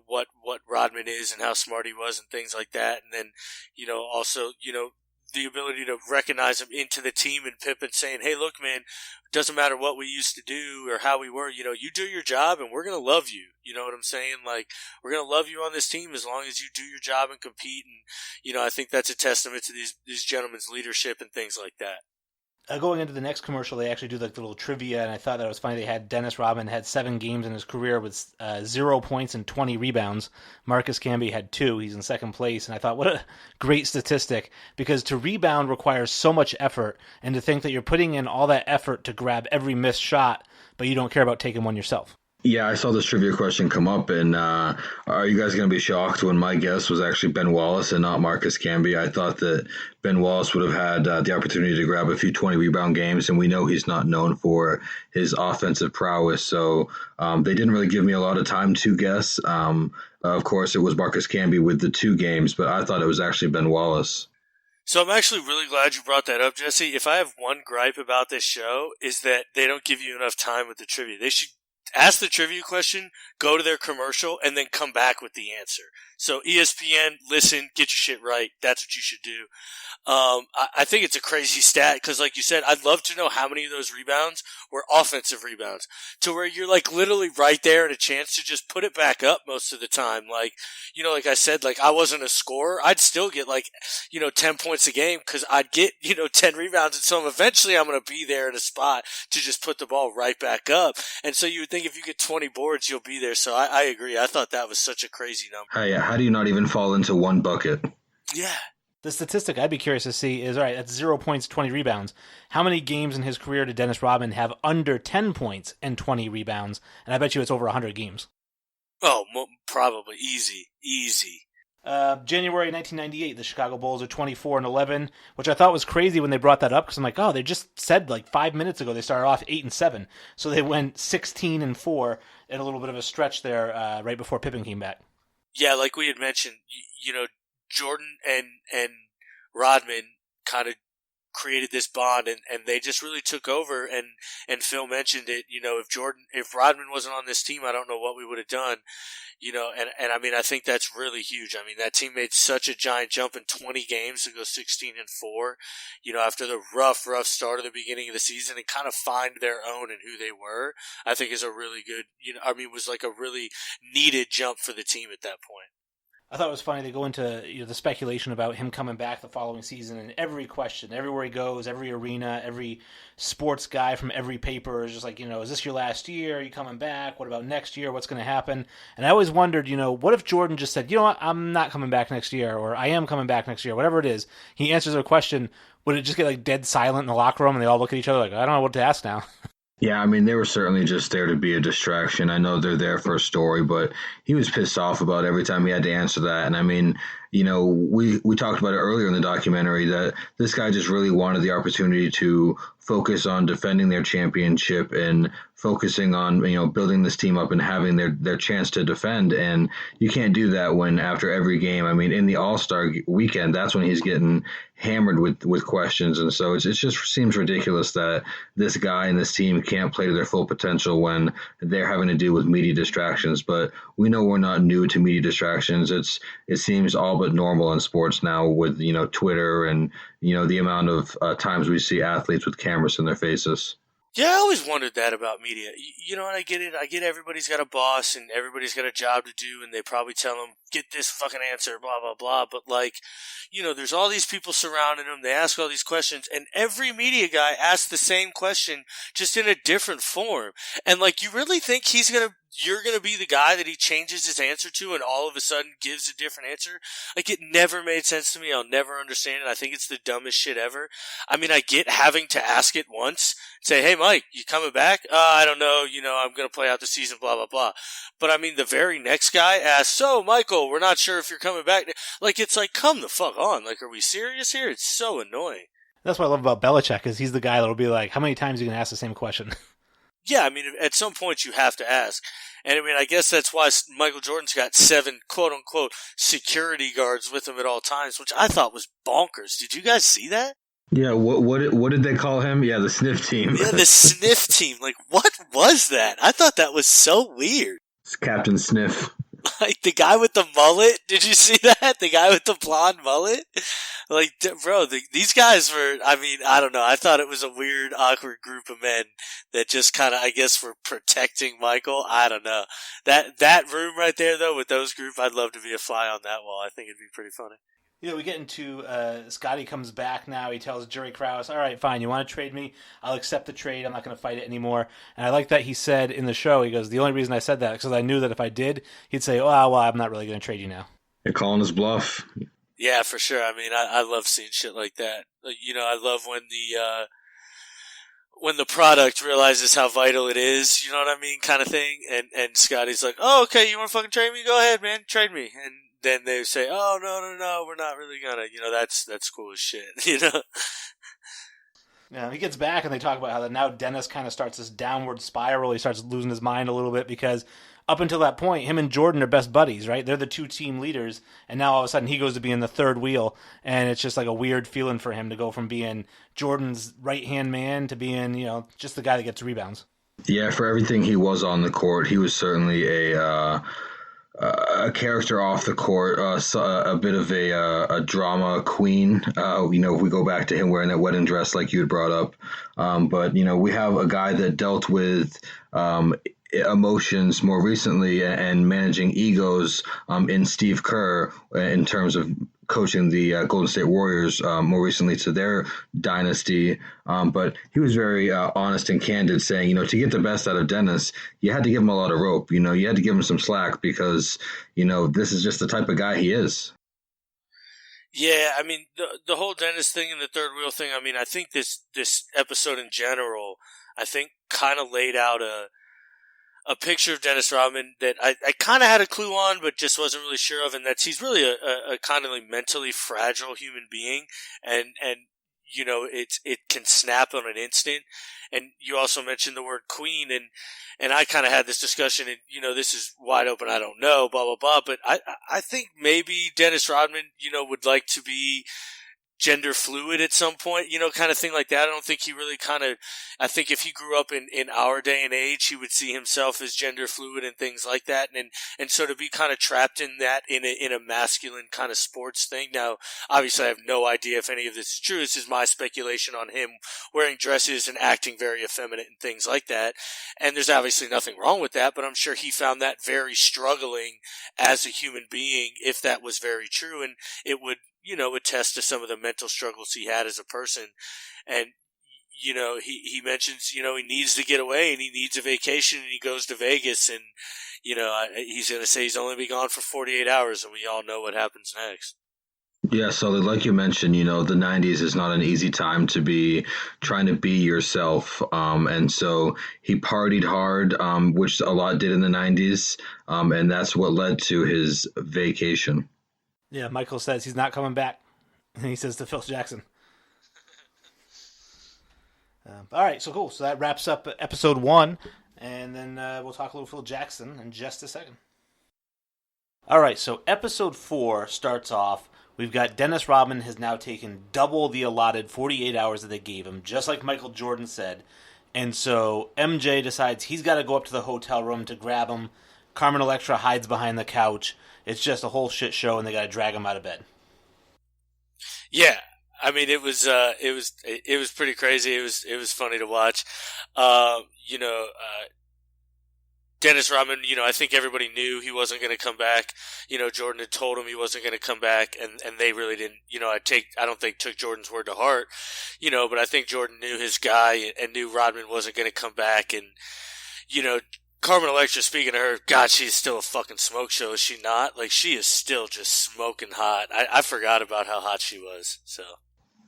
what Rodman is and how smart he was and things like that. And then also the ability to recognize him into the team and Pippen saying, hey, look, man, it doesn't matter what we used to do or how we were, you do your job and we're going to love you. You know what I'm saying? Like, we're going to love you on this team as long as you do your job and compete. And, I think that's a testament to these gentlemen's leadership and things like that. Going into the next commercial, they actually do like little trivia, and I thought that it was funny. They had Dennis Rodman had 7 games in his career with 0 points and 20 rebounds. Marcus Camby had 2. He's in second place, and I thought, what a great statistic, because to rebound requires so much effort, and to think that you're putting in all that effort to grab every missed shot, but you don't care about taking one yourself. Yeah, I saw this trivia question come up, and are you guys going to be shocked when my guess was actually Ben Wallace and not Marcus Camby? I thought that Ben Wallace would have had the opportunity to grab a few 20-rebound games, and we know he's not known for his offensive prowess, so they didn't really give me a lot of time to guess. Of course, it was Marcus Camby with the 2 games, but I thought it was actually Ben Wallace. So I'm actually really glad you brought that up, Jesse. If I have one gripe about this show, is that they don't give you enough time with the trivia. They should ask the trivia question, go to their commercial, and then come back with the answer. So ESPN, listen, get your shit right. That's what you should do. I think it's a crazy stat because, like you said, I'd love to know how many of those rebounds were offensive rebounds to where you're like literally right there and a chance to just put it back up most of the time. Like, you know, like I said, like I wasn't a scorer. I'd still get 10 points a game because I'd get, 10 rebounds. And so eventually I'm going to be there in a spot to just put the ball right back up. And so you would think if you get 20 boards, you'll be there. So I agree. I thought that was such a crazy number. How do you not even fall into one bucket? Yeah. The statistic I'd be curious to see is, all right, that's 0 points, 20 rebounds. How many games in his career did Dennis Rodman have under 10 points and 20 rebounds? And I bet you it's over 100 games. Oh, probably. Easy. January 1998, the Chicago Bulls are 24-11, which I thought was crazy when they brought that up because I'm like, oh, they just said 5 minutes ago they started off 8-7, so they went 16-4 at a little bit of a stretch there right before Pippen came back. Yeah, like we had mentioned, Jordan and Rodman kind of created this bond and they just really took over and Phil mentioned it, if Rodman wasn't on this team, I don't know what we would have done, and I mean, I think that's really huge. I mean, that team made such a giant jump in 20 games to go 16-4, after the rough start of the beginning of the season and kind of find their own and who they were, I think is a really good, was like a really needed jump for the team at that point. I thought it was funny they go into the speculation about him coming back the following season, and every question, everywhere he goes, every arena, every sports guy from every paper is just like, is this your last year? Are you coming back? What about next year? What's going to happen? And I always wondered, what if Jordan just said, what, I'm not coming back next year, or I am coming back next year, whatever it is. He answers a question. Would it just get dead silent in the locker room and they all look at each other like, I don't know what to ask now? Yeah, I mean, they were certainly just there to be a distraction. I know they're there for a story, but he was pissed off about every time he had to answer that. And I mean, we talked about it earlier in the documentary that this guy just really wanted the opportunity to focus on defending their championship and focusing on, building this team up and having their chance to defend. And you can't do that when after every game, I mean, in the All-Star weekend, that's when he's getting hammered with questions. And so it just seems ridiculous that this guy and this team can't play to their full potential when they're having to deal with media distractions. But we know we're not new to media distractions. It seems all but normal in sports now with, Twitter and, the amount of times we see athletes with cameras in their faces. Yeah, I always wondered that about media. And I get it. I get everybody's got a boss and everybody's got a job to do, and they probably tell them, get this fucking answer, blah, blah, blah. But, there's all these people surrounding them. They ask all these questions, and every media guy asks the same question, just in a different form. And, you really think you're going to be the guy that he changes his answer to and all of a sudden gives a different answer? It never made sense to me. I'll never understand it. I think it's the dumbest shit ever. I mean, I get having to ask it once, say, hey, Mike, you coming back? I don't know. I'm going to play out the season, blah, blah, blah. But I mean, the very next guy asks, so, Michael, we're not sure if you're coming back. It's come the fuck on. Are we serious here? It's so annoying. That's what I love about Belichick is he's the guy that'll be like, how many times are you going to ask the same question? Yeah, I mean, at some point you have to ask. And I mean, I guess that's why Michael Jordan's got 7 quote-unquote security guards with him at all times, which I thought was bonkers. Did you guys see that? Yeah, what did they call him? Yeah, the sniff team. Yeah, the sniff team. What was that? I thought that was so weird. It's Captain Sniff. The guy with the mullet, did you see that? The guy with the blonde mullet? Bro, these guys were, I mean, I don't know. I thought it was a weird, awkward group of men that just kind of, I guess, were protecting Michael. I don't know. That room right there, though, with those group, I'd love to be a fly on that wall. I think it'd be pretty funny. We get into Scotty comes back now. He tells Jerry Krause, all right, fine, you want to trade me? I'll accept the trade. I'm not going to fight it anymore. And I like that he said in the show, he goes, the only reason I said that is because I knew that if I did, he'd say, oh, well, I'm not really going to trade you now. You're calling his bluff. Yeah, for sure. I mean, I love seeing shit like that. I love when the product realizes how vital it is, you know what I mean, kind of thing. And Scotty's like, oh, okay, you want to fucking trade me? Go ahead, man, trade me. And then they say, oh, no, we're not really gonna, that's cool as shit, Yeah, he gets back and they talk about how now Dennis kind of starts this downward spiral. He starts losing his mind a little bit because up until that point, him and Jordan are best buddies, right? They're the 2 team leaders, and now all of a sudden he goes to being the third wheel, and it's just like a weird feeling for him to go from being Jordan's right-hand man to being, just the guy that gets rebounds. Yeah, for everything he was on the court, he was certainly a character off the court, a bit of a drama queen. If we go back to him wearing that wedding dress like you had brought up. But we have a guy that dealt with emotions more recently and managing egos in Steve Kerr in terms of coaching the Golden State Warriors more recently to their dynasty. But he was very honest and candid, saying, to get the best out of Dennis, you had to give him a lot of rope. You had to give him some slack because, this is just the type of guy he is. Yeah, I mean, the whole Dennis thing and the third wheel thing, I mean, I think this episode in general, I think kind of laid out a picture of Dennis Rodman that I kind of had a clue on, but just wasn't really sure of, and that he's really a kind of like mentally fragile human being, and it can snap on an instant. And you also mentioned the word queen, and I kind of had this discussion, and this is wide open, I don't know, blah blah blah, but I think maybe Dennis Rodman would like to be gender fluid at some point, kind of thing like that. I don't think he really I think if he grew up in our day and age, he would see himself as gender fluid and things like that. And so to be kind of trapped in that in a masculine kind of sports thing. Now, obviously I have no idea if any of this is true. This is my speculation on him wearing dresses and acting very effeminate and things like that. And there's obviously nothing wrong with that, but I'm sure he found that very struggling as a human being if that was very true. And it would attest to some of the mental struggles he had as a person. And, he mentions, he needs to get away and he needs a vacation and he goes to Vegas and, he's going to say he's only been gone for 48 hours and we all know what happens next. Yeah, so like you mentioned, the 90s is not an easy time to be trying to be yourself. And so he partied hard, which a lot did in the 90s. And that's what led to his vacation. Yeah, Michael says he's not coming back. And he says to Phil Jackson. All right, so cool. So that wraps up episode 1. And then we'll talk a little Phil Jackson in just a second. All right, so episode 4 starts off. We've got Dennis Rodman has now taken double the allotted 48 hours that they gave him, just like Michael Jordan said. And so MJ decides he's got to go up to the hotel room to grab him. Carmen Electra hides behind the couch. It's just a whole shit show, and they got to drag him out of bed. Yeah, I mean, it was pretty crazy. It was funny to watch. Dennis Rodman, I think everybody knew he wasn't going to come back. Jordan had told him he wasn't going to come back, and they really didn't. I don't think took Jordan's word to heart. But I think Jordan knew his guy and knew Rodman wasn't going to come back, and Carmen Electra, speaking to her, God, she's still a fucking smoke show, is she not? Like, she is still just smoking hot. I forgot about how hot she was, so.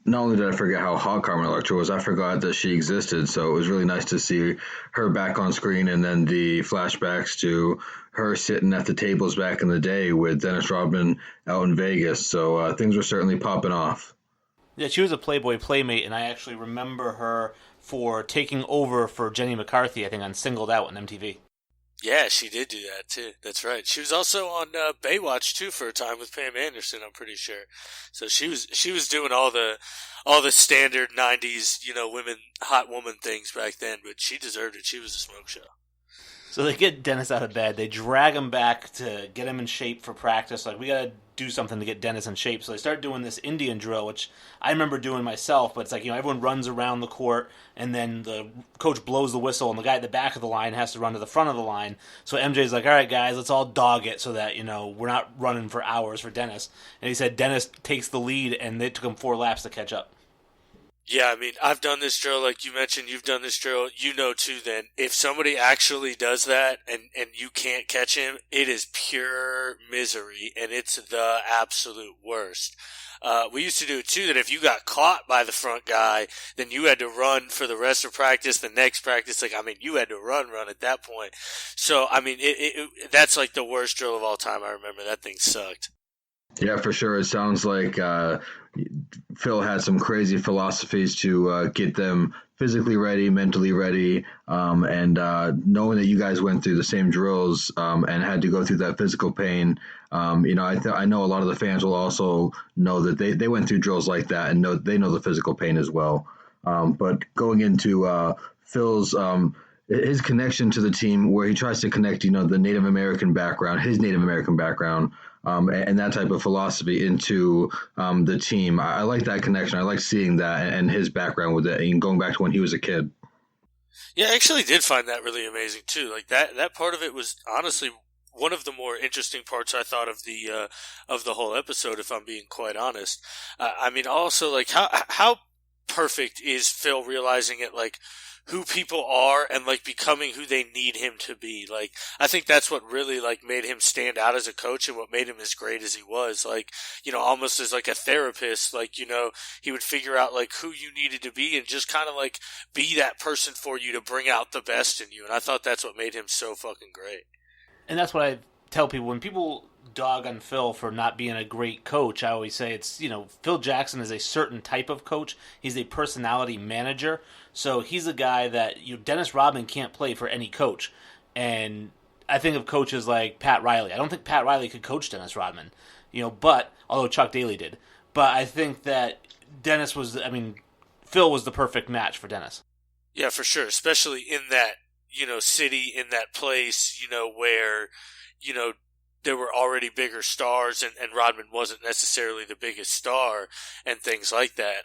Not only did I forget how hot Carmen Electra was, I forgot that she existed, so it was really nice to see her back on screen, and then the flashbacks to her sitting at the tables back in the day with Dennis Rodman out in Vegas, so things were certainly popping off. Yeah, she was a Playboy playmate, and I actually remember her for taking over for Jenny McCarthy, I think, on Singled Out on MTV. Yeah, she did do that, too. That's right. She was also on Baywatch, too, for a time with Pam Anderson, I'm pretty sure. So she was doing all the standard 90s, women, hot woman things back then, but she deserved it. She was a smoke show. So they get Dennis out of bed. They drag him back to get him in shape for practice. Like, we got to do something to get Dennis in shape. So they start doing this Indian drill, which I remember doing myself. But it's like, everyone runs around the court, and then the coach blows the whistle, and the guy at the back of the line has to run to the front of the line. So MJ's like, all right, guys, let's all dog it so that, we're not running for hours for Dennis. And he said Dennis takes the lead, and it took him 4 laps to catch up. Yeah, I mean, I've done this drill, like you mentioned, you've done this drill, too, then. If somebody actually does that and you can't catch him, it is pure misery, and it's the absolute worst. We used to do it, too, that if you got caught by the front guy, then you had to run for the rest of practice, the next practice, you had to run at that point. So, I mean, that's like the worst drill of all time, I remember. That thing sucked. Yeah, for sure. It sounds like Phil had some crazy philosophies to get them physically ready, mentally ready, and knowing that you guys went through the same drills and had to go through that physical pain. I know a lot of the fans will also know that they went through drills like that and they know the physical pain as well. But going into Phil's his connection to the team, where he tries to connect, the Native American background, his Native American background, and that type of philosophy into the team. I like that connection. I like seeing that and his background with it, and going back to when he was a kid. Yeah, I actually did find that really amazing too. Like that part of it was honestly one of the more interesting parts I thought of the whole episode, if I'm being quite honest. I mean, also like how perfect is Phil realizing it, like who people are and like becoming who they need him to be. Like, I think that's what really like made him stand out as a coach and what made him as great as he was. Like, almost as like a therapist, like, he would figure out like who you needed to be and just kind of like be that person for you to bring out the best in you. And I thought that's what made him so fucking great. And that's what I tell people when people dog on Phil for not being a great coach. I always say it's, Phil Jackson is a certain type of coach. He's a personality manager. So he's a guy that Dennis Rodman can't play for any coach. And I think of coaches like Pat Riley. I don't think Pat Riley could coach Dennis Rodman, but although Chuck Daly did. But I think that Phil was the perfect match for Dennis. Yeah, for sure. Especially in that, city, in that place, where, there were already bigger stars and Rodman wasn't necessarily the biggest star and things like that.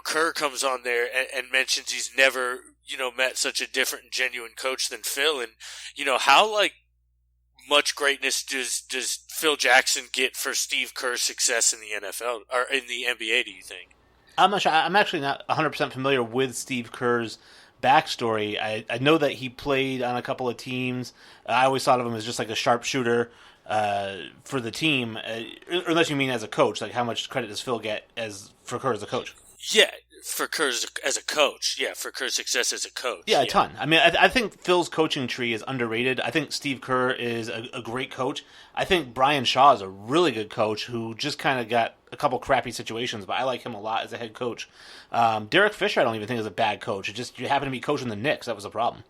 Kerr comes on there and mentions he's never, met such a different and genuine coach than Phil. And, how like much greatness does Phil Jackson get for Steve Kerr's success in the NFL or in the NBA, do you think? I'm actually not 100% familiar with Steve Kerr's backstory. I know that he played on a couple of teams. I always thought of him as just like a sharpshooter for the team, unless you mean as a coach. Like, how much credit does Phil get for Kerr as a coach? Yeah, for Kerr as a coach. Yeah, for Kerr's success as a coach. Yeah, a ton. I mean, I think Phil's coaching tree is underrated. I think Steve Kerr is a great coach. I think Brian Shaw is a really good coach who just kind of got a couple crappy situations, but I like him a lot as a head coach. Derek Fisher I don't even think is a bad coach. It just you happen to be coaching the Knicks. That was a problem.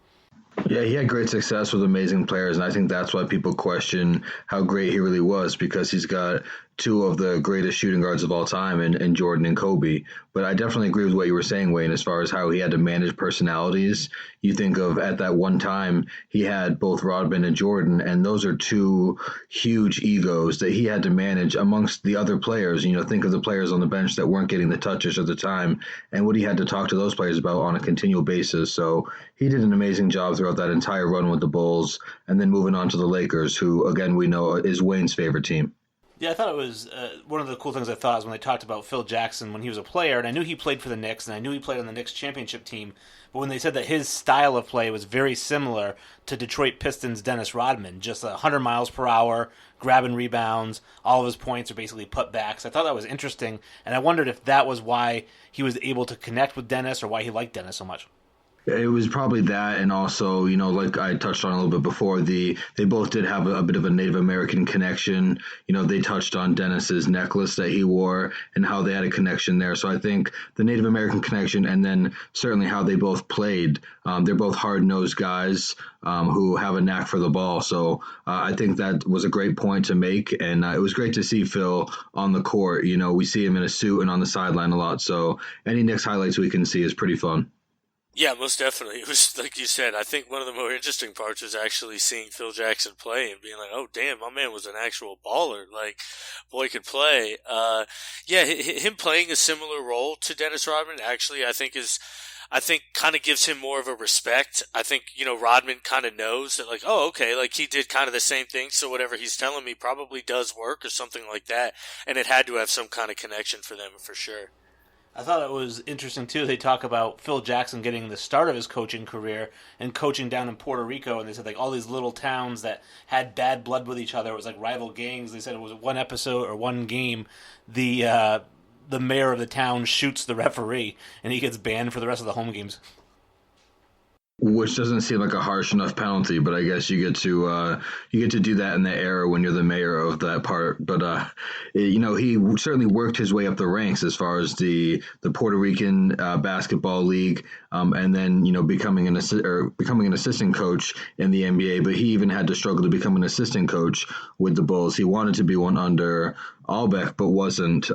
Yeah, he had great success with amazing players, and I think that's why people question how great he really was, because he's got two of the greatest shooting guards of all time in Jordan and Kobe. But I definitely agree with what you were saying, Wayne, as far as how he had to manage personalities. You think of at that one time, he had both Rodman and Jordan, and those are two huge egos that he had to manage amongst the other players. Think of the players on the bench that weren't getting the touches at the time and what he had to talk to those players about on a continual basis. So he did an amazing job throughout that entire run with the Bulls, and then moving on to the Lakers, who, again, we know is Wayne's favorite team. Yeah, I thought it was one of the cool things I thought is when they talked about Phil Jackson when he was a player, and I knew he played for the Knicks, and I knew he played on the Knicks championship team, but when they said that his style of play was very similar to Detroit Pistons' Dennis Rodman, just 100 miles per hour, grabbing rebounds, all of his points are basically putbacks. I thought that was interesting, and I wondered if that was why he was able to connect with Dennis or why he liked Dennis so much. It was probably that, and also, like I touched on a little bit before, they both did have a bit of a Native American connection. They touched on Dennis's necklace that he wore and how they had a connection there. So I think the Native American connection, and then certainly how they both played. They're both hard-nosed guys who have a knack for the ball. So I think that was a great point to make, and it was great to see Phil on the court. We see him in a suit and on the sideline a lot. So any Knicks highlights we can see is pretty fun. Yeah, most definitely. It was, like you said, I think one of the more interesting parts was actually seeing Phil Jackson play and being like, oh, damn, my man was an actual baller. Like, boy could play. Yeah, him playing a similar role to Dennis Rodman actually, I think kind of gives him more of a respect. I think, Rodman kind of knows that, like, oh, okay, like he did kind of the same thing, so whatever he's telling me probably does work or something like that. And it had to have some kind of connection for them for sure. I thought it was interesting, too. They talk about Phil Jackson getting the start of his coaching career and coaching down in Puerto Rico, and they said, like, all these little towns that had bad blood with each other. It was like rival gangs. They said it was one episode or one game. The mayor of the town shoots the referee, and he gets banned for the rest of the home games. Which doesn't seem like a harsh enough penalty, but I guess you get to do that in the era when you're the mayor of that part. But he certainly worked his way up the ranks as far as the Puerto Rican basketball league, and then becoming an assistant coach in the NBA. But he even had to struggle to become an assistant coach with the Bulls. He wanted to be one under Albeck, but wasn't.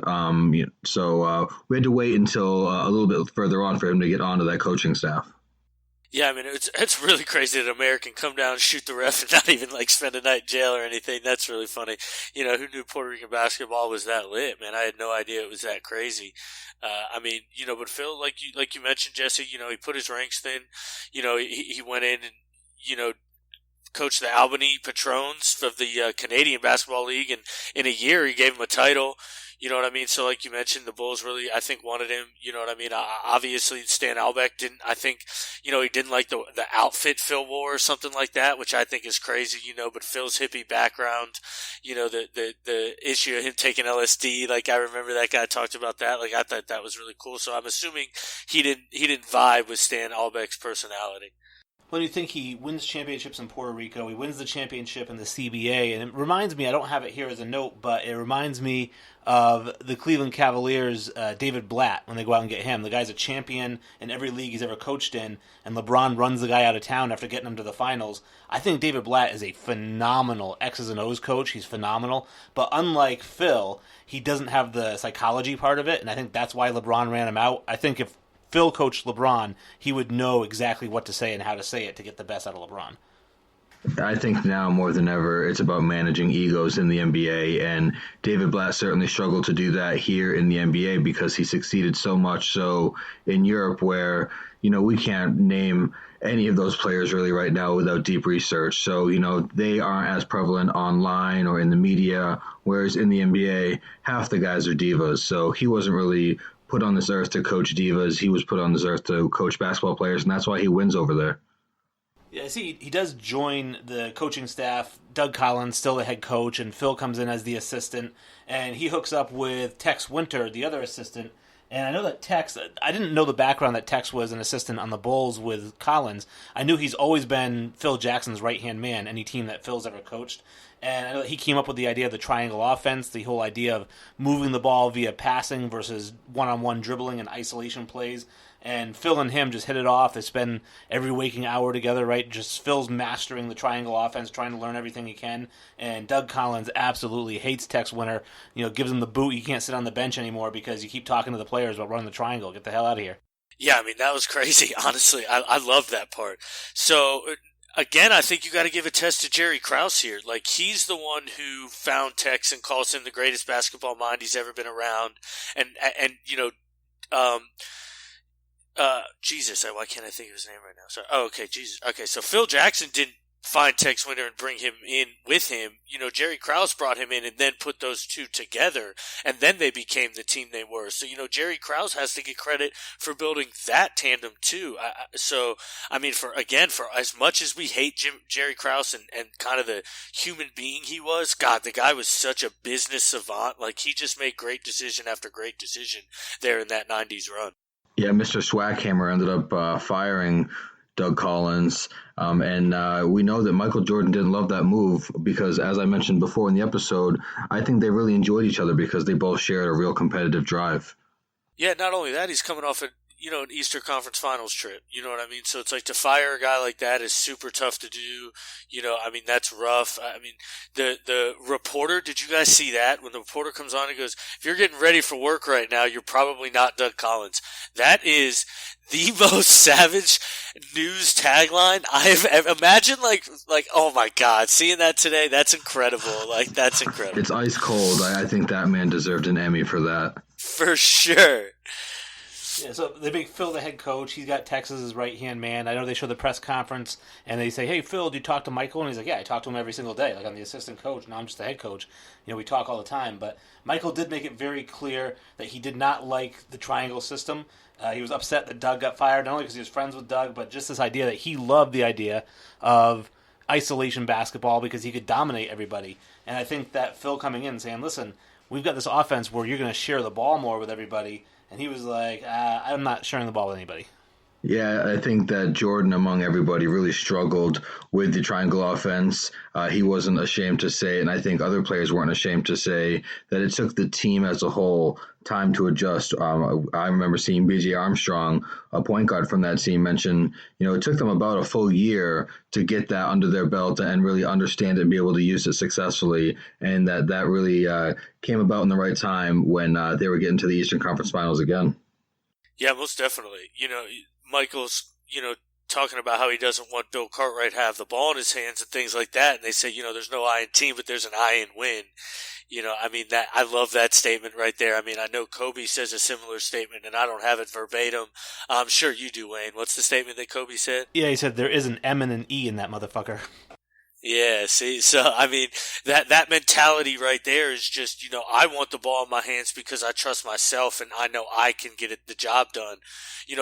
So we had to wait until a little bit further on for him to get onto that coaching staff. Yeah, I mean, it's really crazy that America can come down and shoot the ref and not even like spend a night in jail or anything. That's really funny. You know, who knew Puerto Rican basketball was that lit, man? I had no idea it was that crazy. I mean, you know, but Phil, like you mentioned, Jesse, you know, he put his ranks thin. You know, he went in and, you know, coached the Albany Patrons of the Canadian Basketball League, and in a year he gave him a title. You know what I mean? So like you mentioned, the Bulls really, I think, wanted him. You know what I mean? Obviously, Stan Albeck didn't. I think, you know, he didn't like the outfit Phil wore or something like that, which I think is crazy. You know, but Phil's hippie background, you know, the issue of him taking LSD. Like I remember that guy talked about that. Like I thought that was really cool. So I'm assuming he didn't vibe with Stan Albeck's personality. When you think he wins championships in Puerto Rico, he wins the championship in the CBA, and it reminds me, I don't have it here as a note, but it reminds me of the Cleveland Cavaliers' David Blatt when they go out and get him. The guy's a champion in every league he's ever coached in, and LeBron runs the guy out of town after getting him to the finals. I think David Blatt is a phenomenal X's and O's coach. He's phenomenal, but unlike Phil, he doesn't have the psychology part of it, and I think that's why LeBron ran him out. I think if Phil coached LeBron, he would know exactly what to say and how to say it to get the best out of LeBron. I think now more than ever, it's about managing egos in the NBA, and David Blatt certainly struggled to do that here in the NBA because he succeeded so much so in Europe where, you know, we can't name any of those players really right now without deep research. So, you know, they aren't as prevalent online or in the media, whereas in the NBA, half the guys are divas. So he wasn't really put on this earth to coach divas. He was put on this earth to coach basketball players, and that's why he wins over there. Yeah, see, he does join the coaching staff. Doug Collins, still the head coach, and Phil comes in as the assistant, and he hooks up with Tex Winter, the other assistant. And I know that Tex, I didn't know the background that Tex was an assistant on the Bulls with Collins. I knew he's always been Phil Jackson's right-hand man, any team that Phil's ever coached. And I know he came up with the idea of the triangle offense, the whole idea of moving the ball via passing versus one-on-one dribbling and isolation plays. And Phil and him just hit it off. They spend every waking hour together, right? Just Phil's mastering the triangle offense, trying to learn everything he can. And Doug Collins absolutely hates Tex Winter. You know, gives him the boot. You can't sit on the bench anymore because you keep talking to the players about running the triangle. Get the hell out of here. Yeah, I mean, that was crazy. Honestly, I love that part. So, again, I think you got to give a test to Jerry Krause here. Like, he's the one who found Tex and calls him the greatest basketball mind he's ever been around. And you know, Jesus, why can't I think of his name right now? Sorry. Oh, okay, Jesus. Okay, so Phil Jackson didn't find Tex Winter and bring him in with him. You know, Jerry Krause brought him in and then put those two together, and then they became the team they were. So, you know, Jerry Krause has to get credit for building that tandem too. So, I mean, for as much as we hate Jerry Krause and kind of the human being he was, God, the guy was such a business savant. Like, he just made great decision after great decision there in that 90s run. Yeah, Mr. Swackhammer ended up firing Doug Collins, and we know that Michael Jordan didn't love that move because, as I mentioned before in the episode, I think they really enjoyed each other because they both shared a real competitive drive. Yeah, not only that, he's coming off an Eastern Conference Finals trip. You know what I mean? So it's like to fire a guy like that is super tough to do. You know, I mean, that's rough. I mean, the reporter, did you guys see that? When the reporter comes on and goes, if you're getting ready for work right now, you're probably not Doug Collins. That is the most savage news tagline I have ever. Imagine, like, oh my God, seeing that today, that's incredible. Like, that's incredible. It's ice cold. I think that man deserved an Emmy for that. For sure. Yeah, so they make Phil the head coach. He's got Texas's right-hand man. I know they show the press conference, and they say, hey, Phil, do you talk to Michael? And he's like, yeah, I talk to him every single day. Like, I'm the assistant coach. Now I'm just the head coach. You know, we talk all the time. But Michael did make it very clear that he did not like the triangle system. He was upset that Doug got fired, not only because he was friends with Doug, but just this idea that he loved the idea of isolation basketball because he could dominate everybody. And I think that Phil coming in and saying, listen, we've got this offense where you're going to share the ball more with everybody. And he was like, I'm not sharing the ball with anybody. Yeah, I think that Jordan, among everybody, really struggled with the triangle offense. He wasn't ashamed to say it, and I think other players weren't ashamed to say that it took the team as a whole time to adjust. I remember seeing B.J. Armstrong, a point guard from that team, mention, it took them about a full year to get that under their belt and really understand it and be able to use it successfully, and that really came about in the right time when they were getting to the Eastern Conference Finals again. Yeah, most definitely. Michael's, talking about how he doesn't want Bill Cartwright to have the ball in his hands and things like that. And they say, there's no I in team, but there's an I in win. That I love that statement right there. I mean, I know Kobe says a similar statement, and I don't have it verbatim. I'm sure you do, Wayne. What's the statement that Kobe said? Yeah, he said there is an M and an E in that motherfucker. Yeah, see, so, I mean, that mentality right there is just, I want the ball in my hands because I trust myself and I know I can get the job done.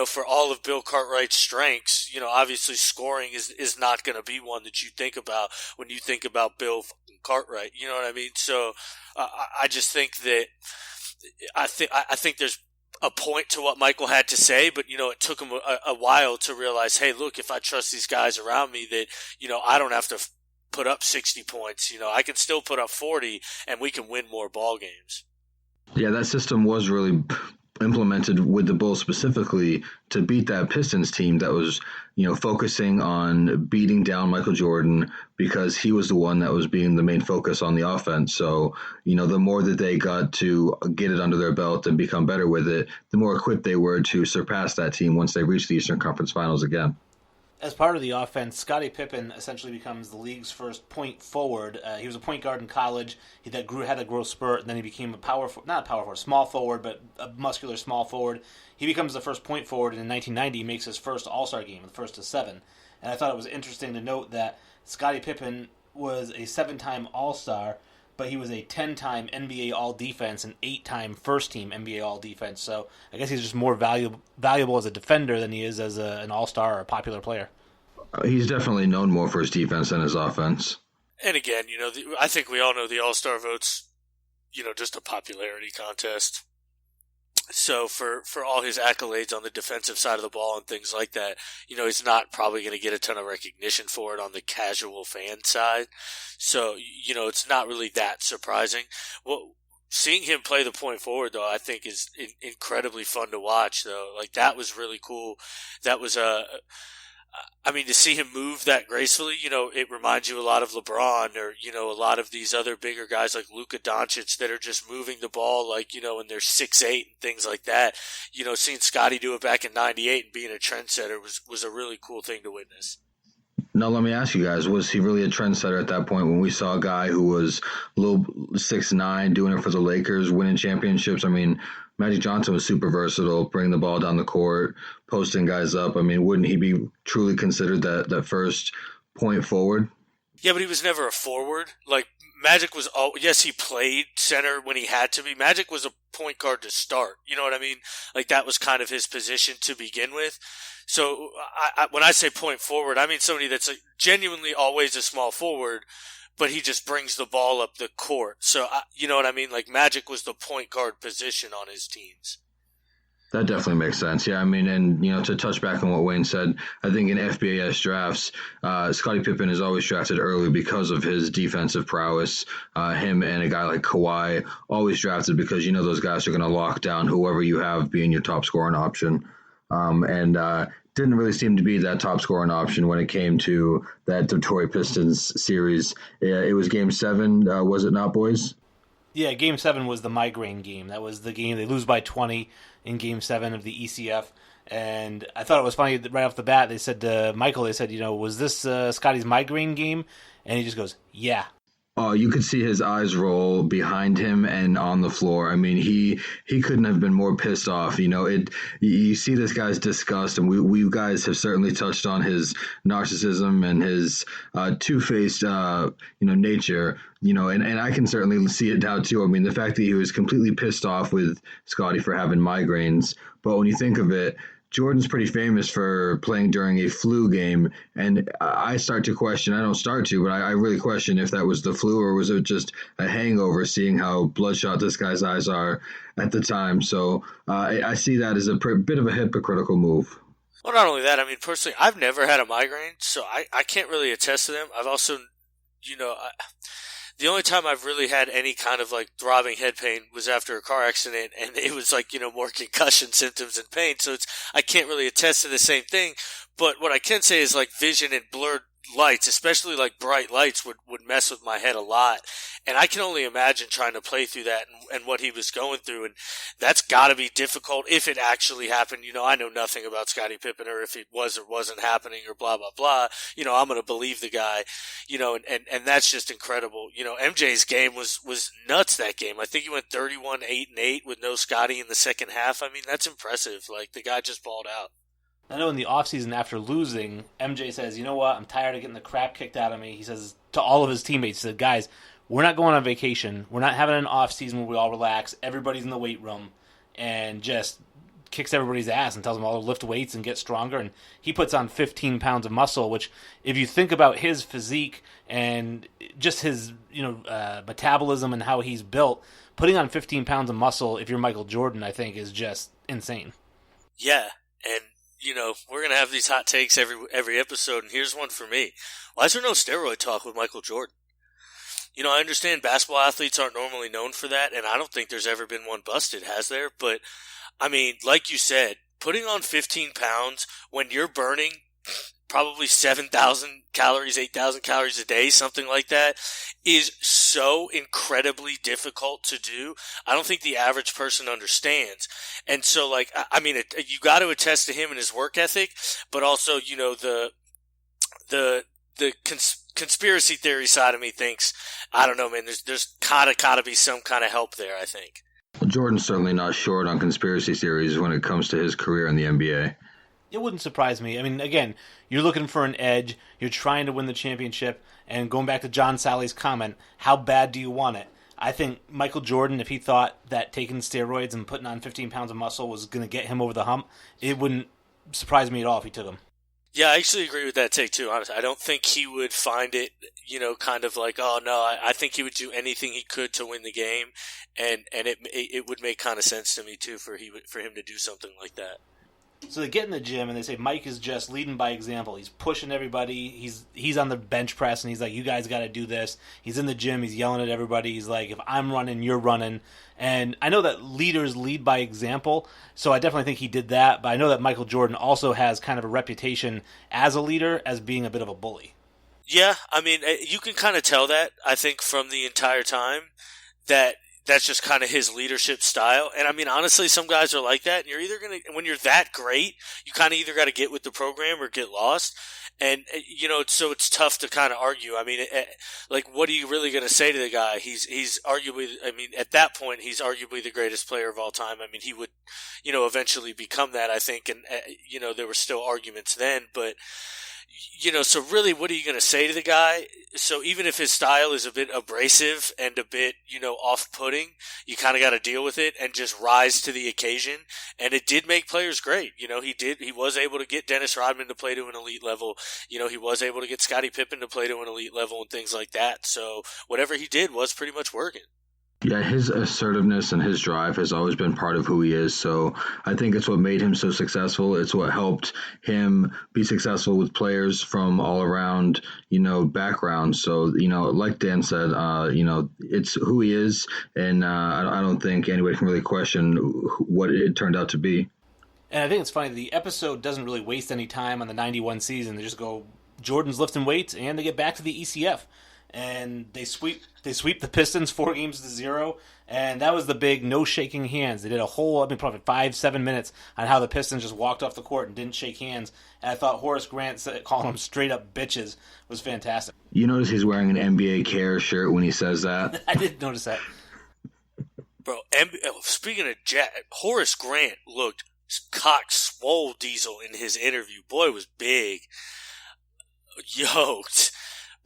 For all of Bill Cartwright's strengths, obviously scoring is not going to be one that you think about when you think about Bill Cartwright. You know what I mean? So, I just think that, I think there's a point to what Michael had to say, but, it took him a while to realize, hey, look, if I trust these guys around me that, I don't have to put up 60 points. I can still put up 40 and we can win more ball games. Yeah, that system was really implemented with the Bulls specifically to beat that Pistons team that was, focusing on beating down Michael Jordan because he was the one that was being the main focus on the offense. So, the more that they got to get it under their belt and become better with it, the more equipped they were to surpass that team once they reached the Eastern Conference Finals again. As part of the offense, Scottie Pippen essentially becomes the league's first point forward. He was a point guard in college. He had that growth spurt, and then he became small forward, but a muscular small forward. He becomes the first point forward, and in 1990 he makes his first All-Star game, the first of 7. And I thought it was interesting to note that Scottie Pippen was a 7-time All-Star, but he was a 10-time NBA All-Defense and 8-time first-team NBA All-Defense. So I guess he's just more valuable as a defender than he is as an All-Star or a popular player. He's definitely known more for his defense than his offense. And again, I think we all know the All-Star vote's, just a popularity contest. So for all his accolades on the defensive side of the ball and things like that, he's not probably going to get a ton of recognition for it on the casual fan side. So, it's not really that surprising. Well, seeing him play the point forward, though, I think is incredibly fun to watch, though. Like, that was really cool. That was to see him move that gracefully, it reminds you a lot of LeBron or, a lot of these other bigger guys like Luka Doncic that are just moving the ball like, and they're 6'8" and things like that. Seeing Scottie do it back in 98 and being a trendsetter was a really cool thing to witness. Now, let me ask you guys, was he really a trendsetter at that point when we saw a guy who was a little 6'9", doing it for the Lakers, winning championships? I mean, Magic Johnson was super versatile, bringing the ball down the court, posting guys up. I mean, wouldn't he be truly considered that first point forward? Yeah, but he was never a forward. Like, Magic was, yes, he played center when he had to be. Magic was a point guard to start. You know what I mean? Like, that was kind of his position to begin with. So when I say point forward, I mean somebody that's genuinely always a small forward, but he just brings the ball up the court. So, you know what I mean? Like, Magic was the point guard position on his teams. That definitely makes sense. Yeah, I mean, and, to touch back on what Wayne said, I think in FBAS drafts, Scottie Pippen is always drafted early because of his defensive prowess. Him and a guy like Kawhi always drafted because, those guys are going to lock down whoever you have being your top scoring option. And didn't really seem to be that top scoring option when it came to that Detroit Pistons series. It was Game 7, was it not, boys? Yeah, Game 7 was the migraine game. That was the game they lose by 20 in Game 7 of the ECF. And I thought it was funny right off the bat. They said to Michael, was this Scottie's migraine game? And he just goes, yeah. Oh, you could see his eyes roll behind him and on the floor. I mean, he couldn't have been more pissed off. You see this guy's disgust, and we guys have certainly touched on his narcissism and his two-faced, nature. And I can certainly see it now too. I mean, the fact that he was completely pissed off with Scottie for having migraines, but when you think of it, Jordan's pretty famous for playing during a flu game, and I start to question, I don't start to, but I really question if that was the flu or was it just a hangover, seeing how bloodshot this guy's eyes are at the time. So I see that as a bit of a hypocritical move. Well, not only that, I mean, personally, I've never had a migraine, so I can't really attest to them. I've also, the only time I've really had any kind of like throbbing head pain was after a car accident, and it was like, more concussion symptoms and pain. So I can't really attest to the same thing. But what I can say is like vision and blurred lights, especially like bright lights, would mess with my head a lot. And I can only imagine trying to play through that and what he was going through. And that's got to be difficult if it actually happened. I know nothing about Scottie Pippen, or if it was or wasn't happening or blah, blah, blah. I'm going to believe the guy, and that's just incredible. MJ's game was nuts that game. I think he went 31-8-8 with no Scottie in the second half. I mean, that's impressive. Like, the guy just balled out. I know in the offseason after losing, MJ says, you know what, I'm tired of getting the crap kicked out of me. He says to all of his teammates, he said, guys, we're not going on vacation. We're not having an offseason where we all relax. Everybody's in the weight room, and just kicks everybody's ass and tells them all to lift weights and get stronger. And he puts on 15 pounds of muscle, which if you think about his physique and just his metabolism and how he's built, putting on 15 pounds of muscle, if you're Michael Jordan, I think is just insane. Yeah, and we're going to have these hot takes every episode, and here's one for me. Why is there no steroid talk with Michael Jordan? I understand basketball athletes aren't normally known for that, and I don't think there's ever been one busted, has there? But, I mean, like you said, putting on 15 pounds when you're burning probably 7,000 calories, 8,000 calories a day, something like that, is so incredibly difficult to do. I don't think the average person understands. And so, you got to attest to him and his work ethic, but also, the conspiracy theory side of me thinks, I don't know, man, there's gotta be some kind of help there, I think. Jordan's certainly not short on conspiracy theories when it comes to his career in the NBA. It wouldn't surprise me. I mean, again, you're looking for an edge. You're trying to win the championship. And going back to John Sally's comment, how bad do you want it? I think Michael Jordan, if he thought that taking steroids and putting on 15 pounds of muscle was going to get him over the hump, it wouldn't surprise me at all if he took them. Yeah, I actually agree with that take, too, honestly. I don't think he would find it, kind of like, oh, no, I think he would do anything he could to win the game. And it would make kind of sense to me, too, for him to do something like that. So they get in the gym and they say Mike is just leading by example. He's pushing everybody. He's on the bench press and he's like, you guys got to do this. He's in the gym. He's yelling at everybody. He's like, if I'm running, you're running. And I know that leaders lead by example, so I definitely think he did that. But I know that Michael Jordan also has kind of a reputation as a leader as being a bit of a bully. Yeah, I mean, you can kind of tell that, I think, from the entire time that's just kind of his leadership style. And I mean, honestly, some guys are like that. And you're either when you're that great, you kind of either got to get with the program or get lost. And, so it's tough to kind of argue. I mean, what are you really going to say to the guy? He's arguably, at that point, he's arguably the greatest player of all time. I mean, he would, eventually become that, I think. And, there were still arguments then, but, so really, what are you going to say to the guy? So even if his style is a bit abrasive and a bit, off-putting, you kind of got to deal with it and just rise to the occasion. And it did make players great. He was able to get Dennis Rodman to play to an elite level. He was able to get Scottie Pippen to play to an elite level and things like that. So whatever he did was pretty much working. Yeah, his assertiveness and his drive has always been part of who he is. So I think it's what made him so successful. It's what helped him be successful with players from all around, backgrounds. So, like Dan said, it's who he is. And I don't think anybody can really question what it turned out to be. And I think it's funny, the episode doesn't really waste any time on the 91 season. They just go, Jordan's lifting weights, and they get back to the ECF. And they sweep the Pistons 4-0, and that was the big no shaking hands. They did a whole, probably 5-7 minutes on how the Pistons just walked off the court and didn't shake hands. And I thought Horace Grant calling them straight up bitches was fantastic. You notice he's wearing an NBA Care shirt when he says that? I did notice that. Bro, speaking of Horace Grant looked cock swole diesel in his interview. Boy, was big. Yoked.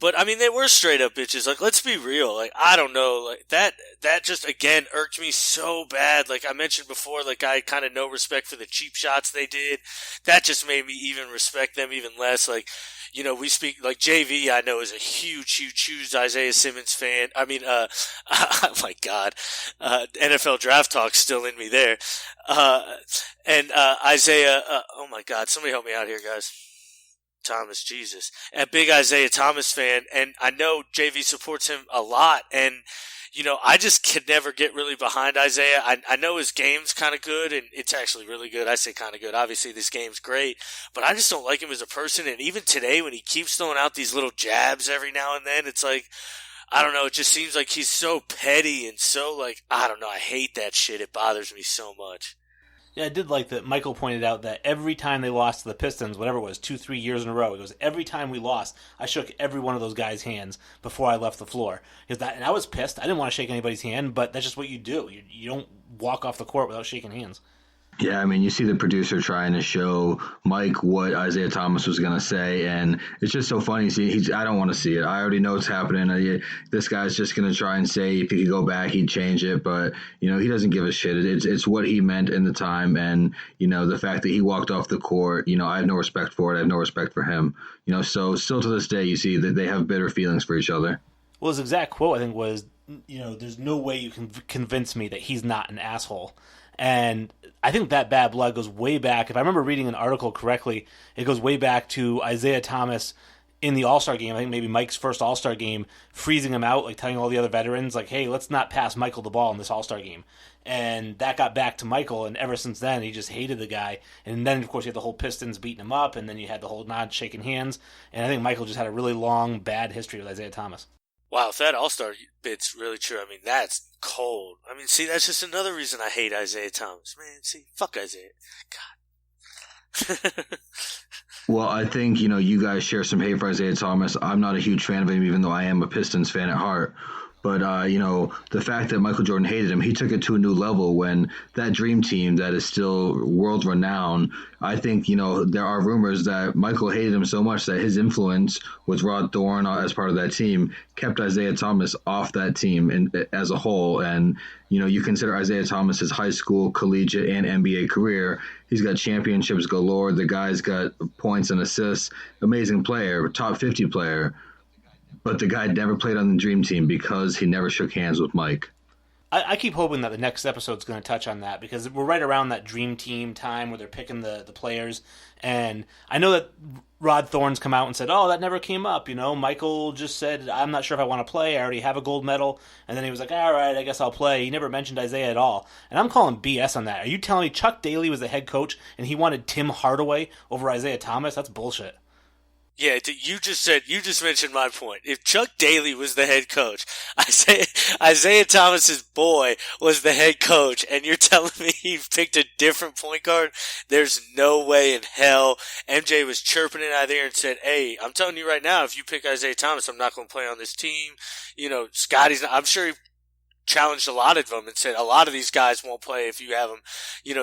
But, they were straight up bitches. Like, let's be real. Like, I don't know. Like, that just, again, irked me so bad. Like I mentioned before, like, I had kind of no respect for the cheap shots they did. That just made me even respect them even less. Like, we speak, like, JV, I know, is a huge Isaiah Simmons fan. Oh my God. NFL draft talk's still in me there. And Isaiah, oh my God, somebody help me out here, guys. Thomas, Jesus. A big Isaiah Thomas fan, and I know JV supports him a lot, and I just could never get really behind Isaiah. I know his game's kind of good, and it's actually really good. I say kind of good. Obviously, this game's great, but I just don't like him as a person. And even today, when he keeps throwing out these little jabs every now and then, it's like, I don't know. It just seems like he's so petty and so I don't know. I hate that shit. It bothers me so much. Yeah, I did like that Michael pointed out that every time they lost to the Pistons, whatever it was, 2-3 years in a row, it was every time we lost, I shook every one of those guys' hands before I left the floor. And I was pissed. I didn't want to shake anybody's hand, but that's just what you do. You don't walk off the court without shaking hands. Yeah, I mean, you see the producer trying to show Mike what Isaiah Thomas was going to say, and it's just so funny. See, I don't want to see it. I already know what's happening. This guy's just going to try and say if he could go back, he'd change it, but, he doesn't give a shit. It's what he meant in the time, and, the fact that he walked off the court, I have no respect for it. I have no respect for him. So still to this day, you see that they have bitter feelings for each other. Well, his exact quote, I think, was, there's no way you can convince me that he's not an asshole. And I think that bad blood goes way back. If I remember reading an article correctly, it goes way back to Isaiah Thomas in the All-Star game. I think maybe Mike's first All-Star game, freezing him out, telling all the other veterans, hey, let's not pass Michael the ball in this All-Star game. And that got back to Michael, and ever since then, he just hated the guy. And then, of course, you had the whole Pistons beating him up, and then you had the whole nod shaking hands. And I think Michael just had a really long, bad history with Isaiah Thomas. Wow, if that All-Star bit's really true, that's cold. See, that's just another reason I hate Isaiah Thomas. Man, fuck Isaiah. God. Well, I think, you guys share some hate for Isaiah Thomas. I'm not a huge fan of him, even though I am a Pistons fan at heart. But, the fact that Michael Jordan hated him, he took it to a new level when that dream team that is still world renowned, I think, there are rumors that Michael hated him so much that his influence with Rod Thorne as part of that team kept Isaiah Thomas off that team as a whole. And, you consider Isaiah Thomas's high school, collegiate, and NBA career. He's got championships galore. The guy's got points and assists. Amazing player, top 50 player. But the guy never played on the dream team because he never shook hands with Mike. I keep hoping that the next episode's going to touch on that because we're right around that dream team time where they're picking the players. And I know that Rod Thorne's come out and said, that never came up. Michael just said, I'm not sure if I want to play. I already have a gold medal. And then he was like, all right, I guess I'll play. He never mentioned Isaiah at all. And I'm calling BS on that. Are you telling me Chuck Daly was the head coach and he wanted Tim Hardaway over Isaiah Thomas? That's bullshit. Yeah, you just mentioned my point. If Chuck Daly was the head coach, Isaiah Thomas's boy was the head coach, and you're telling me he picked a different point guard? There's no way in hell. MJ was chirping it out of there and said, hey, I'm telling you right now, if you pick Isaiah Thomas, I'm not going to play on this team. Scotty's not, I'm sure he challenged a lot of them and said a lot of these guys won't play if you have them,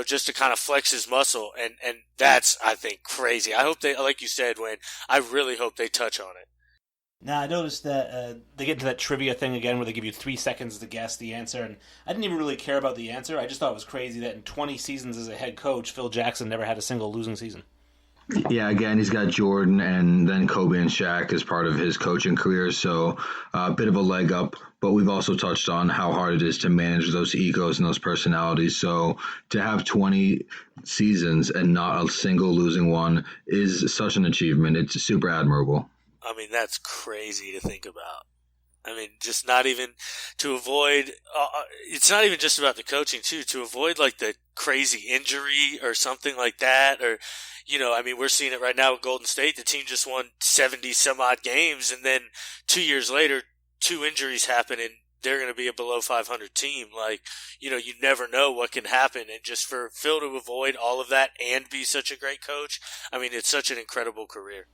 just to kind of flex his muscle. And that's, I think, crazy. I hope they, like you said, Wayne, I really hope they touch on it. Now, I noticed that they get into that trivia thing again where they give you 3 seconds to guess the answer. And I didn't even really care about the answer. I just thought it was crazy that in 20 seasons as a head coach, Phil Jackson never had a single losing season. Yeah, again, he's got Jordan and then Kobe and Shaq as part of his coaching career, so a bit of a leg up. But we've also touched on how hard it is to manage those egos and those personalities. So to have 20 seasons and not a single losing one is such an achievement. It's super admirable. That's crazy to think about. Just not even to avoid, it's not even just about the coaching too, to avoid the crazy injury or something like that. Or, we're seeing it right now with Golden State. The team just won 70 some odd games. And then 2 years later, 2 injuries happen and they're going to be a below 500 team. You never know what can happen. And just for Phil to avoid all of that and be such a great coach, it's such an incredible career.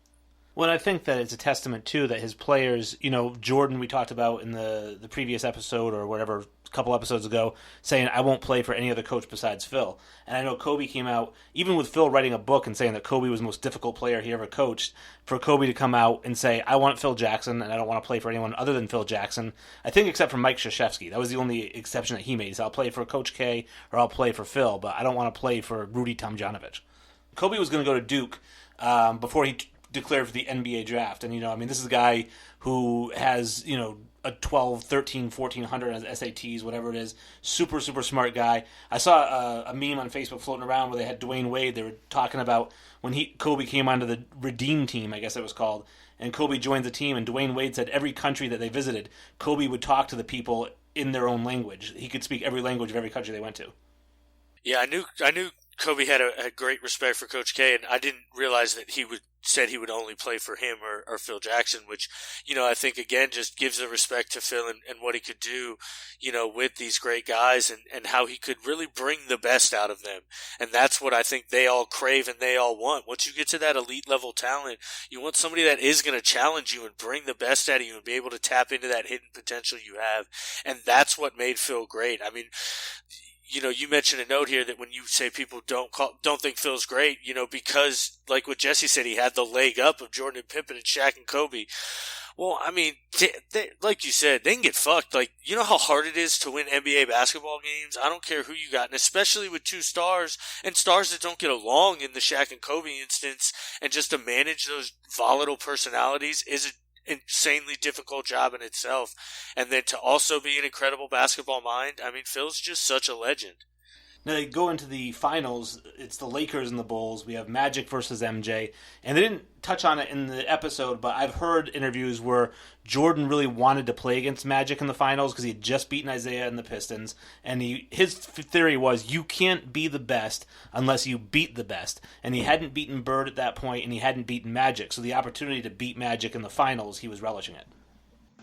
Well, I think that it's a testament, too, that his players, Jordan we talked about in the previous episode or whatever, a couple episodes ago, saying, I won't play for any other coach besides Phil. And I know Kobe came out, even with Phil writing a book and saying that Kobe was the most difficult player he ever coached, for Kobe to come out and say, I want Phil Jackson and I don't want to play for anyone other than Phil Jackson. I think except for Mike Krzyzewski. That was the only exception that he made. He said, I'll play for Coach K or I'll play for Phil, but I don't want to play for Rudy Tomjanovich. Kobe was going to go to Duke before he declared for the NBA draft. And, this is a guy who has, a 12, 13, 1400 as SATs, whatever it is. Super, super smart guy. I saw a meme on Facebook floating around where they had Dwayne Wade. They were talking about when Kobe came onto the Redeem team, I guess it was called. And Kobe joined the team, and Dwayne Wade said every country that they visited, Kobe would talk to the people in their own language. He could speak every language of every country they went to. Yeah, I knew Kobe had a great respect for Coach K, and I didn't realize that said he would only play for him or Phil Jackson, which, I think, again, just gives the respect to Phil and what he could do, with these great guys and how he could really bring the best out of them. And that's what I think they all crave and they all want. Once you get to that elite level talent, you want somebody that is going to challenge you and bring the best out of you and be able to tap into that hidden potential you have. And that's what made Phil great. I mean, you mentioned a note here that when you say people don't think Phil's great, because like what Jesse said, he had the leg up of Jordan and Pippen and Shaq and Kobe. Well, I mean, they, like you said, they can get fucked. Like, you know how hard it is to win NBA basketball games? I don't care who you got, and especially with two stars and stars that don't get along in the Shaq and Kobe instance, and just to manage those volatile personalities is a insanely difficult job in itself. And then to also be an incredible basketball mind, I mean, Phil's just such a legend. Now they go into the finals. It's the Lakers and the Bulls. We have Magic versus MJ. And they didn't touch on it in the episode, but I've heard interviews where Jordan really wanted to play against Magic in the finals because he had just beaten Isaiah and the Pistons. And his theory was you can't be the best unless you beat the best. And he hadn't beaten Bird at that point, and he hadn't beaten Magic. So the opportunity to beat Magic in the finals, he was relishing it.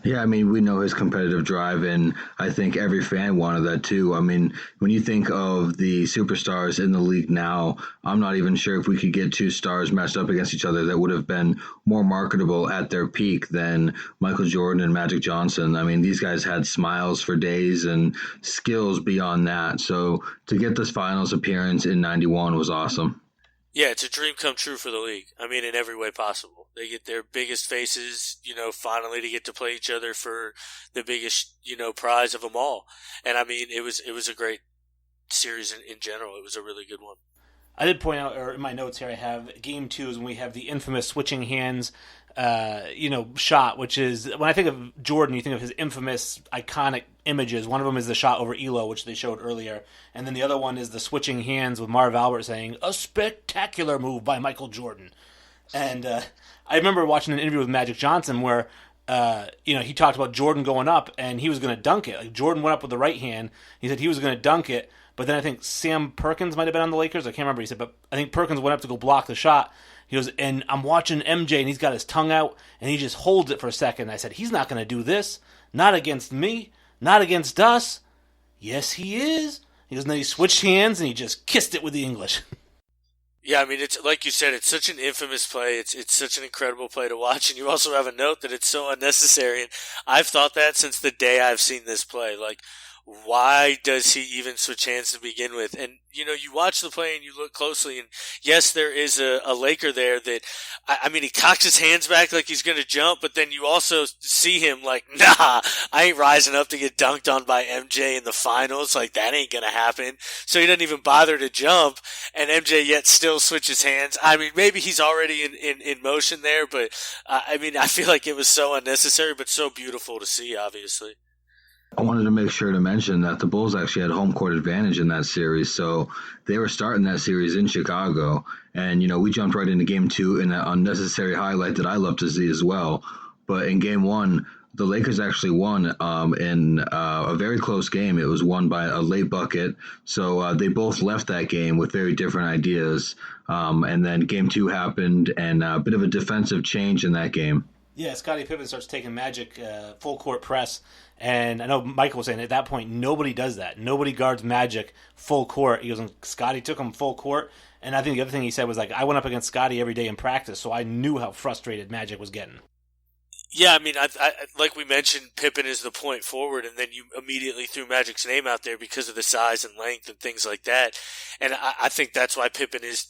Yeah, I mean, we know his competitive drive, and I think every fan wanted that too. I mean, when you think of the superstars in the league now, I'm not even sure if we could get two stars matched up against each other that would have been more marketable at their peak than Michael Jordan and Magic Johnson. I mean, these guys had smiles for days and skills beyond that. So to get this finals appearance in 91 was awesome. Yeah, it's a dream come true for the league. I mean, in every way possible. They get their biggest faces, finally to get to play each other for the biggest, prize of them all. And I mean, it was a great series in general. It was a really good one. I did point out, or in my notes here, I have Game 2 is when we have the infamous switching hands, shot, which is, when I think of Jordan, you think of his infamous, iconic images. One of them is the shot over Elo, which they showed earlier. And then the other one is the switching hands with Marv Albert saying, "A spectacular move by Michael Jordan." And I remember watching an interview with Magic Johnson where, he talked about Jordan going up and he was going to dunk it. Like, Jordan went up with the right hand. He said he was going to dunk it. But then I think Sam Perkins might have been on the Lakers. I can't remember. He said, but I think Perkins went up to go block the shot. He goes, and I'm watching MJ, and he's got his tongue out, and he just holds it for a second. I said, he's not going to do this. Not against me. Not against us. Yes, he is. He goes, and then he switched hands, and he just kissed it with the English. Yeah, I mean, it's like you said, it's such an infamous play. It's such an incredible play to watch. And you also have a note that it's so unnecessary. And I've thought that since the day I've seen this play. Like, why does he even switch hands to begin with? And, you watch the play and you look closely, and yes, there is a Laker there that, I mean, he cocks his hands back like he's going to jump, but then you also see him like, nah, I ain't rising up to get dunked on by MJ in the finals. Like, that ain't going to happen. So he doesn't even bother to jump, and MJ yet still switches hands. I mean, maybe he's already in motion there, but I mean, I feel like it was so unnecessary, but so beautiful to see, obviously. I wanted to make sure to mention that the Bulls actually had home court advantage in that series. So they were starting that series in Chicago. And, we jumped right into Game 2 in that unnecessary highlight that I love to see as well. But in Game 1, the Lakers actually won in a very close game. It was won by a late bucket. So they both left that game with very different ideas. And then Game 2 happened, and a bit of a defensive change in that game. Yeah, Scottie Pippen starts taking Magic full court press, and I know Michael was saying at that point nobody does that. Nobody guards Magic full court. He goes, and Scottie took him full court, and I think the other thing he said was like, I went up against Scottie every day in practice, so I knew how frustrated Magic was getting. Yeah, I mean, I like we mentioned, Pippen is the point forward, and then you immediately threw Magic's name out there because of the size and length and things like that. And I think that's why Pippen is,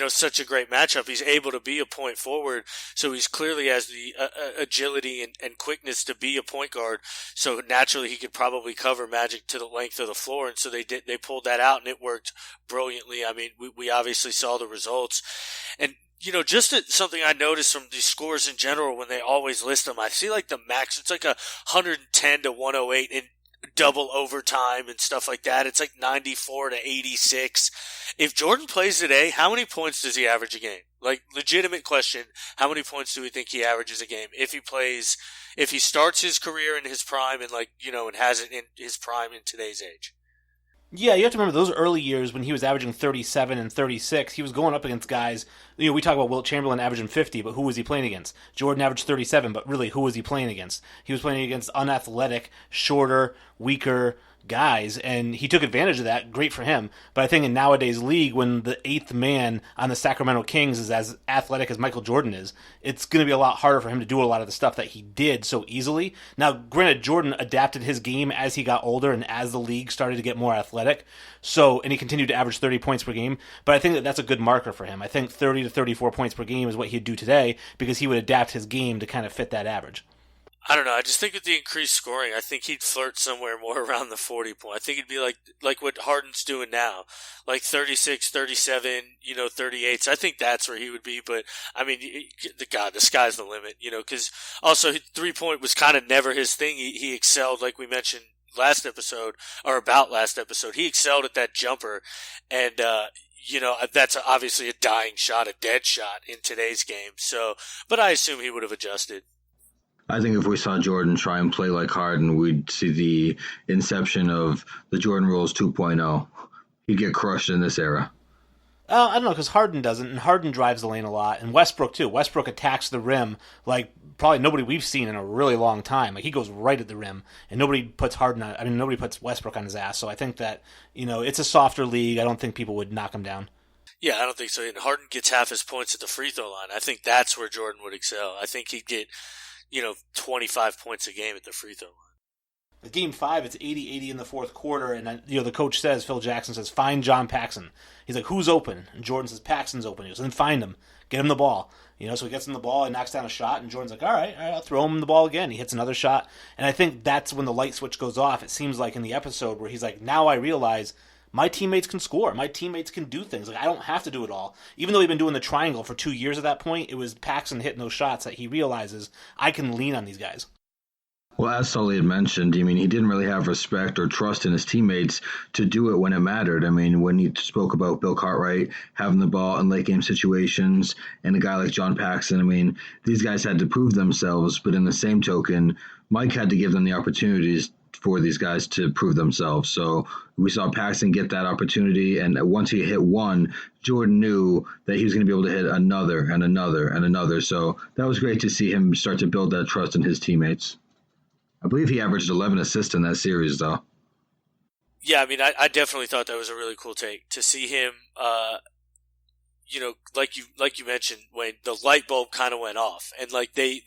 such a great matchup. He's able to be a point forward, so he's clearly has the agility and quickness to be a point guard. So naturally, he could probably cover Magic to the length of the floor, and so they pulled that out, and it worked brilliantly. I mean, we obviously saw the results, and Something I noticed from these scores in general when they always list them, I see like the max, it's like 110 to 108 in double overtime and stuff like that. It's like 94 to 86. If Jordan plays today, how many points does he average a game? Like, legitimate question, how many points do we think he averages a game if he starts his career in his prime and and has it in his prime in today's age? Yeah, you have to remember those early years when he was averaging 37 and 36, he was going up against guys, we talk about Wilt Chamberlain averaging 50, but who was he playing against? Jordan averaged 37, but really, who was he playing against? He was playing against unathletic, shorter, weaker guys, and he took advantage of that. Great for him. But I think in nowadays league, when the eighth man on the Sacramento Kings is as athletic as Michael Jordan is, it's going to be a lot harder for him to do a lot of the stuff that he did so easily. Now, granted, Jordan adapted his game as he got older and as the league started to get more athletic, and he continued to average 30 points per game, but I think that that's a good marker for him. I think 30 to 34 points per game is what he'd do today because he would adapt his game to kind of fit that average. I don't know. I just think with the increased scoring, I think he'd flirt somewhere more around the 40 point. I think it'd be like what Harden's doing now, like 36, 37, 38. So I think that's where he would be. But I mean, the sky's the limit, because also 3-point was kind of never his thing. He excelled, like we mentioned last episode, he excelled at that jumper. And, that's obviously a dying shot, a dead shot in today's game. So, but I assume he would have adjusted. I think if we saw Jordan try and play like Harden, we'd see the inception of the Jordan Rules 2.0. He'd get crushed in this era. I don't know, because Harden doesn't, and Harden drives the lane a lot, and Westbrook too. Westbrook attacks the rim like probably nobody we've seen in a really long time. Like, he goes right at the rim, and nobody puts Westbrook on his ass. So I think that, it's a softer league. I don't think people would knock him down. Yeah, I don't think so. And Harden gets half his points at the free throw line. I think that's where Jordan would excel. I think he'd get 25 points a game at the free throw line. With Game 5, it's 80-80 in the fourth quarter, and the coach says, Phil Jackson says, find John Paxson. He's like, who's open? And Jordan says, Paxson's open. He goes, then find him. Get him the ball. So he gets him the ball and knocks down a shot, and Jordan's like, all right, I'll throw him the ball again. He hits another shot, and I think that's when the light switch goes off. It seems like in the episode where he's like, now I realize my teammates can score. My teammates can do things. Like, I don't have to do it all. Even though he'd been doing the triangle for 2 years at that point, it was Paxson hitting those shots that he realizes I can lean on these guys. Well, as Sully had mentioned, he didn't really have respect or trust in his teammates to do it when it mattered. When he spoke about Bill Cartwright having the ball in late game situations and a guy like John Paxson, these guys had to prove themselves, but in the same token, Mike had to give them the opportunities for these guys to prove themselves. So we saw Paxson get that opportunity, and once he hit one, Jordan knew that he was going to be able to hit another and another and another. So that was great to see him start to build that trust in his teammates. I believe he averaged 11 assists in that series, though. Yeah, I definitely thought that was a really cool take to see him. Like you mentioned, when the light bulb kind of went off, and they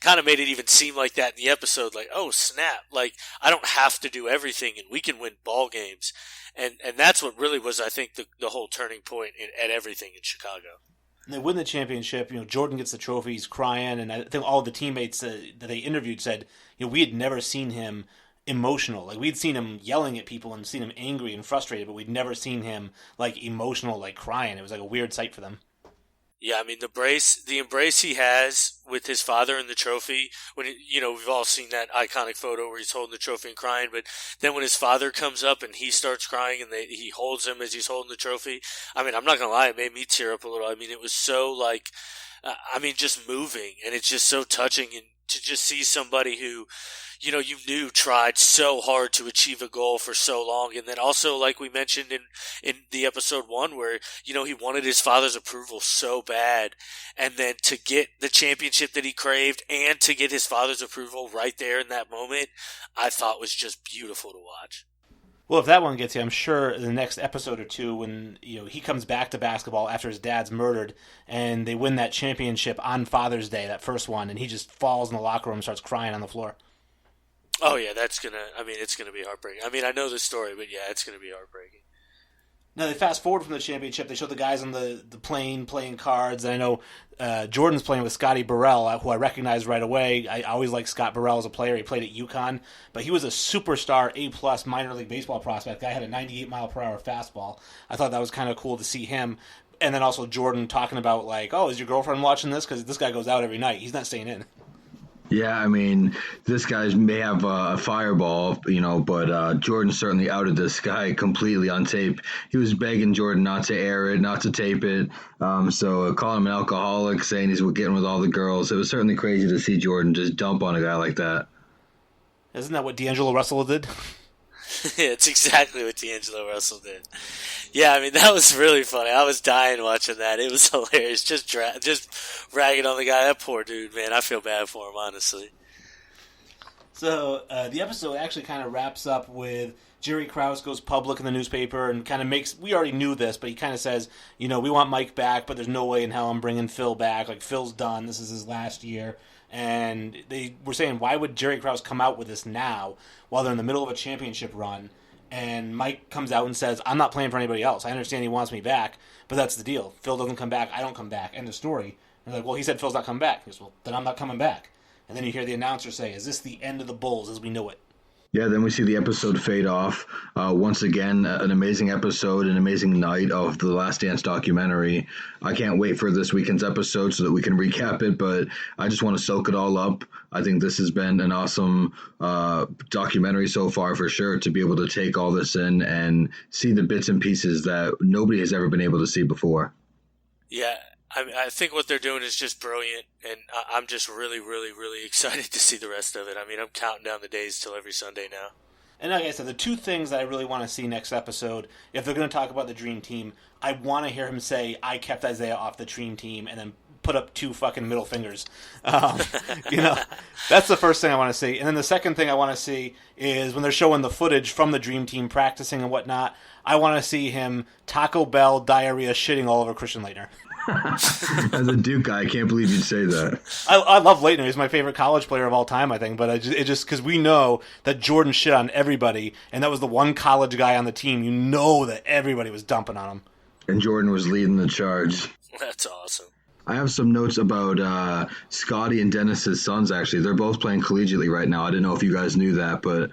kind of made it even seem like that in the episode. Like, oh snap! Like, I don't have to do everything, and we can win ball games, and that's what really was, I think, the whole turning point at everything in Chicago. And they win the championship. Jordan gets the trophy. He's crying, and I think all the teammates that they interviewed said, we had never seen him emotional. Like, we'd seen him yelling at people and seen him angry and frustrated, but we'd never seen him emotional, crying. It was a weird sight for them. Yeah, the embrace he has with his father and the trophy. When we've all seen that iconic photo where he's holding the trophy and crying, but then when his father comes up and he starts crying and he holds him as he's holding the trophy. I'm not gonna lie, it made me tear up a little. It was so just moving, and it's just so touching, and to just see somebody who, you knew tried so hard to achieve a goal for so long. And then also, like we mentioned in the episode 1, where, he wanted his father's approval so bad. And then to get the championship that he craved and to get his father's approval right there in that moment, I thought was just beautiful to watch. Well, if that one gets you, I'm sure in the next episode or two, when he comes back to basketball after his dad's murdered, and they win that championship on Father's Day, that first one, and he just falls in the locker room and starts crying on the floor. Oh yeah, it's gonna be heartbreaking. I know the story, but yeah, it's gonna be heartbreaking. Now, they fast forward from the championship. They show the guys on the plane playing cards. And I know Jordan's playing with Scotty Burrell, who I recognized right away. I always liked Scott Burrell as a player. He played at UConn. But he was a superstar, A-plus minor league baseball prospect. Guy had a 98-mile-per-hour fastball. I thought that was kind of cool to see him And then also Jordan talking about, like, oh, is your girlfriend watching this? Because this guy goes out every night. He's not staying in. Yeah, I mean, this guy may have a fireball, but Jordan certainly outed this guy completely on tape. He was begging Jordan not to air it, not to tape it. So calling him an alcoholic, saying he's getting with all the girls. It was certainly crazy to see Jordan just dump on a guy like that. Isn't that what D'Angelo Russell did? Yeah, it's exactly what D'Angelo Russell did. Yeah, I mean, that was really funny. I was dying watching that. It was hilarious. Just ragging on the guy. That poor dude, man. I feel bad for him, honestly. So the episode actually kind of wraps up with Jerry Krause goes public in the newspaper and kind of makes, we already knew this, but he kind of says, we want Mike back, but there's no way in hell I'm bringing Phil back. Like, Phil's done. This is his last year. And they were saying, why would Jerry Krause come out with this now while they're in the middle of a championship run? And Mike comes out and says, I'm not playing for anybody else. I understand he wants me back, but that's the deal. Phil doesn't come back. I don't come back. End of story. And they're like, well, he said Phil's not coming back. He goes, well, then I'm not coming back. And then you hear the announcer say, is this the end of the Bulls as we know it? Yeah, then we see the episode fade off. Once again, an amazing episode, an amazing night of the Last Dance documentary. I can't wait for this weekend's episode so that we can recap it, but I just want to soak it all up. I think this has been an awesome documentary so far, for sure, to be able to take all this in and see the bits and pieces that nobody has ever been able to see before. Yeah, I think what they're doing is just brilliant, and I'm just really, really, really excited to see the rest of it. I mean, I'm counting down the days till every Sunday now. And like I said, the two things that I really want to see next episode, if they're going to talk about the Dream Team, I want to hear him say, I kept Isaiah off the Dream Team, and then put up two fucking middle fingers. That's the first thing I want to see. And then the second thing I want to see is when they're showing the footage from the Dream Team practicing and whatnot, I want to see him Taco Bell diarrhea shitting all over Christian Laettner. As a Duke guy, I can't believe you'd say that. I love Laettner. He's my favorite college player of all time, I think. But it just because we know that Jordan shit on everybody, and that was the one college guy on the team. You know that everybody was dumping on him. And Jordan was leading the charge. That's awesome. I have some notes about Scotty and Dennis's sons, actually. They're both playing collegiately right now. I didn't know if you guys knew that, but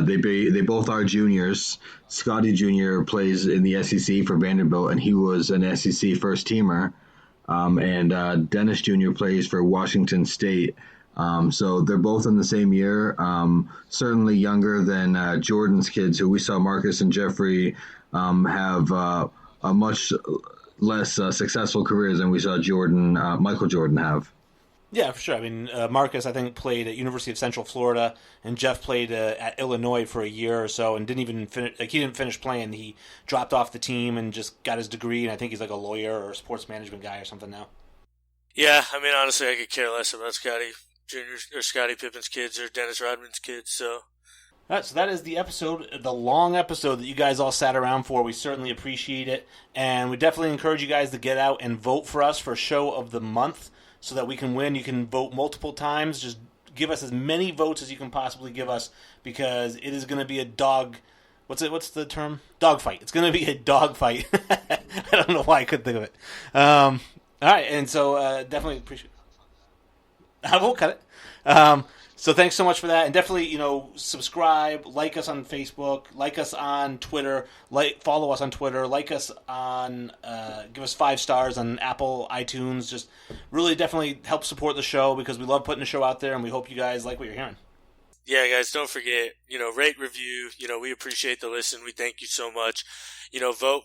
they both are juniors. Scotty Jr. plays in the SEC for Vanderbilt, and he was an SEC first-teamer. And Dennis Jr. plays for Washington State. So they're both in the same year, certainly younger than Jordan's kids, who we saw Marcus and Jeffrey have a much less successful careers than we saw Michael Jordan have. Yeah, for sure. I mean, Marcus, I think, played at University of Central Florida, and Jeff played at Illinois for a year or so, and didn't even finish. Like, he didn't finish playing. He dropped off the team and just got his degree, and I think he's like a lawyer or a sports management guy or something now. Yeah, I mean, honestly, I could care less about Scottie Jr. or Scottie Pippen's kids or Dennis Rodman's kids. So. All right, so that is the episode, the long episode that you guys all sat around for. We certainly appreciate it, and we definitely encourage you guys to get out and vote for us for Show of the Month so that we can win. You can vote multiple times. Just give us as many votes as you can possibly give us, because it is going to be a dog... What's the term? Dog fight. It's going to be a dog fight. I don't know why I couldn't think of it. All right, and so definitely appreciate it. I won't cut it. So thanks so much for that, and definitely, subscribe, like us on Facebook, like us on Twitter, follow us on Twitter, like us on, give us 5 stars on Apple, iTunes. Just really definitely help support the show, because we love putting the show out there, and we hope you guys like what you're hearing. Yeah, guys, don't forget, rate, review. We appreciate the listen. We thank you so much. Vote.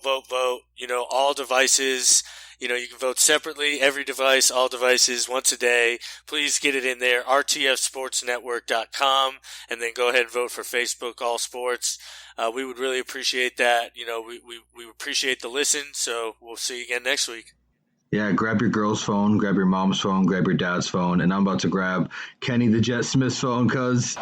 All devices. You can vote separately, every device, all devices, once a day. Please get it in there, rtfsportsnetwork.com, and then go ahead and vote for Facebook All Sports. We would really appreciate that. We appreciate the listen, so we'll see you again next week. Yeah, grab your girl's phone, grab your mom's phone, grab your dad's phone, and I'm about to grab Kenny the Jet Smith's phone, because...